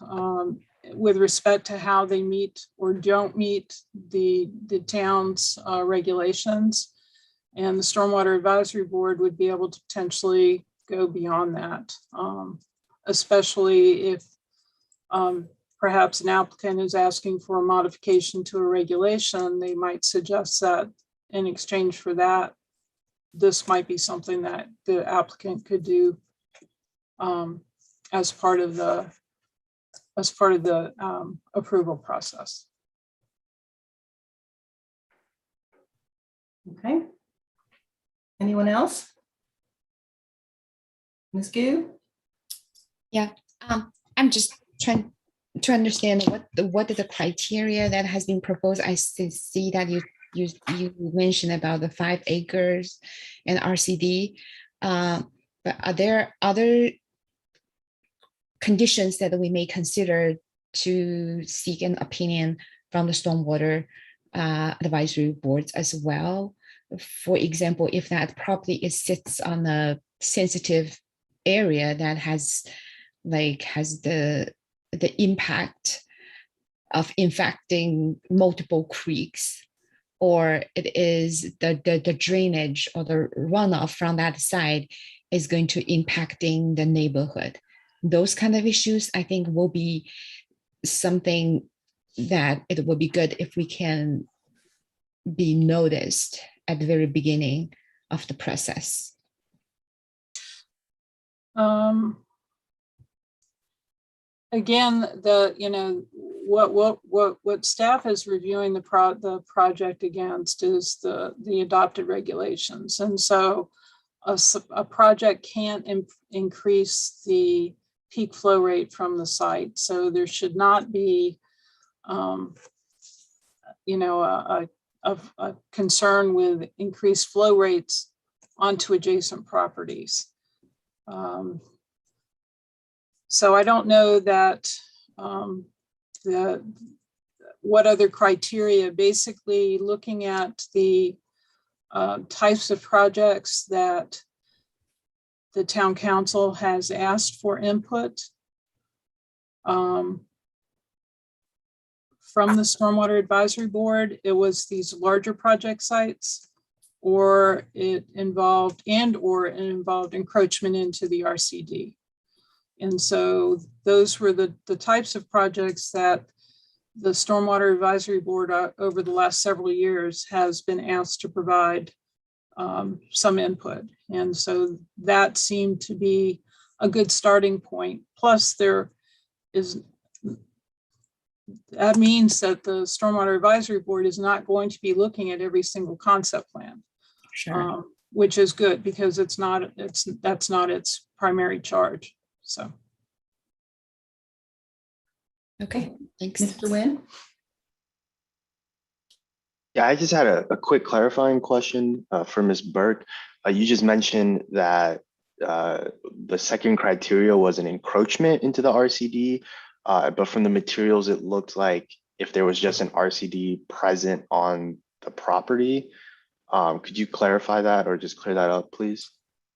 with respect to how they meet or don't meet the town's regulations. And the Stormwater Advisory Board would be able to potentially go beyond that, especially if perhaps an applicant is asking for a modification to a regulation. They might suggest that in exchange for that, this might be something that the applicant could do as part of the approval process. Okay. Anyone else? Ms. Gu? Yeah, I'm just trying to understand what are the criteria that has been proposed. I see that you mentioned about the 5 acres and RCD, but are there other conditions that we may consider to seek an opinion from the Stormwater Advisory Boards as well? For example, if that property sits on a sensitive area that has the impact of infecting multiple creeks, or it is the drainage or the runoff from that side is going to impacting the neighborhood. Those kind of issues, I think, will be something that it will be good if we can be noticed at the very beginning of the process. Again, what staff is reviewing the project against is the adopted regulations, and so a project can't increase the peak flow rate from the site. So there should not be, a concern with increased flow rates onto adjacent properties. So I don't know that what other criteria, basically looking at the types of projects that the town council has asked for input from the Stormwater Advisory Board. It was these larger project sites, or it involved encroachment into the RCD. And so those were the types of projects that the Stormwater Advisory Board over the last several years has been asked to provide some input. And so that seemed to be a good starting point. Plus that means that the Stormwater Advisory Board is not going to be looking at every single concept plan, sure. Which is good because that's not its primary charge. So. Okay, thanks. Mr. Nguyen? Yeah, I just had a quick clarifying question for Ms. Burke. You just mentioned that the second criteria was an encroachment into the RCD, but from the materials, it looked like if there was just an RCD present on the property. Could you clarify that or just clear that up, please?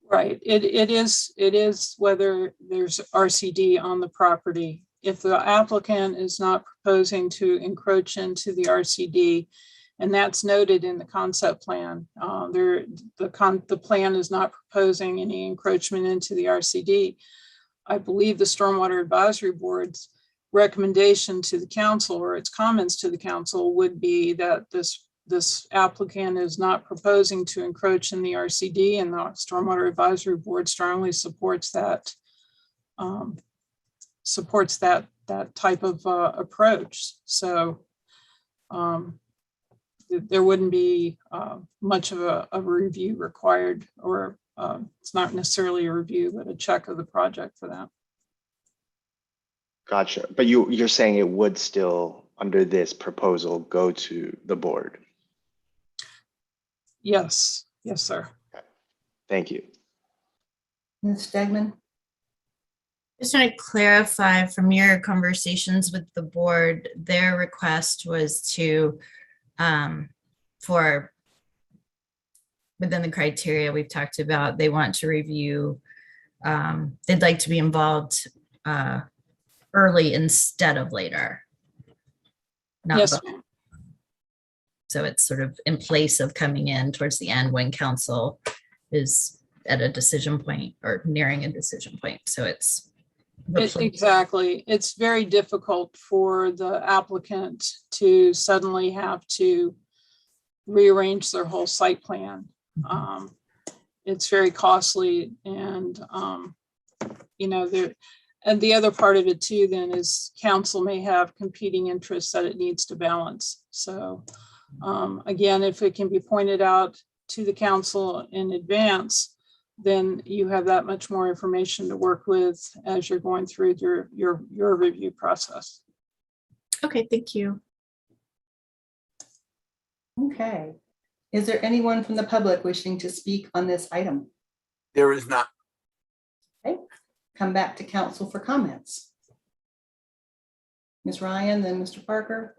Right, it is whether there's RCD on the property. If the applicant is not proposing to encroach into the RCD, and that's noted in the concept plan, the plan is not proposing any encroachment into the RCD. I believe the Stormwater Advisory Board's recommendation to the council, or its comments to the council, would be that this applicant is not proposing to encroach in the RCD, and the Stormwater Advisory Board strongly supports that type of approach. So there wouldn't be much of a review required, or it's not necessarily a review, but a check of the project for that. Gotcha. But you're saying it would still, under this proposal, go to the board? Yes, sir. Okay. Thank you. Ms. Stegman? Just want to clarify from your conversations with the board, their request was to, for within the criteria we've talked about, they want to review, they'd like to be involved early instead of later. Not Yes, both. ma'am. So it's sort of in place of coming in towards the end when council is at a decision point or nearing a decision point. So it's Exactly. It's very difficult for the applicant to suddenly have to rearrange their whole site plan. It's very costly, and and the other part of it too then is council may have competing interests that it needs to balance. So again, if it can be pointed out to the council in advance, then you have that much more information to work with as you're going through your review process. Okay, thank you. Okay. Is there anyone from the public wishing to speak on this item? There is not. Okay, come back to council for comments. Ms. Ryan, then Mr. Parker.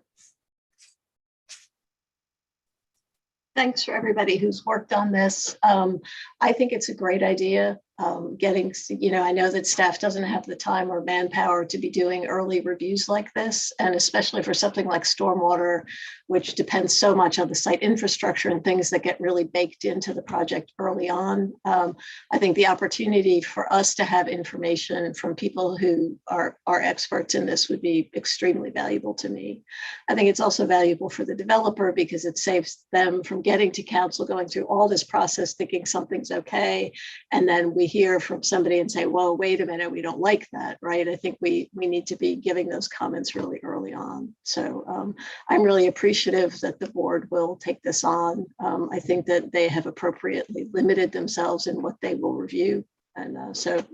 Thanks for everybody who's worked on this. I think it's a great idea. I know that staff doesn't have the time or manpower to be doing early reviews like this, and especially for something like stormwater, which depends so much on the site infrastructure and things that get really baked into the project early on. I think the opportunity for us to have information from people who are experts in this would be extremely valuable to me. I think it's also valuable for the developer because it saves them from getting to council, going through all this process, thinking something's okay, and then we hear from somebody and say, well, wait a minute, we don't like that, right? I think we need to be giving those comments really early on. So I'm really appreciative that the board will take this on. I think that they have appropriately limited themselves in what they will review. And so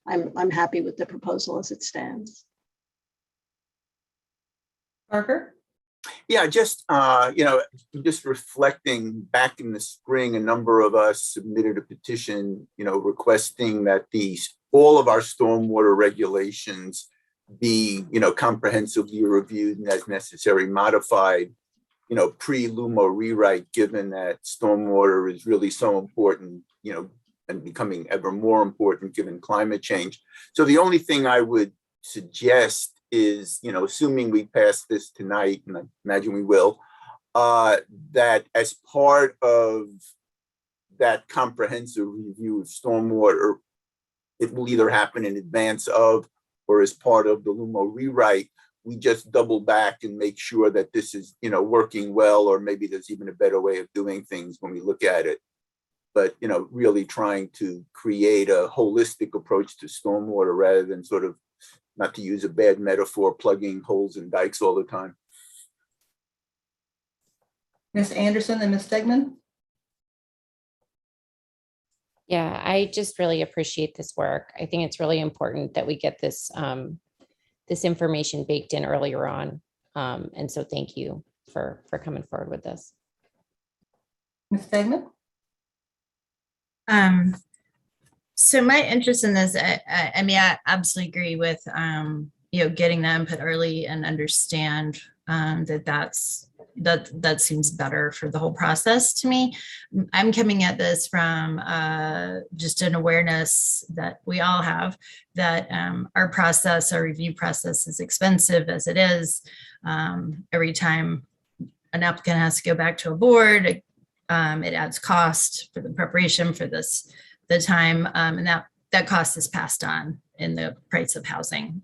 I'm happy with the proposal as it stands. Parker? Yeah, just reflecting back in the spring, a number of us submitted a petition, requesting that all of our stormwater regulations be, comprehensively reviewed and as necessary modified, pre-LUMO rewrite, given that stormwater is really so important, and becoming ever more important given climate change. So the only thing I would suggest is, assuming we pass this tonight, and I imagine we will, that as part of that comprehensive review of stormwater, it will either happen in advance of or as part of the LUMO rewrite, we just double back and make sure that this is, working well, or maybe there's even a better way of doing things when we look at it. But, really trying to create a holistic approach to stormwater rather than sort of, not to use a bad metaphor, plugging holes in dikes all the time. Ms. Anderson and Ms. Stegman? Yeah, I just really appreciate this work. I think it's really important that we get this this information baked in earlier on. And so thank you for coming forward with this. Ms. Stegman? So my interest in this, I absolutely agree with, getting the input early and understand that seems better for the whole process to me. I'm coming at this from just an awareness that we all have that our review process is expensive as it is. Every time an applicant has to go back to a board, it adds cost for the preparation for the time, and that cost is passed on in the price of housing.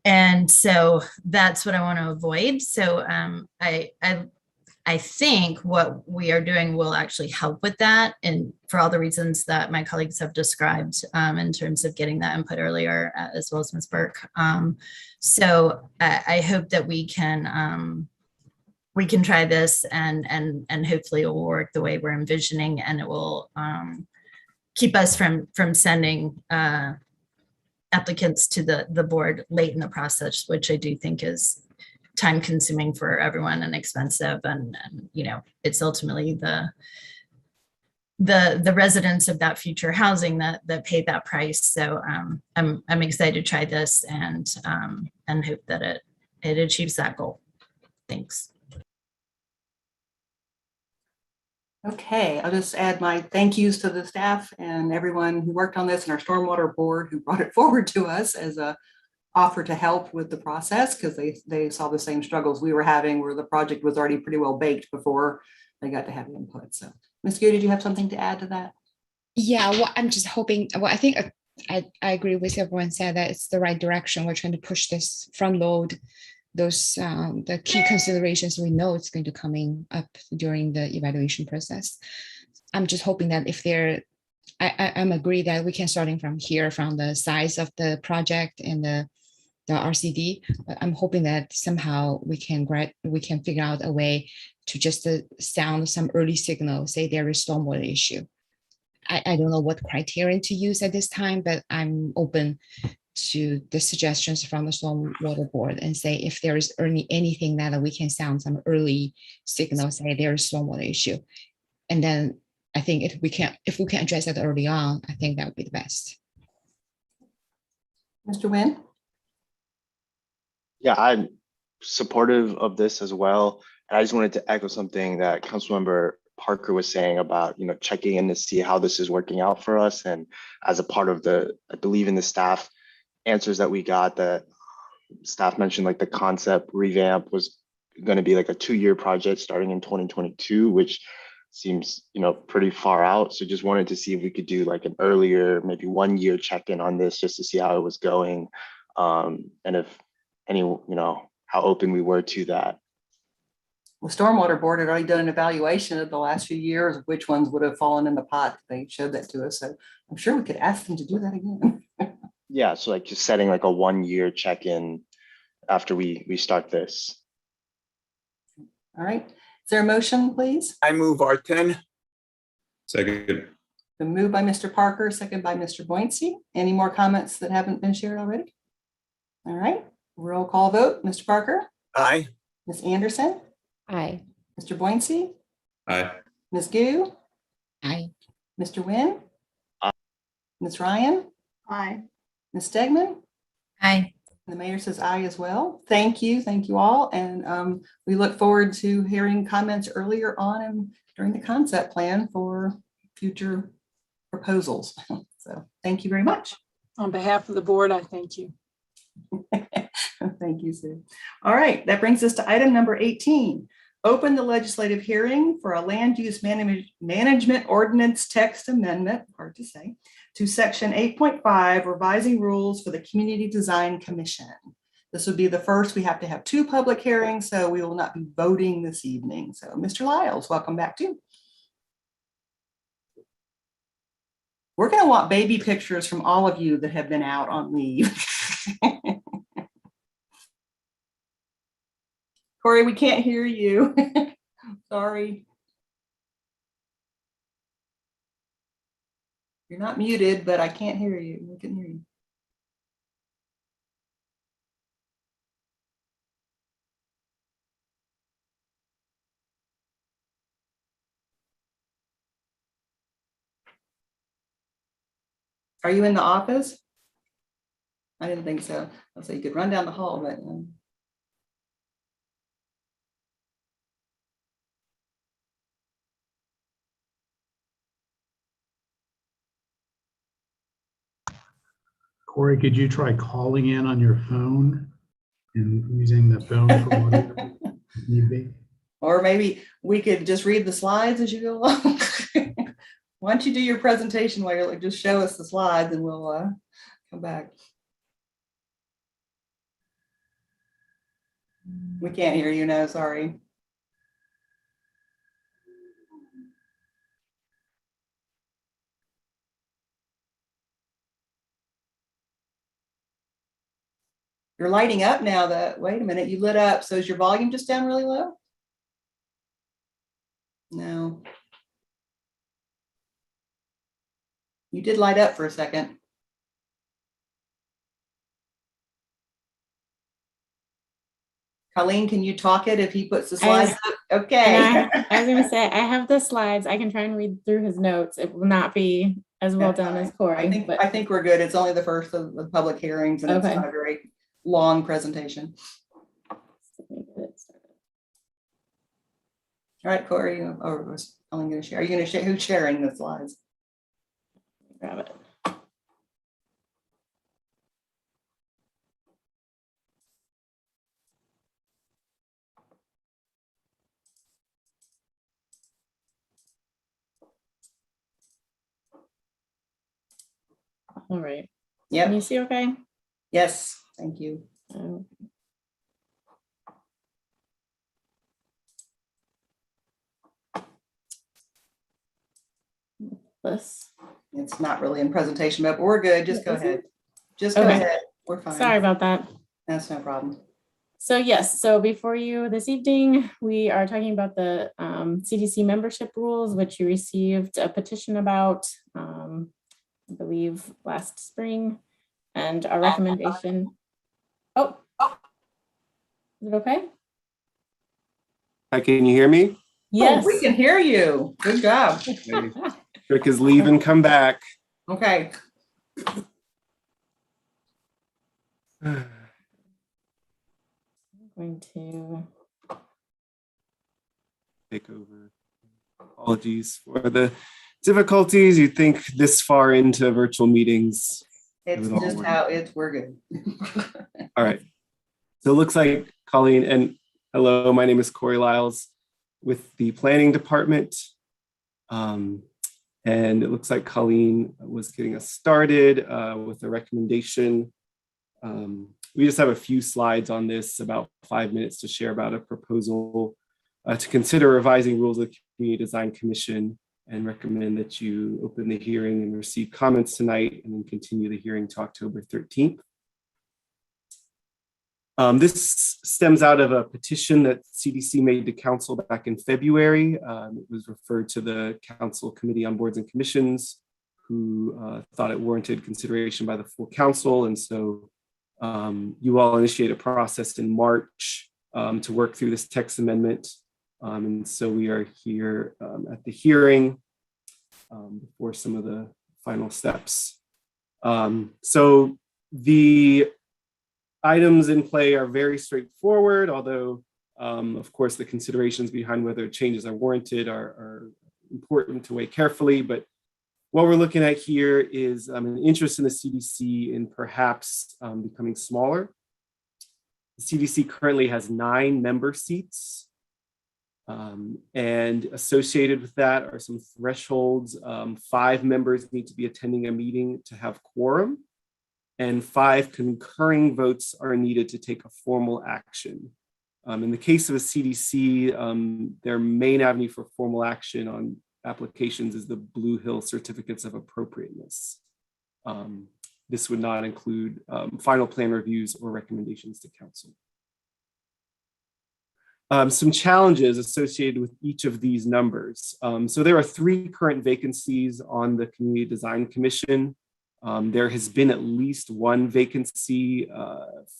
And so that's what I want to avoid. So I think what we are doing will actually help with that, and for all the reasons that my colleagues have described in terms of getting that input earlier, as well as Ms. Burke. So I hope that we can try this and hopefully it will work the way we're envisioning, and it will keep us from sending applicants to the board late in the process, which I do think is time consuming for everyone and expensive. And it's ultimately the residents of that future housing that pay that price. So I'm excited to try this and hope that it achieves that goal. Thanks. Okay, I'll just add my thank yous to the staff and everyone who worked on this and our stormwater board who brought it forward to us as a offer to help with the process because they saw the same struggles we were having where the project was already pretty well baked before they got to have input. So Ms. Gu, did you have something to add to that? Yeah, well, I'm just hoping, well, I think I agree with everyone said that it's the right direction. We're trying to push this front load, those the key considerations we know it's going to coming up during the evaluation process. I'm just hoping that if I'm agree that we can starting from here, from the size of the project and the RCD, but I'm hoping that somehow we can figure out a way to just sound some early signal, say there is stormwater issue. I don't know what criterion to use at this time, but I'm open to the suggestions from the Stormwater Board and say if there is anything that we can sound some early signal, say there is stormwater issue. And then I think if we can address that early on, I think that would be the best. Mr. Nguyen? Yeah, I'm supportive of this as well. And I just wanted to echo something that Councilmember Parker was saying about, checking in to see how this is working out for us. And as a part of I believe in the staff answers that we got, that staff mentioned like the concept revamp was going to be like a 2-year project starting in 2022, which seems, pretty far out. So just wanted to see if we could do like an earlier, maybe 1-year check-in on this just to see how it was going. And if how open we were to that. The Stormwater Board had already done an evaluation of the last few years of which ones would have fallen in the pot. They showed that to us. So I'm sure we could ask them to do that again. Yeah, so like just setting like a 1-year check-in after we start this. All right. Is there a motion, please? I move R10. Second. The move by Mr. Parker, second by Mr. Boyncy. Any more comments that haven't been shared already? All right. Roll call vote. Mr. Parker? Aye. Ms. Anderson? Aye. Mr. Boyncy? Aye. Ms. Gu? Aye. Mr. Nguyen? Aye. Ms. Ryan? Aye. Ms. Stegman? Aye. The mayor says aye as well. Thank you all. And we look forward to hearing comments earlier on and during the concept plan for future proposals. So thank you very much. On behalf of the board, I thank you. Thank you, Sue. All right, that brings us to item number 18. Open the legislative hearing for a land use management ordinance text amendment, hard to say, to section 8.5, revising rules for the Community Design Commission. This would be the first. We have to have 2 public hearings, so we will not be voting this evening. So Mr. Lyles, welcome back to you. We're going to want baby pictures from all of you that have been out on leave. Corey, we can't hear you. Sorry. You're not muted, but I can't hear you. We can hear you. Are you in the office? I didn't think so. I'll say you could run down the hall, but Corey, could you try calling in on your phone and using the phone for whatever need be? Or maybe we could just read the slides as you go along. Why don't you do your presentation while you're like, just show us the slides and we'll come back. We can't hear you now, sorry. You're lighting up now. Wait a minute, you lit up. So is your volume just down really low? No. You did light up for a second. Colleen, can you talk it if he puts the slides up? Okay. I was going to say, I have the slides. I can try and read through his notes. It will not be as well done as Corey. I think we're good. It's only the first of the public hearings and it's not a very long presentation. All right, Corey, was Colleen going to share? Are you going to share? Who's sharing the slides? Grab it. All right. Yep. Can you see okay? Yes, thank you. This. It's not really in presentation mode, but we're good. Just go Is it? ahead. Just go Okay. ahead. We're fine. Sorry about that. That's no problem. So yes, so before you this evening, we are talking about the CDC membership rules, which you received a petition about, I believe, last spring, and our recommendation. Oh, is it okay? Hi, can you hear me? Yes. Oh, we can hear you. Good job. Rick is leave and come back. Okay. I'm going to Take over. Apologies for the difficulties. You'd think this far into virtual meetings. It's it would all just work. how we're good. All right. So it looks like Colleen, and hello, my name is Corey Lyles with the planning department. And it looks like Colleen was getting us started with a recommendation. We just have a few slides on this, about 5 minutes to share about a proposal to consider revising rules of the Community Design Commission, and recommend that you open the hearing and receive comments tonight and then continue the hearing to October 13th. This stems out of a petition that CDC made to council back in February. It was referred to the Council Committee on Boards and Commissions, who thought it warranted consideration by the full council. And so you all initiated a process in March to work through this text amendment. And so we are here at the hearing before some of the final steps. So the items in play are very straightforward, although of course the considerations behind whether changes are warranted are important to weigh carefully. But what we're looking at here is an interest in the CDC in perhaps becoming smaller. The CDC currently has 9 member seats. And associated with that are some thresholds. 5 members need to be attending a meeting to have quorum, and 5 concurring votes are needed to take a formal action. In the case of a CDC, their main avenue for formal action on applications is the Blue Hill certificates of appropriateness. This would not include final plan reviews or recommendations to council. Some challenges associated with each of these numbers. So there are 3 current vacancies on the Community Design Commission. There has been at least 1 vacancy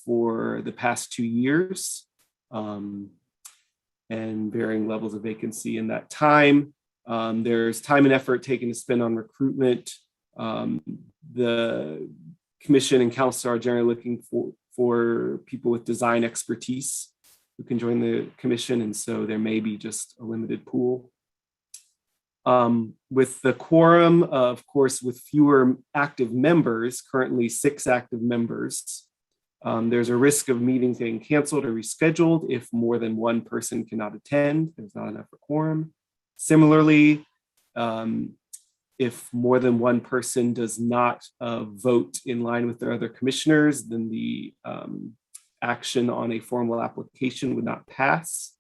for the past 2 years, and varying levels of vacancy in that time. There's time and effort taken to spend on recruitment. The commission and council are generally looking for people with design expertise who can join the commission, and so there may be just a limited pool. With the quorum, of course, with fewer active members, currently 6 active members, there's a risk of meetings getting canceled or rescheduled if more than 1 person cannot attend. There's not enough for quorum. Similarly, if more than 1 person does not vote in line with their other commissioners, then the action on a formal application would not pass.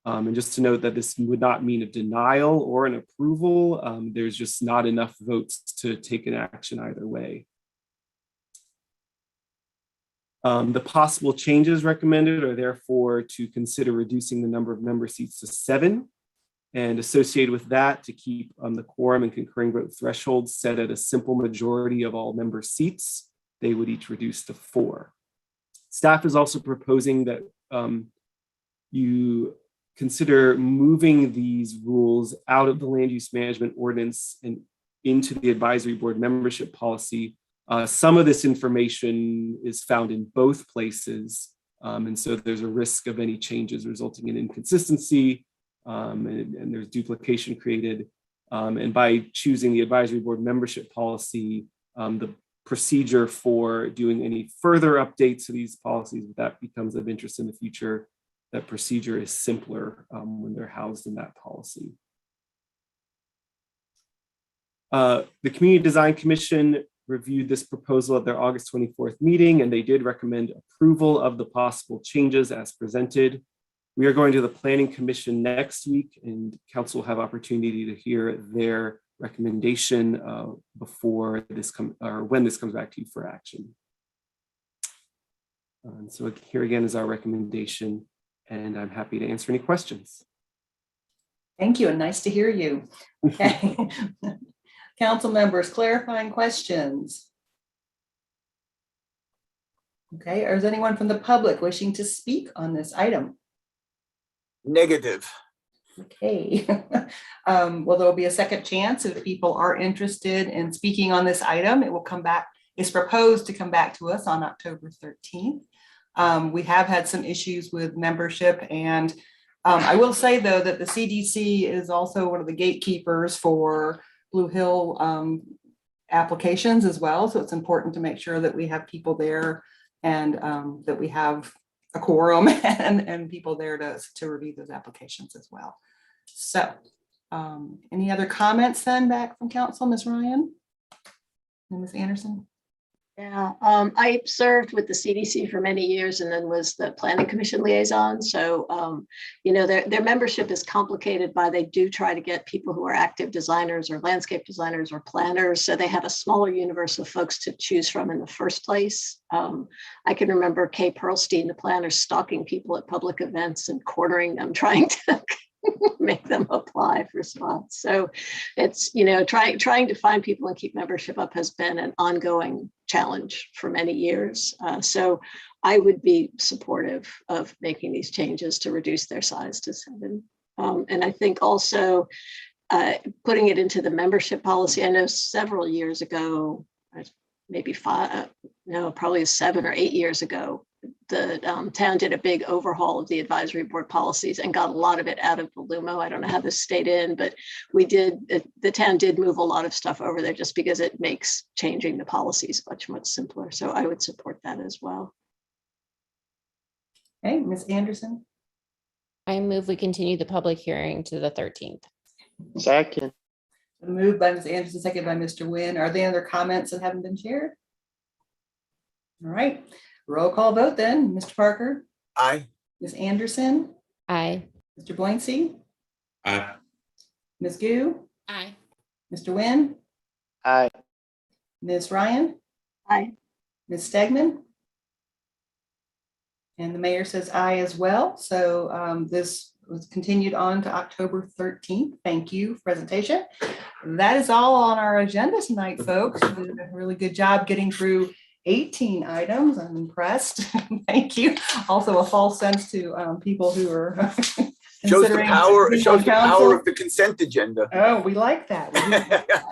And just to note that this would not mean a denial or an approval. There's just not enough votes to take an action either way. The possible changes recommended are therefore to consider reducing the number of member seats to 7, and associated with that, to keep the quorum and concurring vote thresholds set at a simple majority of all member seats. They would each reduce to 4. Staff is also proposing that you consider moving these rules out of the land use management ordinance and into the advisory board membership policy. Some of this information is found in both places. And so there's a risk of any changes resulting in inconsistency, and there's duplication created. And by choosing the advisory board membership policy, the procedure for doing any further updates to these policies, if that becomes of interest in the future, that procedure is simpler when they're housed in that policy. The Community Design Commission reviewed this proposal at their August 24th meeting, and they did recommend approval of the possible changes as presented. We are going to the Planning Commission next week, and council will have opportunity to hear their recommendation before this when this comes back to you for action. And so here again is our recommendation, and I'm happy to answer any questions. Thank you, and nice to hear you. Okay. Council members, clarifying questions? Okay, or is anyone from the public wishing to speak on this item? Negative. Okay. Well, there'll be a second chance if people are interested in speaking on this item. It will come back. It's proposed to come back to us on October 13th. We have had some issues with membership, and I will say though that the CDC is also one of the gatekeepers for Blue Hill applications as well. So it's important to make sure that we have people there and that we have a quorum and people there to review those applications as well. So any other comments then back from council, Ms. Ryan and Ms. Anderson? Yeah, I served with the CDC for many years and then was the Planning Commission liaison. So, you know, their membership is complicated by they do try to get people who are active designers or landscape designers or planners. So they have a smaller universe of folks to choose from in the first place. I can remember Kay Pearlstein, the planner, stalking people at public events and cornering them, trying to make them apply for spots. So it's, you know, trying to find people and keep membership up has been an ongoing challenge for many years. So I would be supportive of making these changes to reduce their size to 7. And I think also putting it into the membership policy. I know several years ago, maybe 5, no, probably 7 or 8 years ago, the town did a big overhaul of the advisory board policies and got a lot of it out of the LUMO. I don't know how this stayed in, but we did, the town did move a lot of stuff over there just because it makes changing the policies much, much simpler. So I would support that as well. Okay, Ms. Anderson? I move we continue the public hearing to the 13th. Second. Moved by Ms. Anderson, second by Mr. Nguyen. Are there other comments that haven't been shared? All right, roll call vote then. Mr. Parker? Aye. Ms. Anderson? Aye. Mr. Blanksey? Aye. Ms. Gu? Aye. Mr. Nguyen? Aye. Ms. Ryan? Aye. Ms. Stegman? And the mayor says aye as well. So this was continued on to October 13th. Thank you for presentation. That is all on our agenda tonight, folks. We did a really good job getting through 18 items. I'm impressed. Thank you. Also a false sense to people who are Shows the power. It shows the council. power of the consent agenda. Oh, we like that.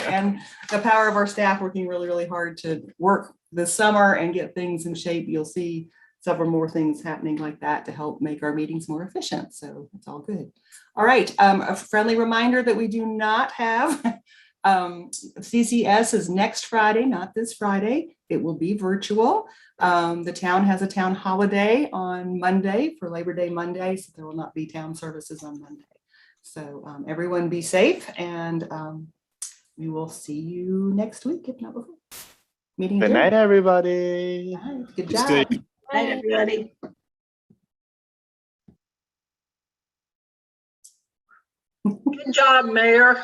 And the power of our staff working really, really hard to work this summer and get things in shape. You'll see several more things happening like that to help make our meetings more efficient. So it's all good. All right. A friendly reminder that we do not have CCS is next Friday, not this Friday. It will be virtual. The town has a town holiday on Monday for Labor Day Monday, so there will not be town services on Monday. So everyone be safe, and we will see you next week, if not before. Meeting Good night, everybody. Good job. Good night, everybody. Good job, Mayor.